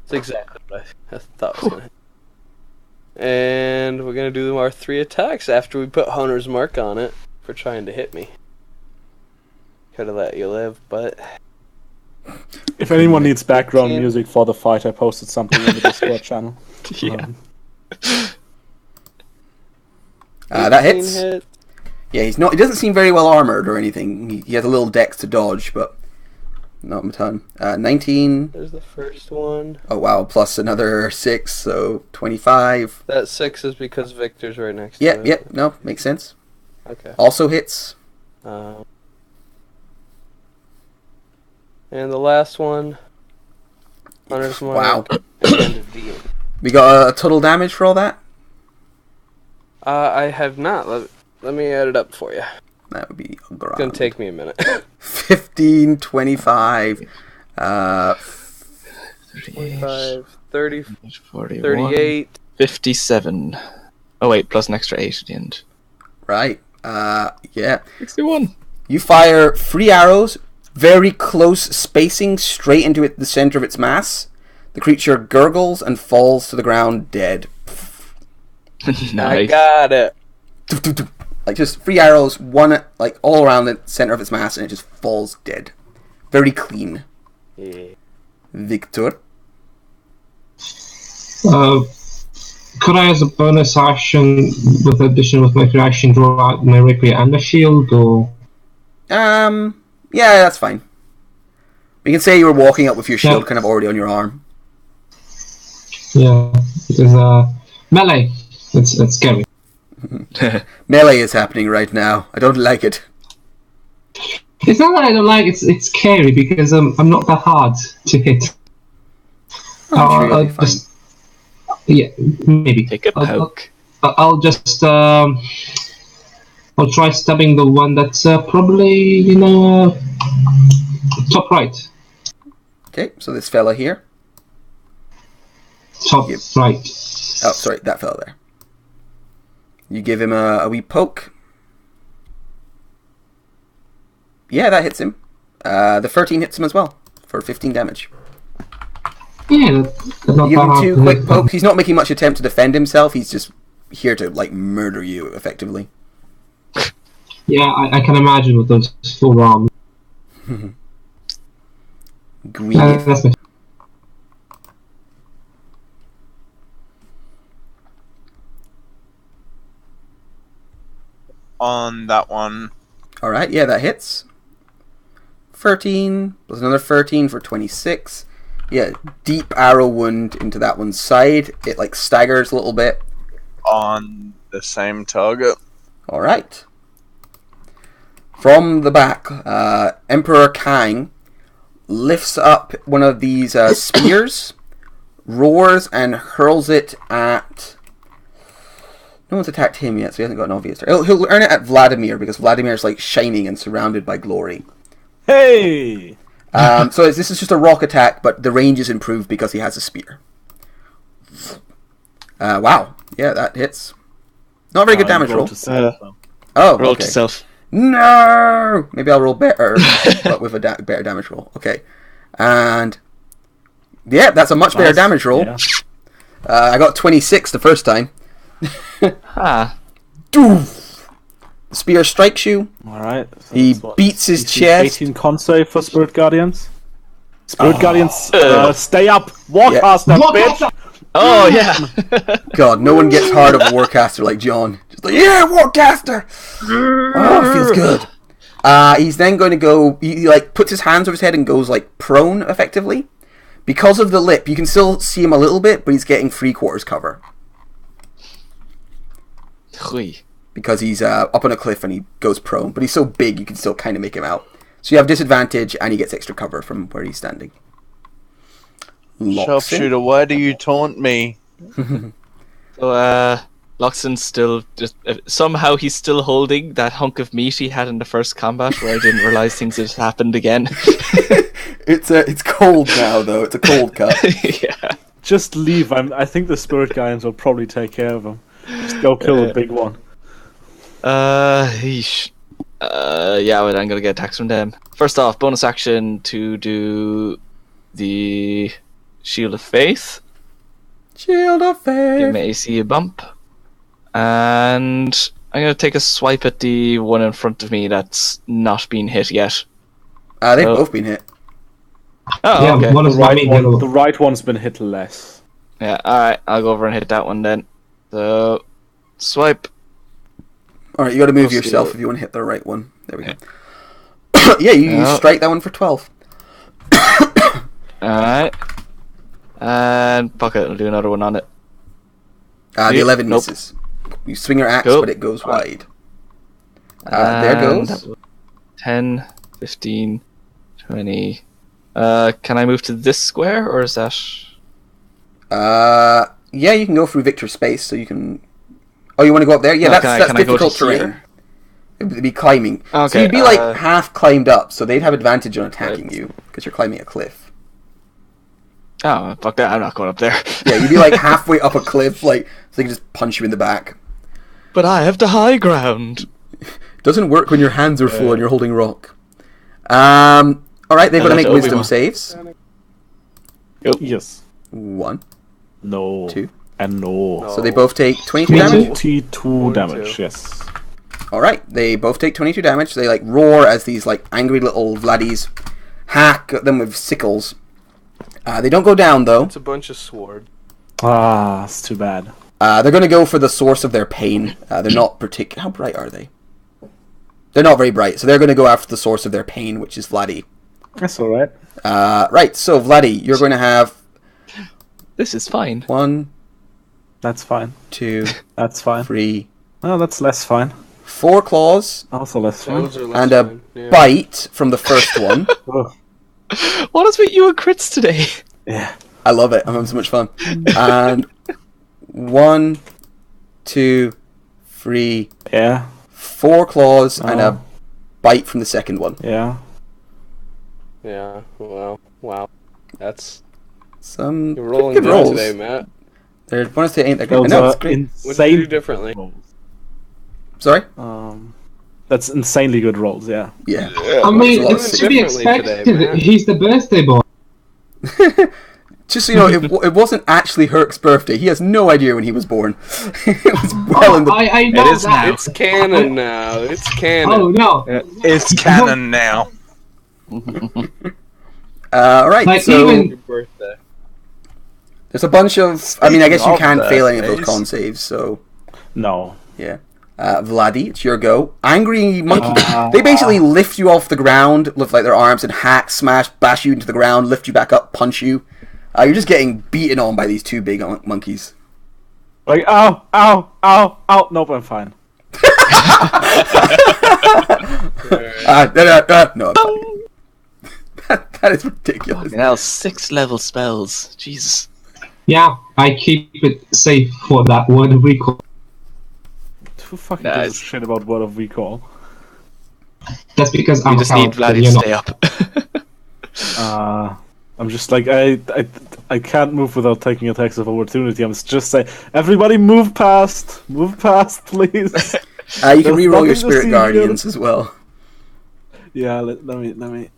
It's exactly what I thought was gonna happen. And we're gonna do our 3 attacks after we put Hunter's Mark on it for trying to hit me. Could have let you live, but If anyone needs background 15. music for the fight, I posted something in the Discord channel. Yeah. That 18 hits. hit. Yeah, he doesn't seem very well armored or anything. He has a little dex to dodge, but not a ton. 19. There's the first one. Oh wow, plus another 6, so 25. That 6 is because Victor's right next to it. Yep, no, makes sense. Okay. Also hits. And the last one, Hunter's Mark. Wow. And a D. We got a total damage for all that? I have not. Let me add it up for you. That would be It's gonna take me a minute. 15, 25, 25, 30, 41, 38. 57. Oh wait, plus an extra 8 at the end. right. Yeah. 61. You fire 3 arrows, very close spacing, straight into the center of its mass. The creature gurgles and falls to the ground dead. I Nice. got it. Like, just 3 arrows, one, like, all around the center of its mass, and it just falls dead. Very clean. Yeah. Victor? Could I, as a bonus action, with addition with my reaction, draw out my rapier and a shield, or Yeah, that's fine. We can say you were walking up with your shield kind of already on your arm. yeah, because melee. It's scary. Melee is happening right now. I don't like it. It's not that I don't like it. It's scary because I'm not that hard to hit. I'm sure you'll be fine. Yeah, maybe. Take a poke. I'll just I'll try stabbing the one that's probably top right. Okay, so this fella here. Top Yep. right. Oh, sorry, that fella there. You give him a wee poke. Yeah, that hits him. The 13 hits him as well for 15 damage. Yeah, that's not You give that him hard 2 to quick hit. pokes. He's not making much attempt to defend himself. He's just here to like murder you effectively. Yeah, I can imagine with those full arms. Gwyneth. That's my On that one. Alright, yeah, that hits. 13 plus another 13 for 26. Yeah, deep arrow wound into that one's side. It like staggers a little bit. On the same target. Alright. From the back, Emperor Kang lifts up one of these spears, roars, and hurls it at... No one's attacked him yet, so he hasn't got an obvious target. He'll earn it at Vladimir, because Vladimir's like shining and surrounded by glory. Hey! So this is just a rock attack, but the range is improved because he has a spear. Wow. Yeah, that hits. Not a very good damage roll. Oh, Roll okay. to self. No! Maybe I'll roll better, but with a better damage roll. Okay. And... yeah, that's a much better damage roll. Yeah. I got 26 the first time. Ah. Doof! The spear strikes you. Alright. So He that's what, beats his 18 chest. 18 con save for Spirit Guardians. Spirit Guardians, stay up! Yeah. Warcaster, bitch! Oh, yeah. God, no one gets hard of a Warcaster like John. Just like, yeah, Warcaster! Oh, feels good. He's then going to go... He like puts his hands over his head and goes like prone, effectively. Because of the lip, you can still see him a little bit, but he's getting 3/4 cover. Hui. Because he's up on a cliff and he goes prone. But he's so big, you can still kind of make him out. So you have disadvantage, and he gets extra cover from where he's standing. Locks in. Sharpshooter, why do you taunt me? So, Loxton's still just somehow he's still holding that hunk of meat he had in the first combat, where I didn't realize things had happened again. It's cold now, though. It's a cold cut. Yeah. Just leave. I think the Spirit Guardians will probably take care of him. Just go kill the big one. Yeesh. Yeah, wait, I'm gonna get attacks from them. First off, bonus action to do the Shield of Faith. Shield of Faith. Give my AC a bump. And I'm gonna take a swipe at the one in front of me that's not been hit yet. They've Oh. both been hit. Oh, Yeah, okay. one is my Right main one, the right one's been hit less. Yeah, alright, I'll go over and hit that one then. So, swipe. Alright, you gotta move Let's yourself do it. if you want to hit the right one. There we go. Yeah, you Yeah. strike that one for 12. Alright. And pocket, I'll do another one on it. The 11 Nope. misses. You swing your axe, Nope. but it goes wide. There And goes. 10, 15, 20. Can I move to this square, or is that... Yeah, you can go through Victor's space, so you can... Oh, you want to go up there? Yeah, No, that's can I go to difficult terrain. here? It'd be climbing. So Okay, you'd be like half climbed up, so they'd have advantage on attacking Right. you, because you're climbing a cliff. Oh, fuck that, I'm not going up there. Yeah, you'd be like halfway up a cliff, like, so they can just punch you in the back. But I have the high ground. Doesn't work when your hands are full and you're holding rock. Alright, they've got to make that's wisdom Obi-Wan. saves. Yes. 1, No. 2. And no. So they both take 22 Me too. damage. 22 damage, yes. Alright, they both take 22 damage. They like roar as these like angry little vladdies hack at them with sickles. They don't go down though. It's a bunch of sword. Ah, it's too bad. They're going to go for the source of their pain. They're not particular. How bright are they? They're not very bright, so they're going to go after the source of their pain, which is Vladdy. That's alright. Right, so Vladdy, you're going to have This is fine. 1, That's fine. 2, That's fine. 3, Oh, that's less fine. 4 claws, Also less fine. Those are less and a fine, yeah. bite from the first one. Ugh. What is with you and crits today? Yeah. I love it. I'm having so much fun. And 1, 2, 3, Yeah. 4 claws and Oh. a bite from the second one. Yeah. Yeah. Wow. That's Some you're rolling good good rolls. today, Matt. Their bonus to ain't that great. Those I know, are it's great. What did you do insane. differently? rolls. Sorry? That's insanely good rolls, yeah. Yeah. I mean, There's a lot it's to be differently expected. today, man. He's the birthday boy. Just so you know, it wasn't actually Herc's birthday. He has no idea when he was born. It was well in the... I know It is that. now. It's canon now. It's canon. Oh no! It's canon now. Alright, Like, so even- Your birthday. there's a bunch of... I mean, I guess you Speaking can't of fail any of those birthdays. con saves, so... No. Yeah. Vladdy, it's your go. Angry monkey. They basically lift you off the ground, lift like their arms and hack, smash, bash you into the ground, lift you back up, punch you. You're just getting beaten on by these two big monkeys. Like, ow, ow, ow, ow. Nope, I'm fine. No, I'm fine. That is ridiculous. Now 6 level spells. Jesus. Yeah, I keep it safe for that word of recall. Who fucking Nah, gives a shit about Word of Recall? That's because We I'm just a need coward, Vladdy you're to not. stay up. I'm just like, I can't move without taking attacks of opportunity. I'm just saying, everybody move past, please. You can There's reroll your nothing to Spirit see Guardians as well. Yeah, let me.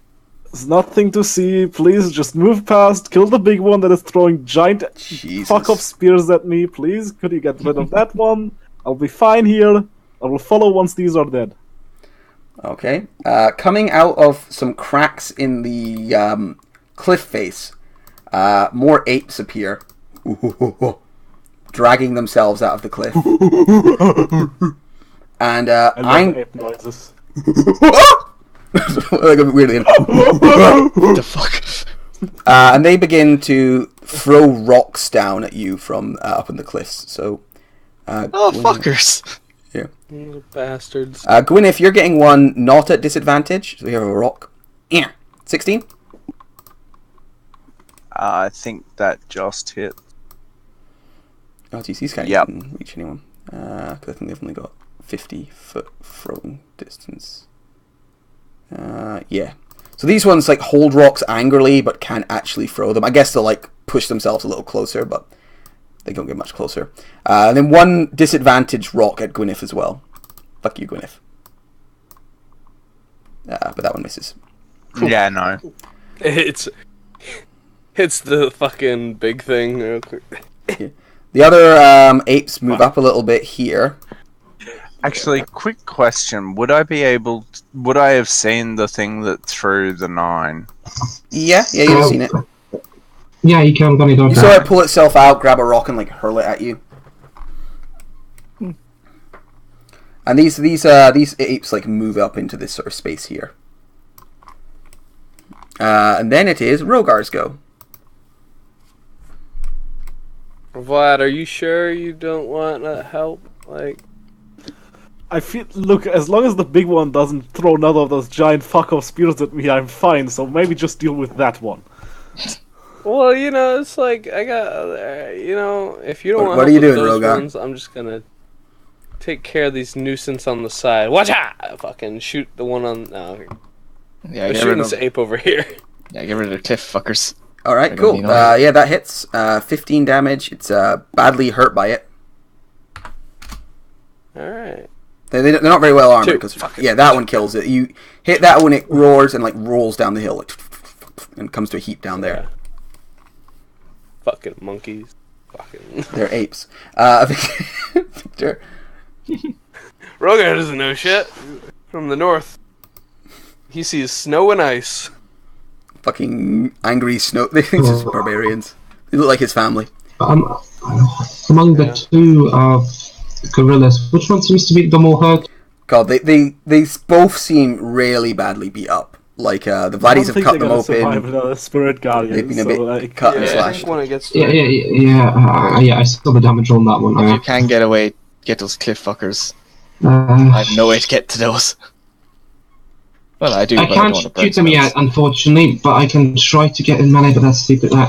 There's nothing to see. Please just move past. Kill the big one that is throwing giant Jesus. fuck up spears at me. Please, could you get rid of that one? I'll be fine here. I will follow once these are dead. Okay. Coming out of some cracks in the cliff face, more apes appear, dragging themselves out of the cliff. And I love ape noises. like a weirdly. What the fuck? And they begin to throw rocks down at you from up in the cliffs. So, Oh, fuckers. yeah. You bastards. Gwyneth, you're getting one not at disadvantage. So we have a rock. Yeah. 16. I think that just hit. Oh, geez, these guys Yep. can reach anyone. 'Cause I think they've only got 50-foot throwing distance. Yeah. So these ones like hold rocks angrily, but can't actually throw them. I guess they'll like push themselves a little closer, but they don't get much closer. And then one disadvantaged rock at Gwyneth as well. Fuck you, Gwyneth. But that one misses. Yeah, no. It's the fucking big thing. The other apes move up a little bit here. Actually, quick question: would I have seen the thing that threw the 9? Yeah, you've seen it. Yeah, you can go You saw it pull itself out, grab a rock, and like hurl it at you. And these apes like move up into this sort of space here. And then it is Rogar's go. Vlad, are you sure you don't want help? Like, I feel. Look, as long as the big one doesn't throw another of those giant fuck off spears at me, I'm fine. So maybe just deal with that one. well, you know, it's like I got, you know, if you don't want What are help you with doing, those Rogar? ones, I'm just gonna take care of these nuisance on the side. Watch out! Fucking shoot the one on. No, Yeah, I'm get shooting rid of this ape over here. Yeah, get rid of the cliff fuckers. All right, They're cool. gonna be annoying. Yeah, that hits. 15 damage. It's badly hurt by it. All right. They're not very well armored. Two. Cause, yeah, that one kills it. You hit that one, it roars and like rolls down the hill, like, and comes to a heap down there. Fucking monkeys. Fucking. They're apes. Victor. Rogar doesn't know shit. From the north. He sees snow and ice. Fucking angry snow. They think it's just barbarians. They look like his family. Among the two gorillas, which one seems to be the more hurt? God, they both seem really badly beat up. Like the Vladdies have cut them open. Another spirit guardian. They've been a bit like, cut and Yeah, I slashed. think when it gets to Yeah, I saw the damage on that one. If you can get away, get those cliff fuckers. I I have no way to get to those. Well, I do. But I can't don't want to burn shoot them yet, spells. unfortunately, but I can try to get in melee, but that's stupid. No,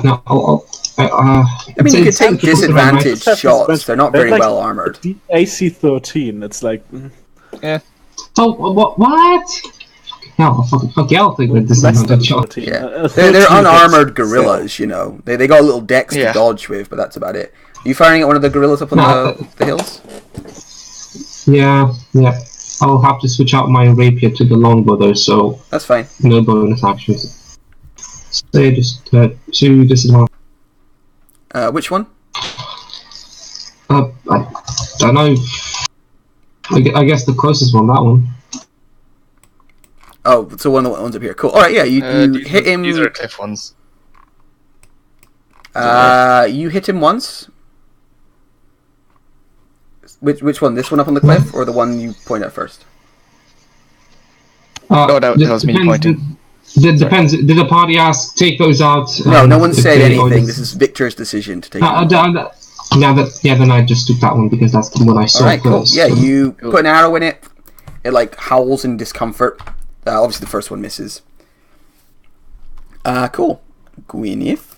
I mean, you could take disadvantage shots. They're not very like well armored. AC 13. It's like. Oh, what? No, fuck yeah, I'll take the Less than disadvantage shot. 13. Yeah, 13 they're hits, unarmored so- gorillas. You know, they got little decks Yeah. to dodge with, but that's about it. Are you firing at one of the gorillas up on No, the hills? Yeah. I'll have to switch out my rapier to the longbow though, so That's fine. no bonus actions. So yeah, just 2 disadvantage. Which one? I don't know. I guess the closest one, that one. Oh, so one of the ones up here. Cool. All right, yeah, you hit him. These are cliff ones. You hit him once. Which one? This one up on the cliff, or the one you point at first? Oh, that was me pointing. Depends. Did the party ask take those out? No one if said they- anything. This is Victor's decision to take. Then I just took that one because that's the one I saw All right, cool. first. Yeah, you put an arrow in it. It like howls in discomfort. Obviously, the first one misses. Cool. Gwyneth.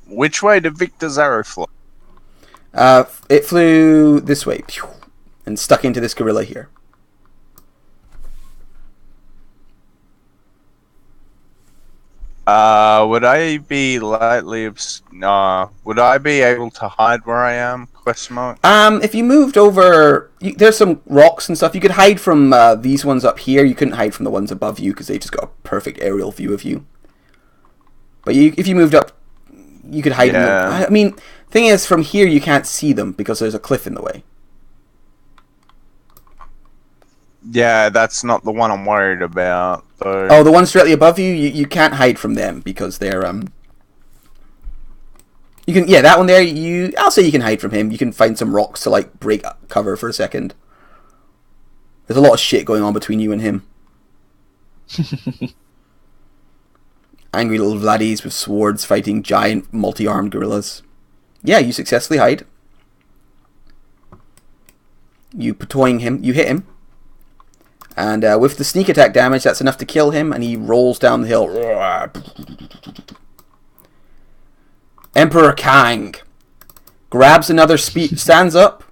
Which way did Victor's arrow fly? It flew this way, pew, and stuck into this gorilla here. Would I be would I be able to hide where I am? Question mark. If you moved over, there's some rocks and stuff. You could hide from these ones up here. You couldn't hide from the ones above you because they just got a perfect aerial view of you. But if you moved up, you could hide in them. I mean, thing is, from here you can't see them because there's a cliff in the way. Yeah, that's not the one I'm worried about, though. Oh, the ones directly above you, you can't hide from them because they're You can, that one there. I'll say you can hide from him. You can find some rocks to like break cover for a second. There's a lot of shit going on between you and him. Angry little Vladdies with swords fighting giant multi-armed gorillas. Yeah, you successfully hide. You patoing him. You hit him. And with the sneak attack damage, that's enough to kill him, and he rolls down the hill. Emperor Kang grabs another stands up,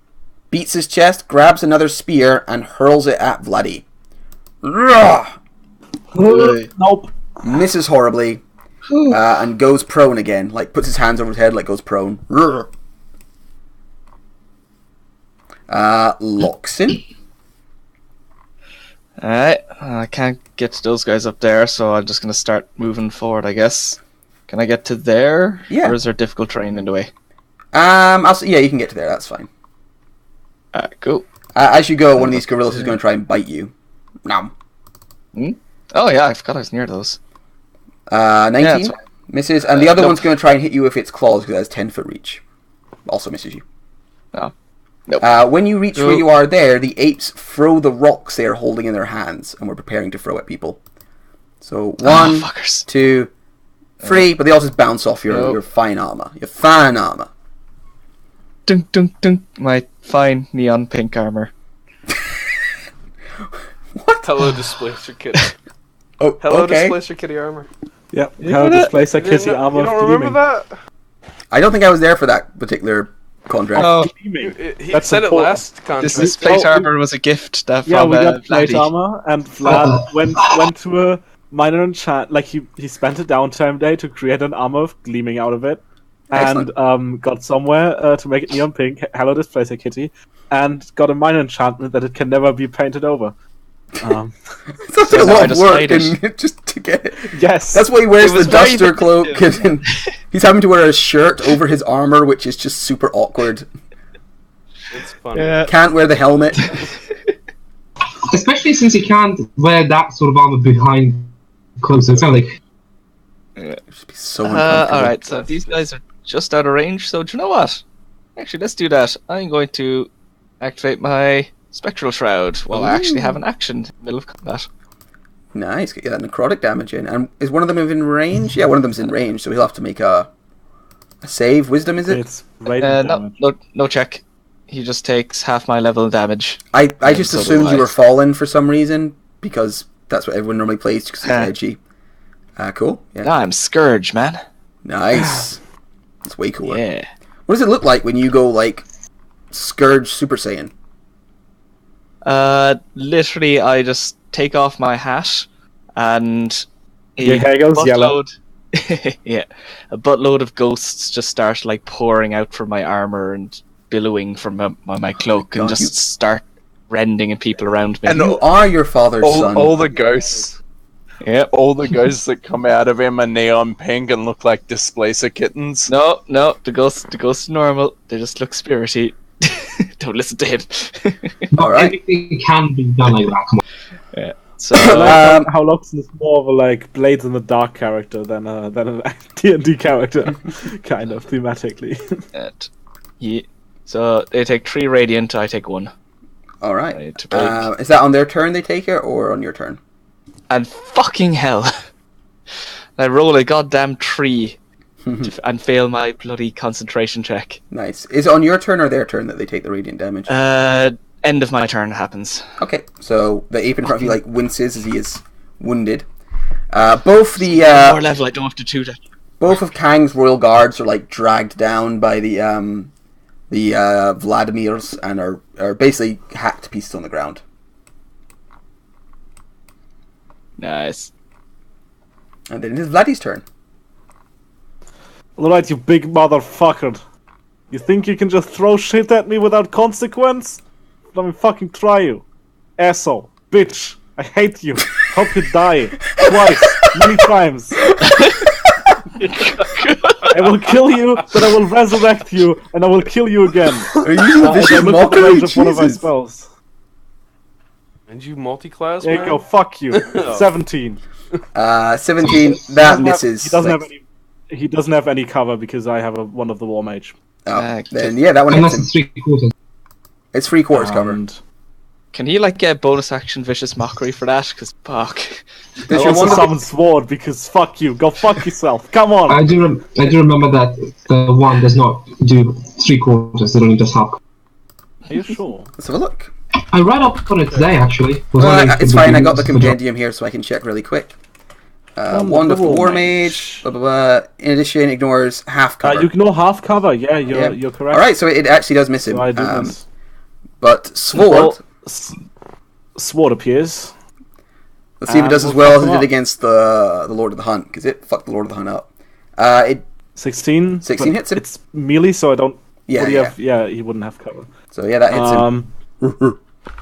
beats his chest, grabs another spear, and hurls it at Vladdy. Nope. Misses horribly, and goes prone again. Like, puts his hands over his head, like goes prone. Loxin. Alright, I can't get to those guys up there, so I'm just going to start moving forward, I guess. Can I get to there? Yeah. Or is there difficult terrain in the way? I'll say, you can get to there, that's fine. Alright, cool. As you go, one of these gorillas is going to try and bite you. Nom. Oh yeah, I forgot I was near those. 19 Yeah, that's fine. misses, and the other nope. one's going to try and hit you with its claws because it has 10-foot reach. Also misses you. Oh. Nope. When you reach where you are there, the apes throw the rocks they are holding in their hands, and we're preparing to throw at people. So 1, fuckers. 2, 3, but they all just bounce off your fine armor. Your fine armor. Dunk, dunk, dunk. My fine neon pink armor. What? Hello, Displacer Kitty. Oh, Hello, okay. Displacer Kitty armor. Yep. How displays a You didn't kitty know- armor you don't gleaming. remember that? I don't think I was there for that particular contract. Oh, Gleaming. He That's said it important. last contract. this plate armor was a gift that Yeah, from we got plate Vladdy. armor, and Vlad went to a minor enchant. Like he spent a downtime day to create an armor gleaming out of it, and got somewhere to make it neon pink. Hello, Displacer Kitty, and got a minor enchantment that it can never be painted over. It's like a now I lot of just work played it. and just to get it. Yes, That's why he wears It the was very duster cloak. effective. And he's having to wear a shirt over his armor, which is just super awkward. It's funny. Yeah. Can't wear the helmet. Especially since he can't wear that sort of armor behind clothes. So it's not like It'd just be so uncomfortable. Alright, so these guys are just out of range, so do you know what? Actually, let's do that. I'm going to activate my Spectral Shroud while I actually have an action in the middle of combat. Nice, get that necrotic damage in. And is one of them in range? Yeah, one of them's in range, so he'll have to make a save. Wisdom, is it? it's radiant damage. No check. He just takes half my level damage. I just so do assumed I. you were fallen for some reason, because that's what everyone normally plays, because it's edgy. Cool. Yeah. Nah, I'm Scourge, man. Nice. That's way cooler. Yeah. What does it look like when you go, like, Scourge Super Saiyan? Literally, I just take off my hat and Your hair goes yellow. yeah, a buttload of ghosts just start like pouring out from my armor and billowing from my cloak and God, just you- start rending at people around me. And You are your father's son. all the ghosts, Yep. all the ghosts that come out of him are neon pink and look like displacer kittens. No, the ghosts are normal. They just look spirity. Don't listen to him. Not Alright. everything can be done like that. Come on. So I like Um, how Loxon is more of a like Blades in the Dark character than an D&D character, kind of thematically. yeah. So they take 3 radiant. I take 1. All right. Right, to break. Is that on their turn they take it, or on your turn? And fucking hell, I roll a goddamn 3 and fail my bloody concentration check. Nice. Is it on your turn or their turn that they take the radiant damage? End of my turn happens. Okay, so the ape in front of you like winces as he is wounded. Both the More level, I don't have to shoot it. both of Kang's royal guards are like dragged down by the Vladimirs and are basically hacked to pieces on the ground. Nice. And then it is Vladdy's turn. Alright, you big motherfucker. You think you can just throw shit at me without consequence? Let me fucking try you. Asshole. Bitch. I hate you. Hope you die. Twice. Many times. I will kill you, then I will resurrect you, and I will kill you again. Are you a As I vicious look at the mockery? range of one of my Jesus. spells. And you multi-class, There you man? go, fuck you. 17. 17. That misses. He doesn't Like- have any. He doesn't have any cover because I have one of the war mage. Oh, then yeah, that one hits Unless him. it's 3/4. It's 3/4 cover. And Can he like get bonus action vicious mockery for that? Because fuck. I Does your also one summon sword because fuck you. Go fuck yourself. Come on. I do remember that the one does not do 3/4. It only does half. Are you sure? Let's have a look. I read up on it today actually. Was wondering if It's it would fine. be I got the used for job. compendium here, so I can check really quick. Wonderful Wand of the War War Mage. Mage. Blah, blah, blah. In addition, ignores half cover. You ignore half cover. Yeah, Yeah. you're correct. All right, so it actually does miss him. So I do this. But Sword. Well, sword appears. Let's see if it does as we'll well fuck as it him did up. against the Lord of the Hunt, because it fucked the Lord of the Hunt up. It 16. 16 but hits him. It's melee, so I don't. Yeah, would he yeah. have- yeah, he wouldn't have cover. So yeah, that hits him.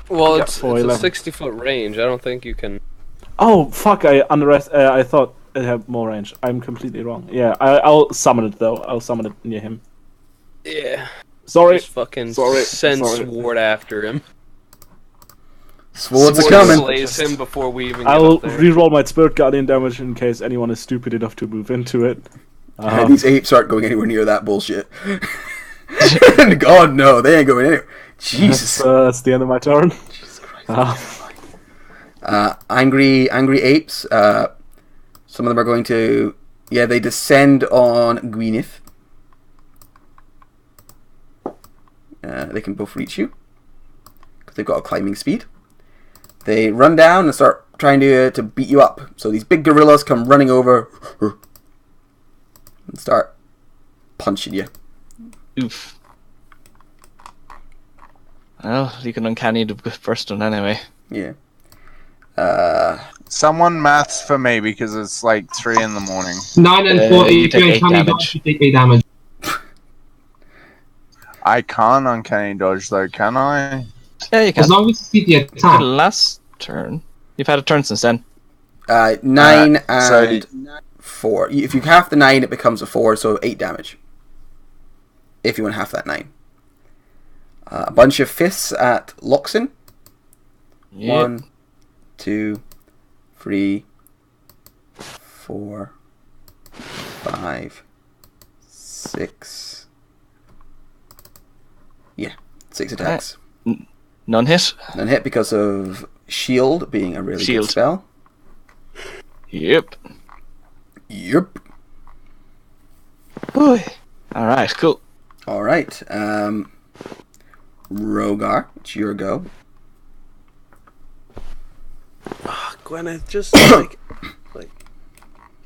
Well, Yeah, it's a 411. 60-foot range. I don't think you can... Oh fuck! I thought it had more range. I'm completely wrong. Yeah, I'll summon it though. I'll summon it near him. Yeah. Sorry. Just fucking Sorry, send sorry. Sword after him. Swords are Sword coming. slays him before we even get I'll up there. reroll my Spirit Guardian damage in case anyone is stupid enough to move into it. These apes aren't going anywhere near that bullshit. God no, they ain't going anywhere. Jesus. That's the end of my turn. Angry apes. Some of them are going to. Yeah, they descend on Gwyneth. They can both reach you because they've got a climbing speed. They run down and start trying to beat you up. So these big gorillas come running over and start punching you. Oof. Well, you can uncanny the first one anyway. Yeah. Someone maths for me because it's like 3 in the morning. 9 and 40. you If take you're 8 uncanny damage. dodge, you take 8 damage. I can't uncanny dodge though, can I? Yeah, you can. As long as you beat the You did attack. last turn. You've had a turn since then. 9 so and 4. If you half the 9, it becomes a 4, so 8 damage. If you want half that 9. A bunch of fists at Loxon. Yep. 1, 2, 3, 4, 5, 6. Yeah, 6 attacks. None hit. None hit because of Shield being a really Shield. good spell. Yep. Yep. Alright, cool. Alright. Rogar, it's your go. Gwyneth, just like,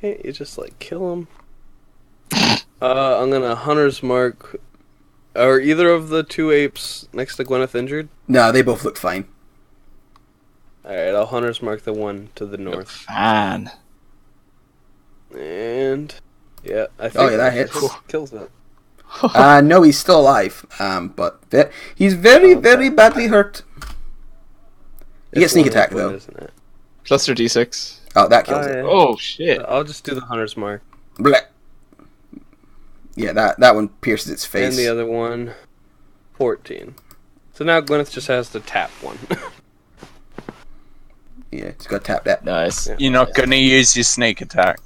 can't you just like kill him? I'm gonna Hunter's Mark. Are either of the 2 apes next to Gwyneth injured? No, they both look fine. Alright, I'll Hunter's Mark the one to the north. Fan. And yeah, I think Oh, yeah, that hits. kills it. No, he's still alive. But he's very, very badly hurt. You get It's sneak one attack up one, though. isn't it? Plus your d6. Oh, that kills it. yeah. Oh shit! I'll just do the hunter's mark. Blech. Yeah, that one pierces its face. And the other one, 14. So now Gwyneth just has to tap one. Yeah, it's got to tap that. Nice. Yeah. You're not gonna use your sneak attack.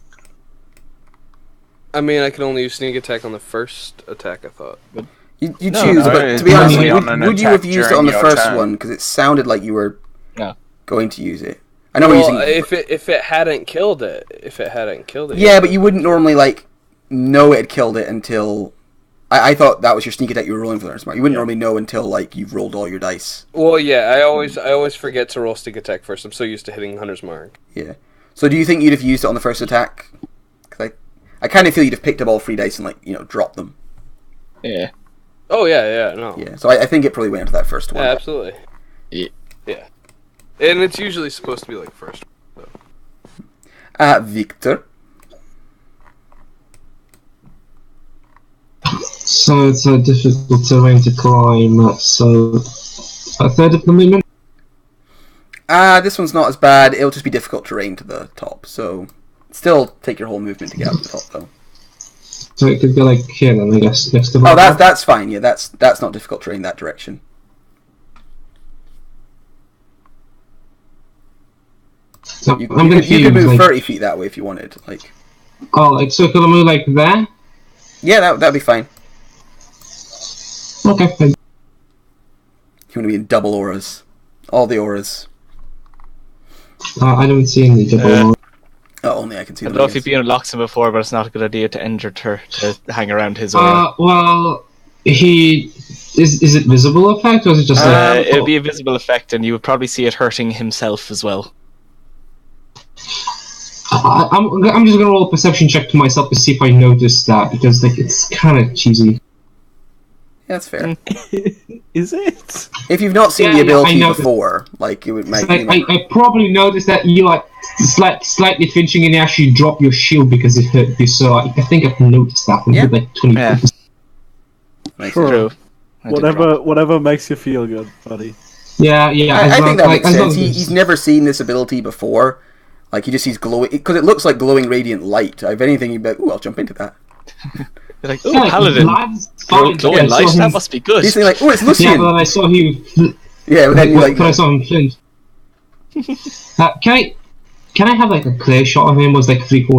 I mean, I can only use sneak attack on the first attack, I thought. But You No, choose, no, but it's to be honest, only on an would you have attack used it on the during your first turn. one? Because it sounded like you were No. going to use it. I know we're well, using. if it hadn't killed it, Yeah, but you wouldn't normally know it had killed it until. I thought that was your sneak attack you were rolling for the smart. You wouldn't normally know until you've rolled all your dice. Well, yeah, I always forget to roll sneak attack first. I'm so used to hitting hunter's mark. Yeah. So do you think you'd have used it on the first attack? Because I kind of feel you'd have picked up all 3 dice and dropped them. Yeah. Oh yeah, no. Yeah. So I think it probably went into that first one. Yeah, absolutely. Yeah. Yeah. And it's usually supposed to be first. Victor. So it's a difficult terrain to climb. So a third of the movement. This one's not as bad. It'll just be difficult terrain to the top. So still take your whole movement to get up to the top, though. So it could go here then, I guess. Next to Oh, that's fine. Yeah, that's not difficult terrain that direction. So You I'm confused. you could move 30 feet that way if you wanted. So could I move there? Yeah, that'd be fine. Okay. You want to be in double auras, all the auras. I don't see any double. Oh, only I can see. I the don't know if minions. you've been in Loxton before, but it's not a good idea to enter to hang around his aura. Well, he is it visible effect or is it just It'll be a visible effect, and you would probably see it hurting himself as well. I'm just gonna roll a perception check to myself to see if I notice that because it's kind of cheesy. Yeah, that's fair. Is it? If you've not seen Yeah, the I ability know. before, it would make. I probably noticed that you slightly flinching and you actually drop your shield because it hurt you. So I think I've noticed that. Yeah. 20. Yeah. Makes Sure. True. I did drop. Whatever makes you feel good, buddy. Yeah. I think that makes as long sense. as He's never seen this ability before. He just sees glowing because it looks like glowing radiant light. If anything, you'd be like, "Ooh, I'll jump into that." You're like, oh, Yeah, Paladin. lives Glowing fine, I saw light, that him- must be good. He's like, "Oh, it's Yeah, Lucian." but then I saw him. Yeah, but then you're like, I saw him flinch. Can I have a clear shot of him? Was 3/4?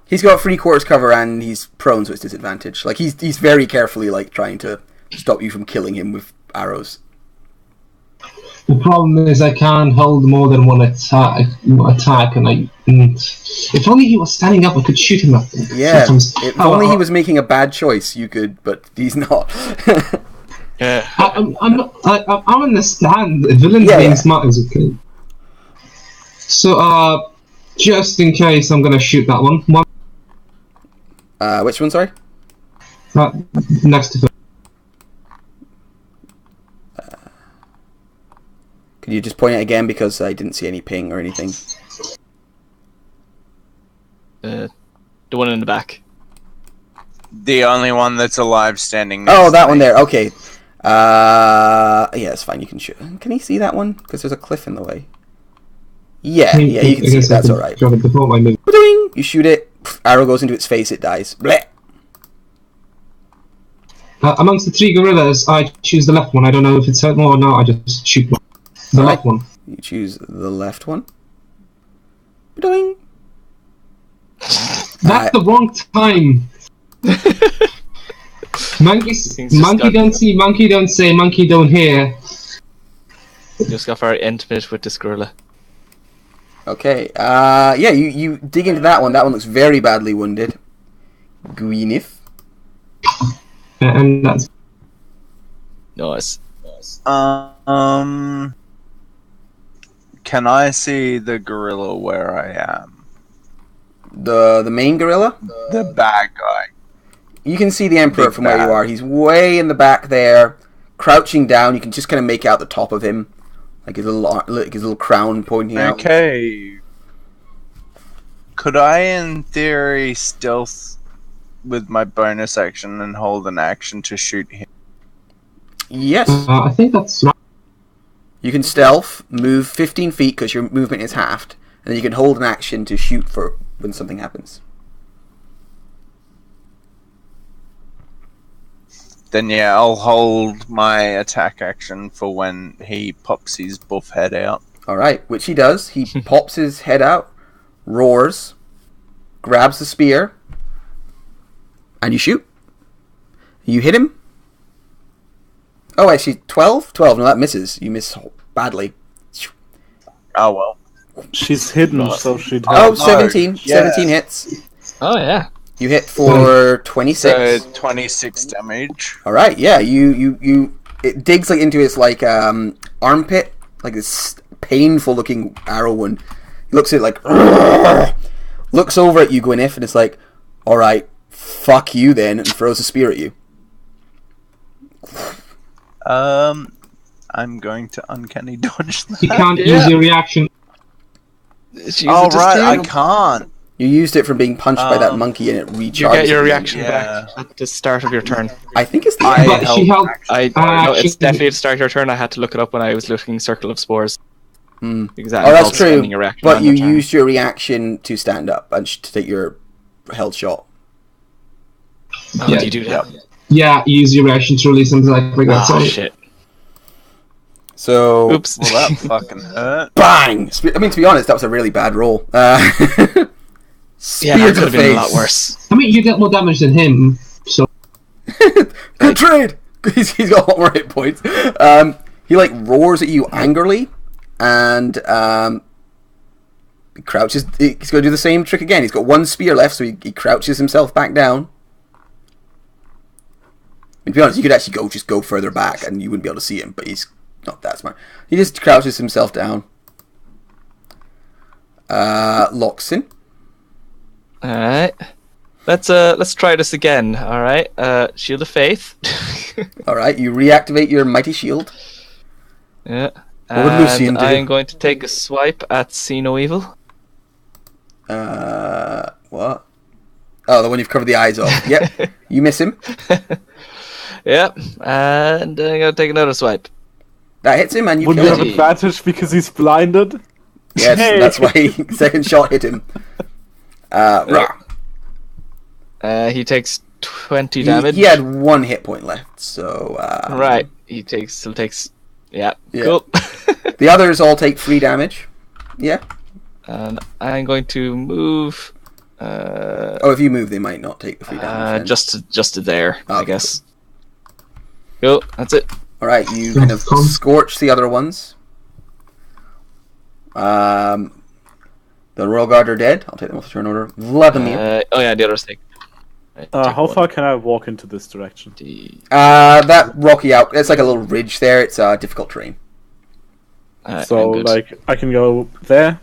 he's got 3/4 cover and he's prone, so it's disadvantage. He's very carefully trying to stop you from killing him with arrows. The problem is I can't hold more than one attack, and if only he was standing up, I could shoot him up. Yeah, Sometimes- if only he was making a bad choice, you could, but he's not. Yeah. I'm in the stand. The villain's Yeah, being yeah. smart is okay. So, just in case, I'm gonna shoot that one. Which one? Sorry. Next to Could you just point it again because I didn't see any ping or anything? The one in the back. The only one that's alive standing. Oh, next that to one me. there. Okay. Yeah, it's fine. You can shoot. Can he see that one? Because there's a cliff in the way. Yeah, you can see it. That's all right. Ba-ding! You shoot it. Arrow goes into its face. It dies. Blech. Amongst the 3 gorillas, I choose the left one. I don't know if it's hurt more or not. I just shoot one. The left one. You choose the left one. Ba-ding! That's the wrong time. Monkey don't see, monkey don't say, monkey don't hear. You just got very intimate with this gorilla. Okay. Yeah. You dig into that one. That one looks very badly wounded. Gwyneth. And that's Nice. Can I see the gorilla where I am? The main gorilla. The bad guy. You can see the Emperor Big from where you bad. are. He's way in the back there, crouching down. You can just kind of make out the top of him, his little crown pointing out. Okay. Could I, in theory, stealth with my bonus action and hold an action to shoot him? Yes. I think that's right. You can stealth, move 15 feet because your movement is halved, and then you can hold an action to shoot for when something happens. Then yeah, I'll hold my attack action for when he pops his buff head out. Alright, which he does. He pops his head out, roars, grabs the spear, and you shoot. You hit him. Oh, actually, 12? 12, no, that misses. You miss badly. Oh well. She's hidden, so she'd Oh, have... 17. yeah. 17 hits. Oh yeah. You hit for 26. 26 damage. Alright, yeah, you it digs like into his like armpit, like this painful looking arrow wound. He looks at it like "Urgh!" Looks over at you, Gwyneth, and it's like, alright, fuck you then, and throws a spear at you. I'm going to uncanny dodge that. You can't use your reaction. Oh right, I can't. You used it from being punched by that monkey and it recharges. You get your again. reaction Yeah. back at the start of your turn. I think it's the I- But she held. No, it's actually- definitely at the start of your turn. I had to look it up when I was looking Circle of Spores. Because that Oh, that's involves true. spending your reaction But on you your turn. used your reaction to stand up and to take your held shot. Oh, Yeah. do you do that? Yeah, use your reaction to release something like that. Oh So shit! So, Oops. Well, that fucking hurt. bang! I mean, to be honest, that was a really bad roll. Spear Yeah, that to could the have been face. a lot worse. I mean, you get more damage than him. So Good trade! He's got a lot more hit points. He like roars at you angrily, and he crouches. He's going to do the same trick again. He's got one spear left, so he crouches himself back down. To be honest, you could actually go further back, and you wouldn't be able to see him. But he's not that smart. He just crouches himself down. Locks in. All right. Let's try this again. All right. Shield of Faith. All right, you reactivate your mighty shield. Yeah. What would Lucian do? I'm going to take a swipe at See No Evil. What? Oh, the one you've covered the eyes of. Yep. You miss him. Yeah. And I'm going to take another swipe. That hits him, and you Wouldn't you kill have him. advantage because he's blinded? Yes, Hey. that's why second shot hit him. Rah. He takes 20 He, damage. he had one hit point left, so Right. He still takes. Yeah. Yeah. Cool. the others all take 3 damage. Yeah. And I'm going to move. Oh, if you move, they might not take the 3 damage. then. Just to there, I Okay, guess. Cool. That's it. All right, you kind of scorch the other ones. The Royal Guard are dead. I'll take them off the turn order. Vladimir. Oh yeah, the others take. Right, take How one. far can I walk into this direction? That rocky out. It's like a little ridge there. It's difficult terrain. So, I'm good. like, I can go there.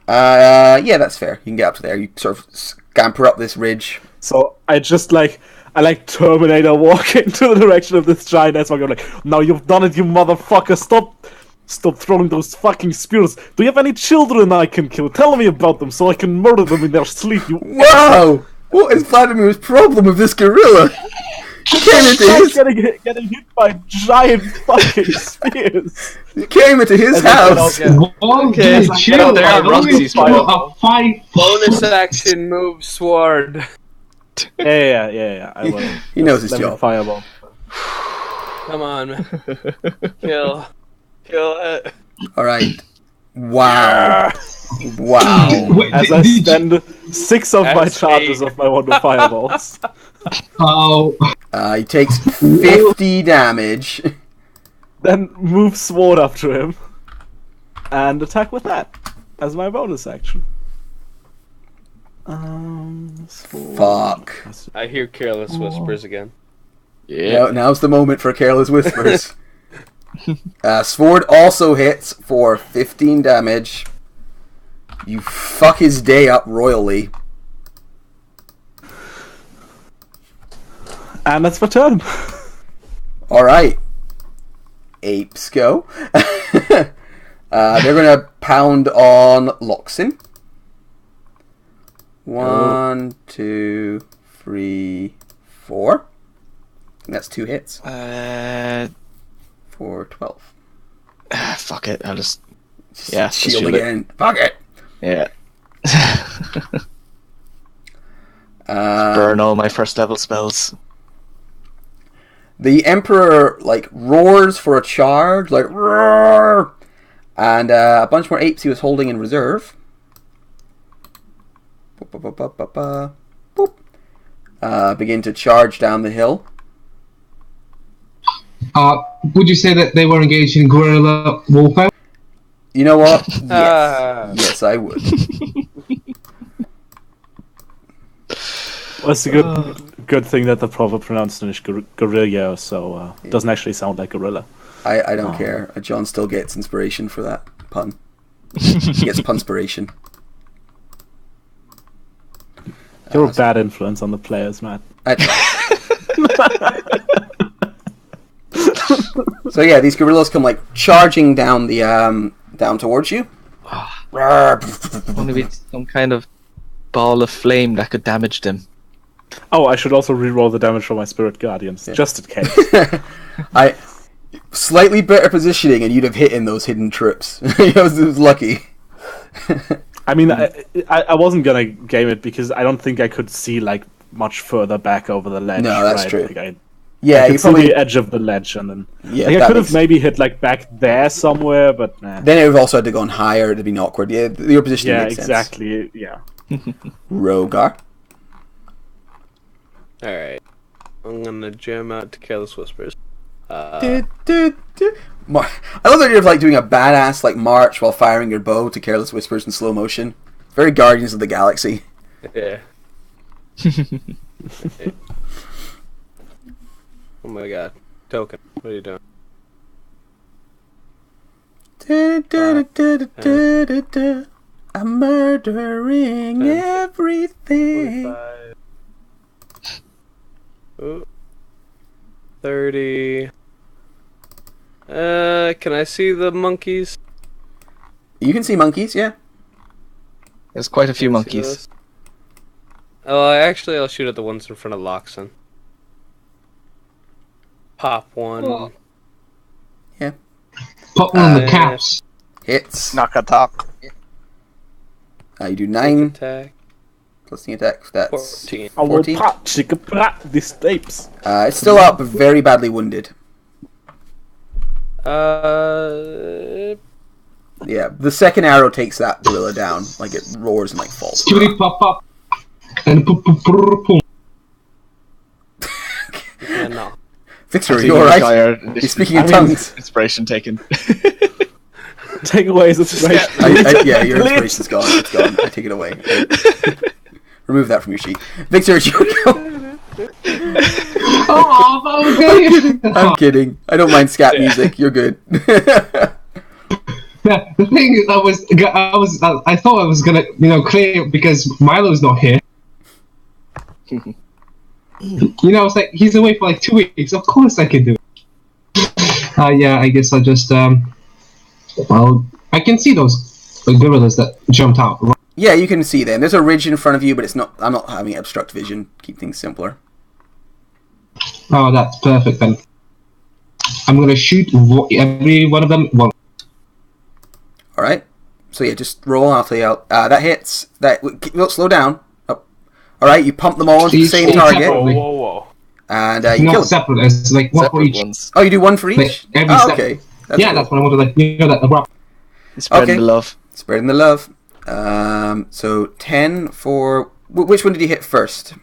Yeah, that's fair. You can get up to there. You sort of scamper up this ridge. So I just I Terminator walk into the direction of this giant ass. I go like, now you've done it, you motherfucker! Stop throwing those fucking spears. Do you have any children I can kill? Tell me about them so I can murder them in their sleep. You Wow! What is Vladimir's problem with this gorilla? He came into Guy's his, getting hit by giant fucking spears. he came into his And then house. one Okay, dude, so chill. there I are don't Roxy's even problem. a fight. Bonus action move sword. Yeah. I will. He knows his Let me job. Fireball. Come on, man. Kill it. All right. Wow. Wow. Wait, As I did you- spend 6 of my That's charges me. of my wonder fireballs. Oh, He takes 50 damage. Then move sword up to him. And attack with that. As my bonus action. Sword. Fuck. I hear careless whispers again. Yeah. Now's the moment for Careless Whispers. Sword also hits for 15 damage. You fuck his day up royally. And that's my turn. Alright. Apes go. They're gonna pound on Loxin. 1, 2, 3, 4. I think that's 2 hits. For 12. Fuck it. I'll just Shield shield it. again. Fuck it. Yeah. Um, Burn all my first level spells. The Emperor roars for a charge, roar, and a bunch more apes he was holding in reserve. Boop. Begin to charge down the hill. Would you say that they were engaged in guerrilla warfare? You know what? Yes, yes, I would. Well, it's a good thing that the proper pronunciation is guerrilla, so it doesn't actually sound like gorilla. I don't care. John still gets inspiration for that pun. He gets punspiration. You're a bad influence on the players, Matt. So yeah, these gorillas come charging down the down towards you. Only with some kind of ball of flame that could damage them. Oh, I should also re-roll the damage for my spirit guardians, just in case. I slightly better positioning, and you'd have hit in those hidden trips. It was lucky. I mean, I wasn't gonna game it because I don't think I could see much further back over the ledge. No, that's right? true. I Yeah, could you see probably the edge of the ledge, and then yeah. I could have maybe hit back there somewhere, but nah. Then it would have also had to go on higher. It'd have been awkward. Yeah, your position Yeah, makes sense. exactly. Yeah. Rogar. Alright. I'm gonna jam out to Careless Whispers. I love that you're doing a badass march while firing your bow to Careless Whispers in slow motion. Very Guardians of the Galaxy. Yeah. Oh my god. Token, what are you doing? I'm murdering everything. 45. Ooh. 30. Can I see the monkeys? You can see monkeys, yeah. There's quite a few Can I see monkeys. those? Oh, I'll shoot at the ones in front of Loxon. Pop one. Pop one on the caps. Hits. Knock a talk. You do 9 Attack. plus the attack. That's 14. I will 14. pop, chicka, pop, these tapes. It's still up, but very badly wounded. Yeah, the second arrow takes that gorilla down. It roars and falls. Skibbity pop pop. And boom. Yeah, no. Victor, are I you think alright? tired. You're speaking in tongues. Inspiration taken. Take away his inspiration. Yeah, your inspiration's gone. It's gone. I take it away. Remove that from your sheet. Victor, it's your go. Oh, that was good. I'm kidding. I don't mind scat music. You're good. Yeah, the thing is, I thought I was gonna, clear it because Milo's not here. I was like, he's away for 2 weeks. Of course I can do it. Yeah, I guess I'll just, well, I can see those gorillas that jumped out. Right? Yeah, you can see them. There's a ridge in front of you, but I'm not having obstruct vision. Keep things simpler. Oh, that's perfect then. I'm gonna shoot every one of them once. Alright. So yeah, just roll. I'll tell you out. That hits. Slow down. Oh. Alright, you pump them all into the same target. Whoa. And you kill Not them. separate, it's one for Separate each. ones. Oh, you do one for each? every Oh, step. okay. Yeah, cool. that's what I wanted, that. Spreading Okay. the love. Spreading the love. So 10 for... Which one did you hit first?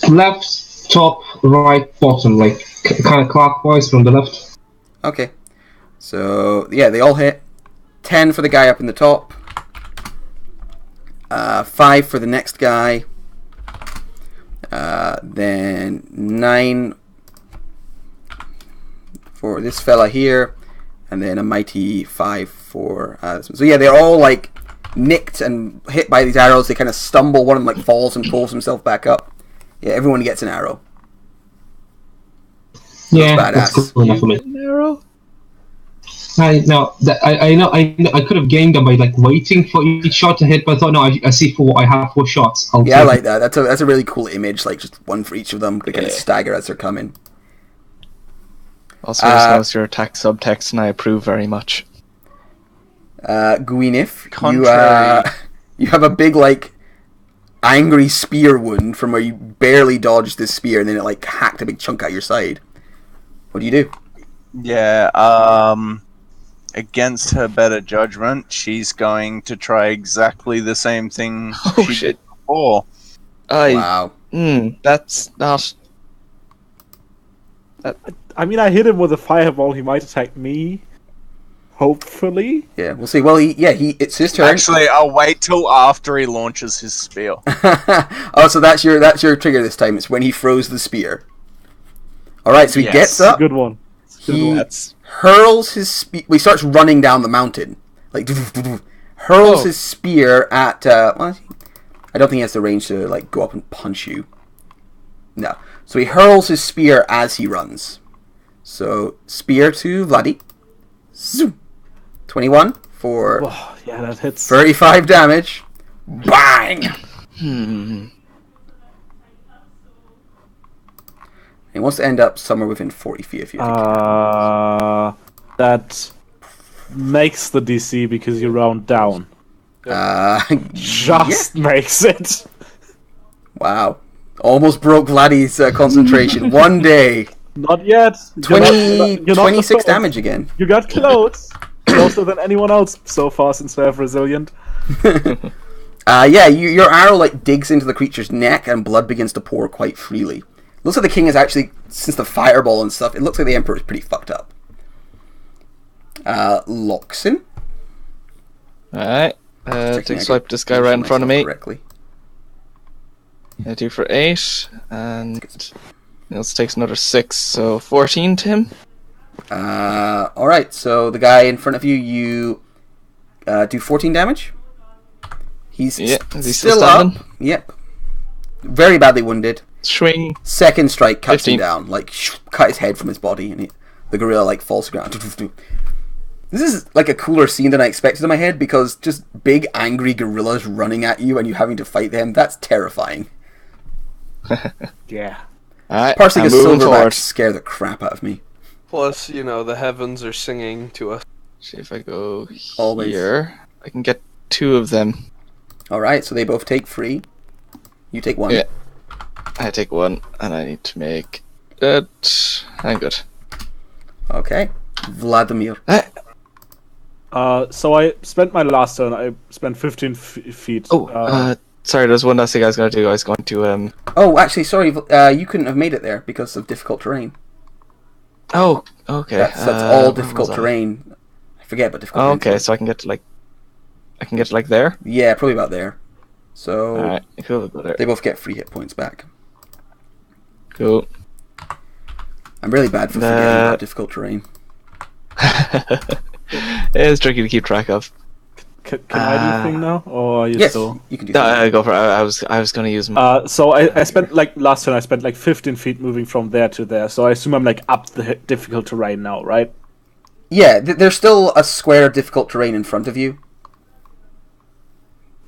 Left, top, right, bottom, kind of clockwise from the left. Okay. So, yeah, they all hit. 10 for the guy up in the top. 5 for the next guy. Then 9 for this fella here. And then a mighty 5 for this one. So yeah, they're all nicked and hit by these arrows. They kind of stumble. One of them falls and pulls himself back up. Yeah, everyone gets an arrow. Yeah, badass. that's cool enough for me. An arrow? I know I could have gained them by like waiting for each shot to hit, but I thought no, I see for what I have 4 shots. I'll Yeah, I take like it. that. That's a really cool image. Like just one for each of them. They kind of stagger as they're coming. Also, just notice your attack subtext, and I approve very much. Gwyneth, Contrary. you have a big like angry spear wound from where you barely dodged this spear, and then it like hacked a big chunk out your side. What do you do? Yeah, against her better judgment, she's going to try exactly the same thing Oh, she shit. did before. Wow. That's not. I mean, I hit him with a fireball. He might attack me. Hopefully. Yeah, we'll see. Well, it's his turn. Actually, I'll wait till after he launches his spear. Oh, so that's your trigger this time. It's when he throws the spear. All right, so he Yes. gets up. Good one. He hurls his spear. He starts running down the mountain, like hurls his spear at. Well, I don't think he has the range to like go up and punch you. No, so he hurls his spear as he runs. So spear to Vladdy. Zoom. 21 for Oh, yeah, that hits. 35 damage. Bang! He wants to end up somewhere within 40 feet of you. That makes the DC because you round down. Just makes it. Wow. Almost broke Vladdy's concentration. One day. Not yet. 26 damage again. You got close. Closer than anyone else so far since we have Resilient. Yeah, your arrow like digs into the creature's neck and blood begins to pour quite freely. Looks like the king is actually, since the fireball and stuff, it looks like the emperor is pretty fucked up. Loxin. Alright. Take a swipe this guy right in front of me. Correctly. Yeah, 2 for 8, and Nils takes another 6, so 14 to him. Alright, so the guy in front of you do 14 damage. He's still up. Yep. Very badly wounded. Swing. Second strike cuts 15. him down, like cut his head from his body, and the gorilla like falls to the ground. This is like a cooler scene than I expected in my head, because just big angry gorillas running at you and you having to fight them, that's terrifying. Yeah. Alright, Partially I'm because moving silverbacks forward. scare the crap out of me. Plus, the heavens are singing to us. See if I go Always. here. I can get 2 of them. Alright, so they both take 3. You take 1. Yeah. I take 1, and I need to make it. I'm good. Okay. Vladimir. So I spent my last turn. I spent 15 feet. Sorry, there's one last thing I was going to do. I was going to, Oh, actually, sorry, you couldn't have made it there because of difficult terrain. Oh, okay. That's all where difficult was I? terrain. I forget, but difficult Oh, terrain. okay, so I can get to, like, there? Yeah, probably about there. So, Alright, cool, go there. they both get 3 hit points back. Cool. I'm really bad for forgetting about difficult terrain. It's tricky to keep track of. Can I do a thing now, or are you Yes, still? you can do No, that. go for it. I was going to use my... So I spent last turn. I spent 15 feet moving from there to there. So I assume I'm up the difficult terrain now, right? Yeah, there's still a square of difficult terrain in front of you.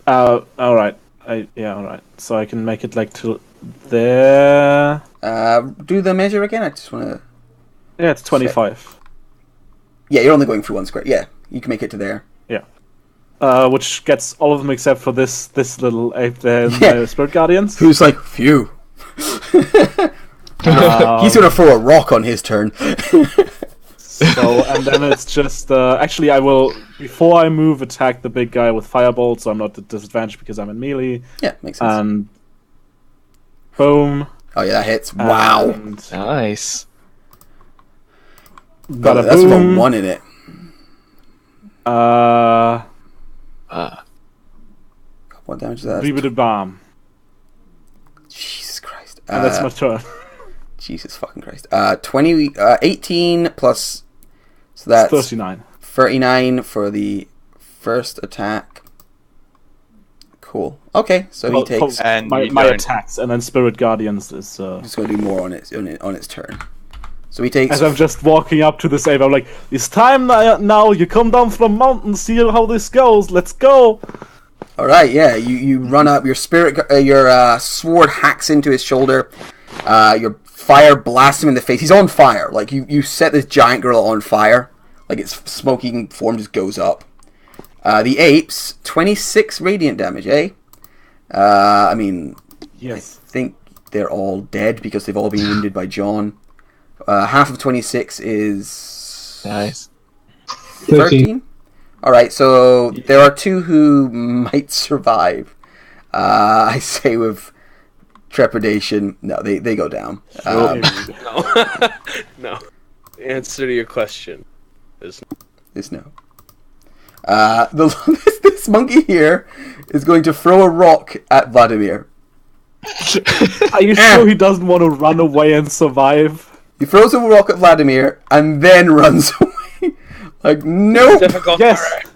All right. All right. So I can make it to there. Do the measure again. I just want to. Yeah, it's 25. Yeah, you're only going through one square. Yeah, you can make it to there. Yeah. Which gets all of them except for this little ape there, Yeah. Spirit Guardians. Who's like, phew. He's gonna throw a rock on his turn. So, and then it's just actually I will, before I move, attack the big guy with Firebolt, so I'm not at disadvantage because I'm in melee. Yeah, makes sense. And boom. Oh yeah, that hits. Wow. And Nice. got a That's with a boom. 1 in it. What damage is that? Riebe de Bam. Jesus Christ. And that's my turn. Jesus fucking Christ. 18 plus. So that's 39. 39 for the first attack. Cool. Okay, so he takes. And my you don't- attacks, and then Spirit Guardians is. Just gonna do more on its turn. So he takes. As I'm just walking up to the save, I'm like, it's time now. You come down from the mountain, see how this goes. Let's go. All right, yeah. You run up. Your sword hacks into his shoulder. Your fire blasts him in the face. He's on fire. Like you set this giant gorilla on fire. Like its smoking form just goes up. The apes, 26 radiant damage, eh? I mean, Yes. I think they're all dead because they've all been wounded by John. Half of 26 is... Nice. 13? Alright, so there are 2 who might survive. I say with trepidation. No, they go down. No. No. The answer to your question is no. This monkey here is going to throw a rock at Vladimir. Are you sure he doesn't want to run away and survive? He throws a rock at Vladimir and then runs away. Like, nope. difficult. Yes. He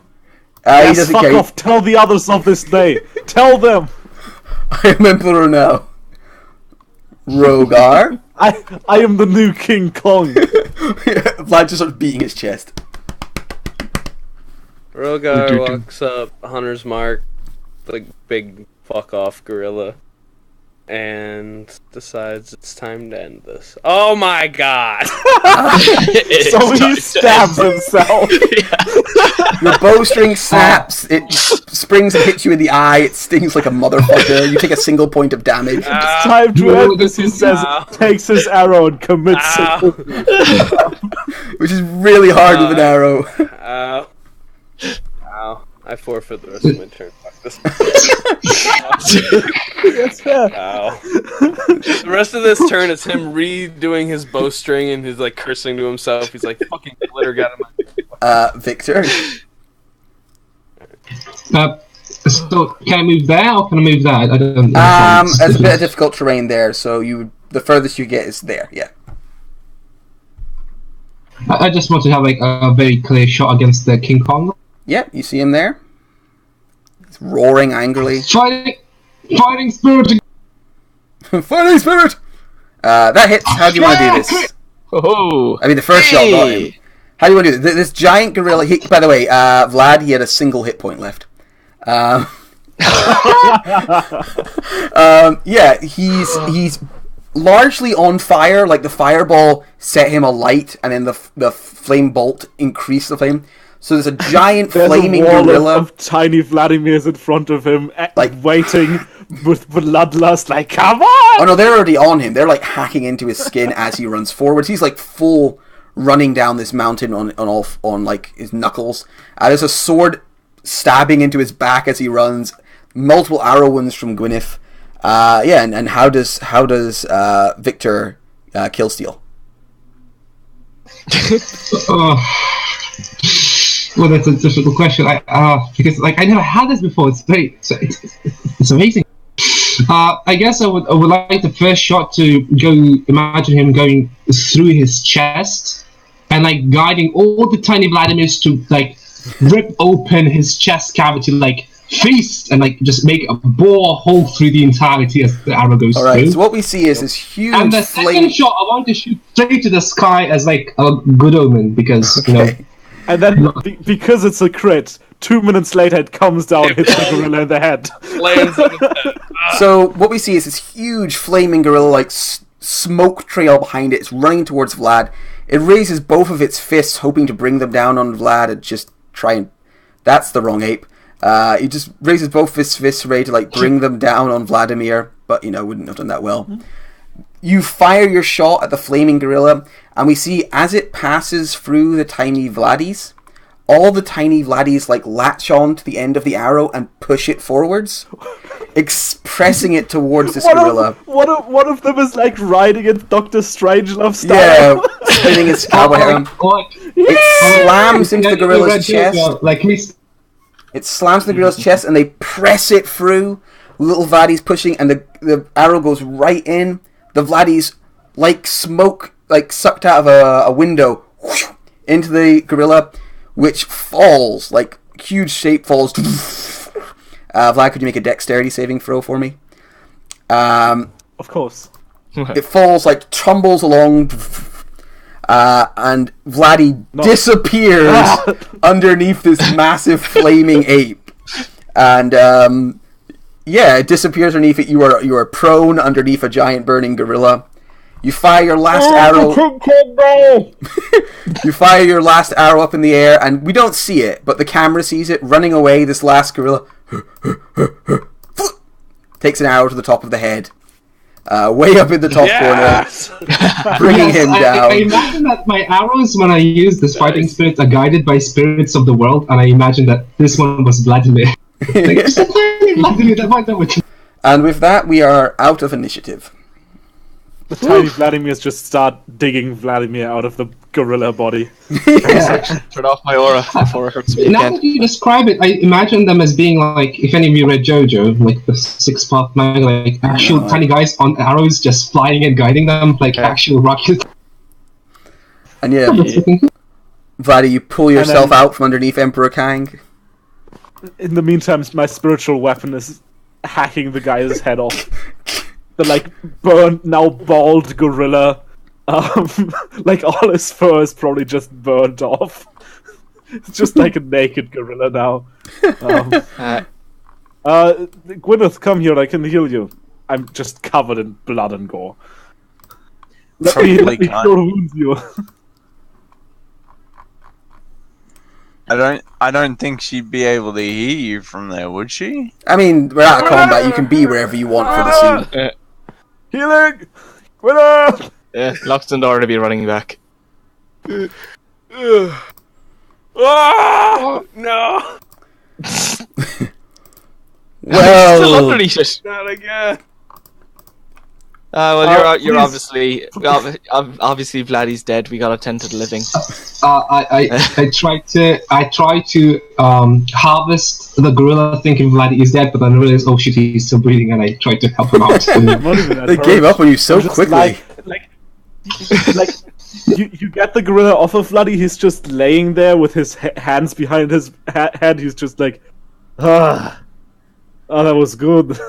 Yes, doesn't fuck care. off. Tell the others of this day. Tell them. I am Emperor now. Rogar. I am the new King Kong. Vlad just starts beating his chest. Rogar walks up, Hunter's Mark, like big fuck off gorilla, and decides it's time to end this. Oh my god! So he stabs himself. Your bowstring snaps. It springs and hits you in the eye. It stings like a motherfucker. You take a single point of damage. It's time to end this, he says, takes his arrow and commits it. Which is really hard with an arrow. Ow. Ow. I forfeit the rest of my turn. Fuck this. That's fair. Ow. The rest of this turn is him redoing his bowstring and he's like cursing to himself. He's like, fucking glitter got him. Victor. So can I move there or can I move there? I don't know. It's a bit of difficult terrain there, so the furthest you get is there. Yeah. I just want to have like a very clear shot against the King Kong. Yeah, you see him there. He's roaring angrily. Fighting spirit. Fighting spirit. That hits. How do you want to do this? Oh, I mean, the first shot got him. How do you want to do this? This giant gorilla. By the way, Vlad, he had a single hit point left. Yeah, he's largely on fire. Like the fireball set him alight, and then the flame bolt increased the flame. So there's a giant flaming a wall gorilla of tiny Vladimirs in front of him, Like- waiting with bloodlust. Like, come on! Oh no, they're already on him. They're like hacking into his skin as he runs forwards. He's like full running down this mountain on like his knuckles. There's a sword stabbing into his back as he runs. Multiple arrow wounds from Gwyneth. Yeah, and how does Victor kill Steel? Well, that's a difficult question. Because like I never had this before. It's amazing. I guess I would like the first shot to go. Imagine him going through his chest and like guiding all the tiny Vladimirs to like rip open his chest cavity, like feast, and like just make a bore hole through the entirety as the arrow goes All right. through. So what we see is this huge And the flame. second shot, I want to shoot straight to the sky as like a good omen because you know. Okay. And then, because it's a crit, 2 minutes later it comes down, hits the gorilla in the head. Lands on his head. So what we see is this huge flaming gorilla, like smoke trail behind it. It's running towards Vlad. It raises both of its fists, hoping to bring them down on Vlad and just try and... That's the wrong ape. He just raises both of his fists ready to like bring them down on Vladimir, but wouldn't have done that well. You fire your shot at the flaming gorilla, and we see as it passes through the tiny Vladdies, all the tiny Vladdies like latch on to the end of the arrow and push it forwards, pressing it towards this gorilla. One of them is like riding in Doctor Strangelove style. Yeah, spinning his cowboy hat. Like, It slams into the gorilla's Red chest. Joker, like he's It slams the gorilla's chest, and they press it through. Little Vladdies pushing, and the arrow goes right in. The Vladdies, like smoke, like sucked out of a window, whoosh, into the gorilla, which falls, like huge shape falls. Vlad, could you make a dexterity saving throw for me? Of course. It falls, like tumbles along, and Vladdy disappears underneath this massive flaming ape, and it disappears underneath it. You are prone underneath a giant burning gorilla. You fire your last arrow. You fire your last arrow up in the air, and we don't see it, but the camera sees it running away. This last gorilla takes an arrow to the top of the head, way up in the top corner, bringing him down. I imagine that my arrows, when I use this fighting spirit, are guided by spirits of the world, and I imagine that this one was Vladimir. And with that, we are out of initiative. The tiny Vladimirs just start digging Vladimir out of the gorilla body. Turn off my aura before it hurts me Now again. that you describe it, I imagine them as being like, if any of you read JoJo, like the 6-part manga, like actual tiny guys on arrows just flying and guiding them, like actual rockets. And Vladdy, you pull yourself out from underneath Emperor Kang. In the meantime, my spiritual weapon is hacking the guy's head off. The like burnt, now bald gorilla, like all his fur is probably just burnt off. It's just like a naked gorilla now. Gwyneth, come here, I can heal you. I'm just covered in blood and gore. Let me cure wounds you. I don't think she'd be able to hear you from there, would she? I mean, we're out of combat. You can be wherever you want for the scene. Healing! Gwyneth! Yeah, Loxton's already be running back. Oh, no! Well, Still underneath it. Not again. Well, you're please. obviously Vladdy's dead. We gotta tend to the living. I try to harvest the gorilla, thinking Vladdy is dead, but then I realized, oh shit, he's still breathing, and I tried to help him out. they gave up on you so Just quickly. Like you get the gorilla off of Vladdy. He's just laying there with his hands behind his head. He's just like, oh, that was good.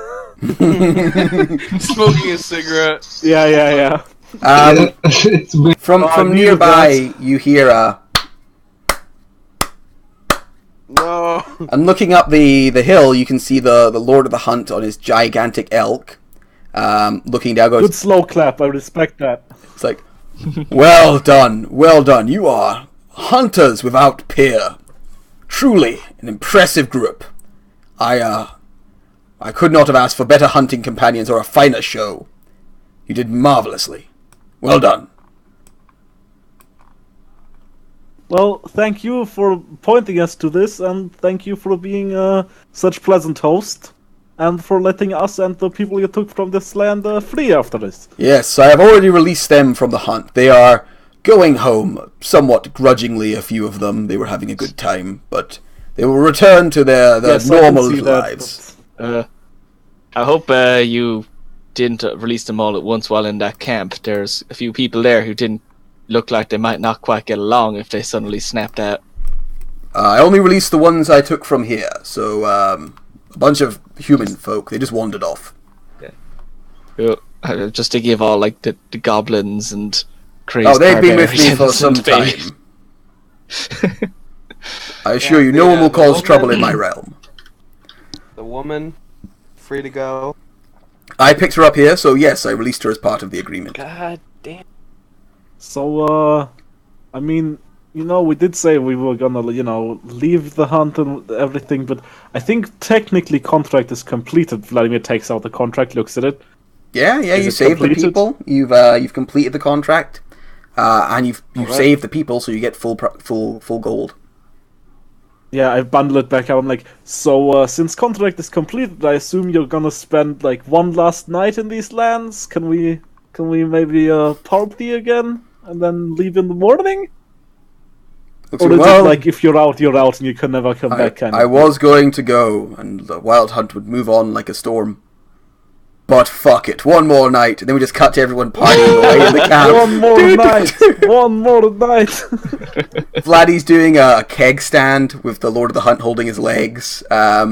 Smoking a cigarette. Yeah. From nearby, you hear a. No. And looking up the hill, you can see the Lord of the Hunt on his gigantic elk. Looking down, goes. Good slow clap. I respect that. It's like, well done. You are hunters without peer. Truly an impressive group. I could not have asked for better hunting companions or a finer show. You did marvelously. Well done. Well, thank you for pointing us to this, and thank you for being such pleasant host, and for letting us and the people you took from this land free after this. Yes, I have already released them from the hunt. They are going home, somewhat grudgingly, a few of them. They were having a good time, but they will return to their Yes, normal I can see lives. I hope you didn't release them all at once while in that camp. There's a few people there who didn't look like they might not quite get along if they suddenly snapped out. I only released the ones I took from here, so a bunch of human folk, they just wandered off. Just to give all like the goblins and crazy. Oh, they've been with me barbarians for some and babes. time. I assure you, no one will cause trouble in my realm. The woman, free to go. I picked her up here, so yes, I released her as part of the agreement. God damn. So, I mean, we did say we were gonna, leave the hunt and everything, but I think technically contract is completed. Vladimir takes out the contract, looks at it. Yeah, you saved the people. You've completed the contract, and you've saved the people, so you get full gold. Yeah, I bundle it back out. I'm like, so since contract is completed, I assume you're gonna spend like one last night in these lands. Can we maybe party again and then leave in the morning? Or is it like if you're out, and you can never come back? I was going to go, and the wild hunt would move on like a storm. But fuck it, one more night, and then we just cut to everyone partying away in the camp. One more night. Vladdy's doing a keg stand with the Lord of the Hunt holding his legs. Victor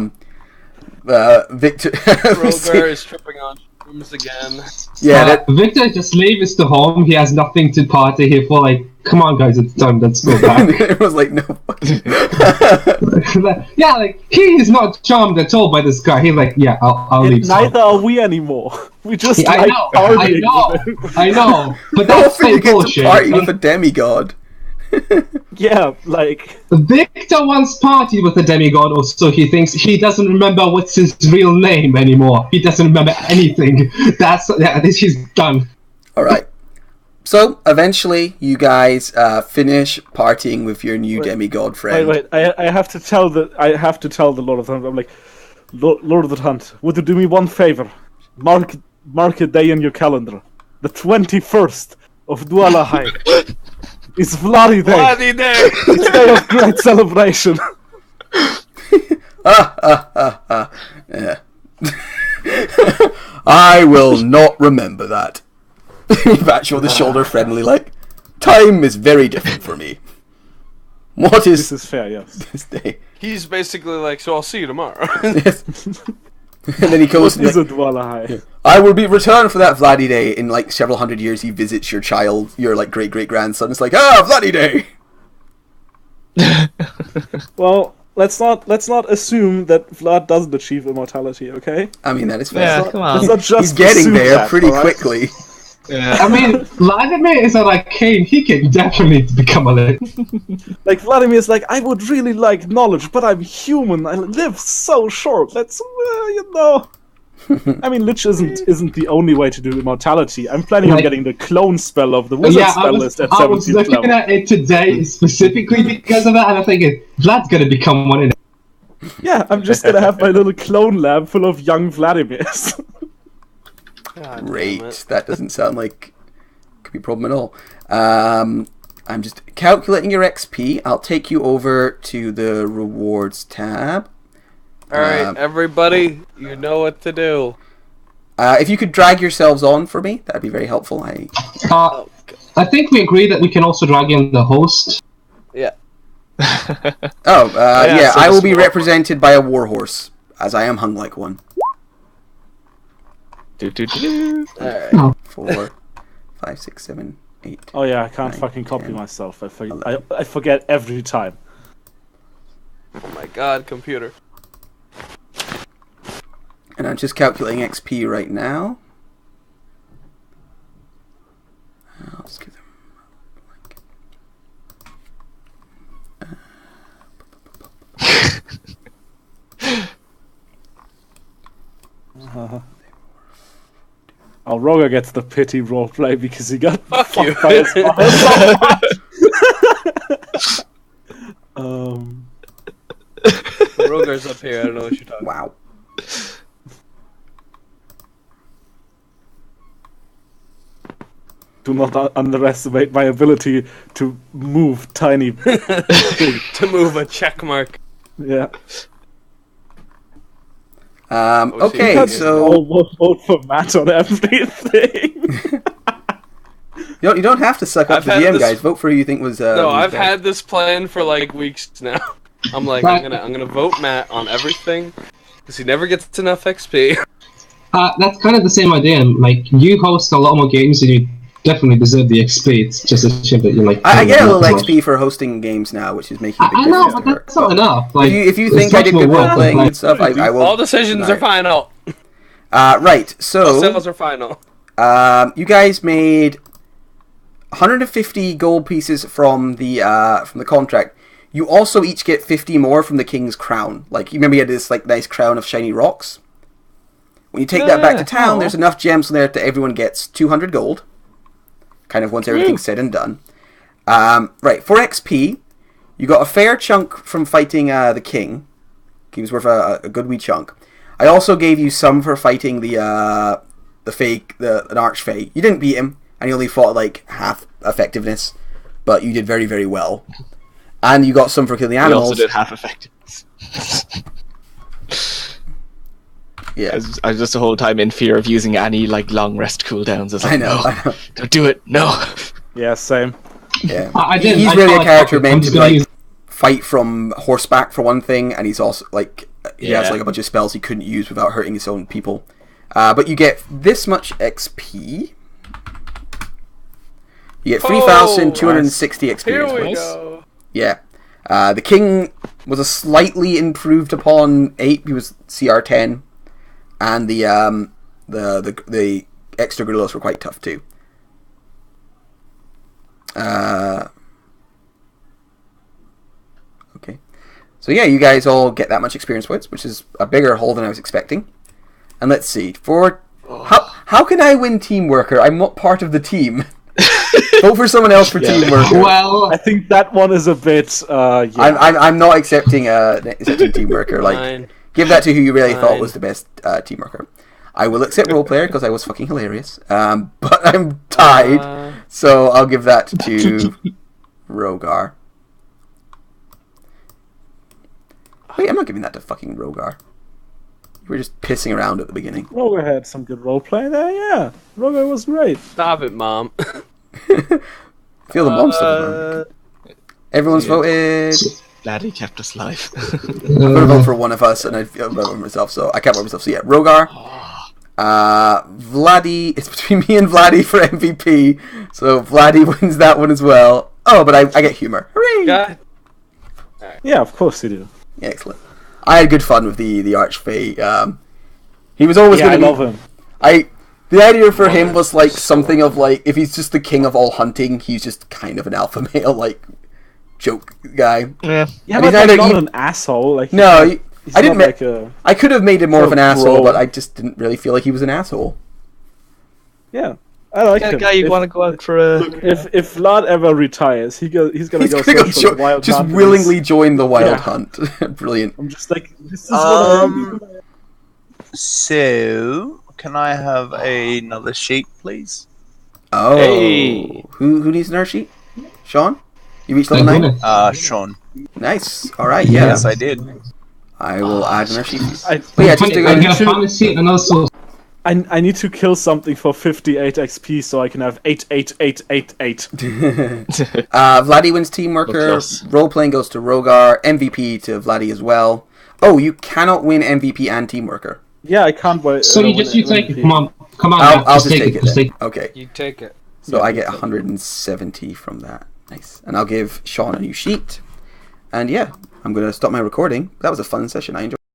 Rogar is tripping on shrooms again. Yeah, Victor just leaves the home. He has nothing to party here for. Like, come on, guys, it's done. Let's go back. It was like, no. Yeah, like he is not charmed at all by this guy. He's like, yeah, I'll leave. Neither are we anymore. We just Yeah, like I partying know, with him. I know, but How that's often you fake get to bullshit. party with a demigod? Yeah, like Victor once partied with a demigod, or so he thinks. He doesn't remember what's his real name anymore. He doesn't remember anything. This is done. All right. So eventually, you guys finish partying with your new demigod friend. wait. I have to tell the Lord of the Hunt. I'm like, Lord of the Hunt, would you do me one favor? Mark a day in your calendar. The 21st of Dualahai. It's Vladi Day. Bloody day! It's a day of great celebration. Yeah. I will not remember that. Patch you on the shoulder friendly, like, time is very different for me. What This is is fair, yes. this day? He's basically like, so I'll see you tomorrow. Yes. And then he goes, What is like, a Dualahai? I will be returned for that Vladdy Day. In like several hundred years, he visits your child, your like great grandson. It's like, Vladdy Day. Well, let's not assume that Vlad doesn't achieve immortality, okay? I mean, that is fair. Yeah, come on. Let's not just He's getting assume there that, pretty alright? quickly. I mean, Vladimir is like Kane. He can definitely become a lich. Like Vladimir's like, I would really like knowledge, but I'm human. I live so short. Let's, I mean, lich isn't the only way to do immortality. I'm planning on Like- getting the clone spell of the wizard Yeah, spell list at I was 17th looking level. at it today specifically because of that, and I'm thinking Vlad's gonna become one in it. Yeah, I'm just gonna have my little clone lab full of young Vladimirs. God damn Great. it. That doesn't sound like could be a problem at all. I'm just calculating your XP. I'll take you over to the rewards tab. Alright, everybody, you know what to do. If you could drag yourselves on for me, that'd be very helpful. I think we agree that we can also drag in the host. Yeah. Yeah, so I will just be walk- represented by a warhorse, as I am hung like one. Alright. 4, 5, 6, 7, 8. Oh yeah, I can't 9, fucking copy 10, myself. I forget every time. Oh my god, computer. And I'm just calculating XP right now. I'll just give them Oh, Roger gets the pity roleplay because he got Fuck fucked you. by his father so much. Rogar's up here, I don't know what you're talking about. wow. Do not underestimate my ability to move tiny. To move a check mark. Yeah. Okay, That's so All vote for Matt on everything. you don't have to suck up I've to had GM, this- guys. Vote for who you think was. No, was I've best. had this plan for like weeks now. I'm like, I'm gonna vote Matt on everything because he never gets enough XP. That's kind of the same idea. Like, you host a lot more games and you definitely deserve the XP. It's just a shame that you're like... I get a little not much. XP for hosting games now, which is making a big I know, difference but to her. that's not enough. Like, If you it's think I much did more good work, role playing like- and stuff, I will. All decisions are final. Right, All so sales are final. you guys made 150 gold pieces from the contract. You also each get 50 more from the king's crown. Like, you remember you had this like nice crown of shiny rocks. When you take that back to town, there's enough gems in there that everyone gets 200 gold. Kind of once everything's said and done. Right, for XP, you got a fair chunk from fighting the king. He was worth a good wee chunk. I also gave you some for fighting an archfey. You didn't beat him, and he only fought like half effectiveness, but you did very, very well. And you got some for killing the We animals. also did half effectiveness. Yeah, I was just the whole time in fear of using any like long rest cooldowns. I was like, I know. no, I know. don't do it. No. Yeah, same. Yeah, I didn't. he's I really a thought, character I'm meant to just gonna like use- fight from horseback for one thing, and he's also like he has Yeah. like a bunch of spells he couldn't use without hurting his own people. But you get this much XP. You get 3,260 Here experience we points. go. Yeah. The king was a slightly improved upon ape. He was CR10, and the extra gorillas were quite tough too. Okay. So yeah, you guys all get that much experience points, which is a bigger haul than I was expecting. And let's see. How can I win Team Worker? I'm not part of the team. Vote for someone else for Team Worker. Well, I think that one is a bit. Yeah. I'm not accepting Team Worker. Like, Fine. give that to who you really thought Fine. was the best Team Worker. I will accept Role Player because I was fucking hilarious. But I'm tied, so I'll give that to Rogar. Wait, I'm not giving that to fucking Rogar. You were just pissing around at the beginning. Roger had some good roleplay there, yeah. Roger was great. Stop it, Mom. Feel the monster. Everyone's voted. Glad he kept us alive. I'm gonna vote for one of us, and I feel vote for myself, so I can't vote for myself. So yeah, Rogar. Vladdy. It's between me and Vladdy for MVP. So Vladdy wins that one as well. Oh, but I get humor. Hooray! God. Yeah, of course you do. Yeah, excellent. I had good fun with the Archfey. He was always Yeah, I going to be. love him. The idea for him was like something of like, if he's just the king of all hunting, he's just kind of an alpha male like joke guy. Yeah. Yeah, And but he's like, neither not e- an asshole. Like, No, he's I didn't. not like a... I could have made him more of an Or asshole, bro. but I just didn't really feel like he was an asshole. Yeah, I like That him. guy you If- want to go out for a... If Vlad ever retires, he's gonna He's go gonna search for the wild just hunt and willingly join the wild Yeah. hunt. Brilliant. I'm just like, this is what I am. So, can I have another sheet, please? Oh, Hey. who needs another sheet? Sean, you reached level 9. Sean. Nice. All right. Yeah. Yes, I did. I will add another sheet. I, But yeah, just to I'm go. gonna find a seat and also. I need to kill something for 58 XP so I can have 88888. Vladdy wins Team Worker. close. Role playing goes to Rogar. MVP to Vladdy as well. Oh, you cannot win MVP and Team Worker. Yeah, I can't wait. So you take it. Come on, I'll Matt, just take it. Just Then. take it. Okay. You take it. So Yeah, I get that's 170 from that. Nice. And I'll give Sean a new sheet. And yeah, I'm going to stop my recording. That was a fun session. I enjoyed it.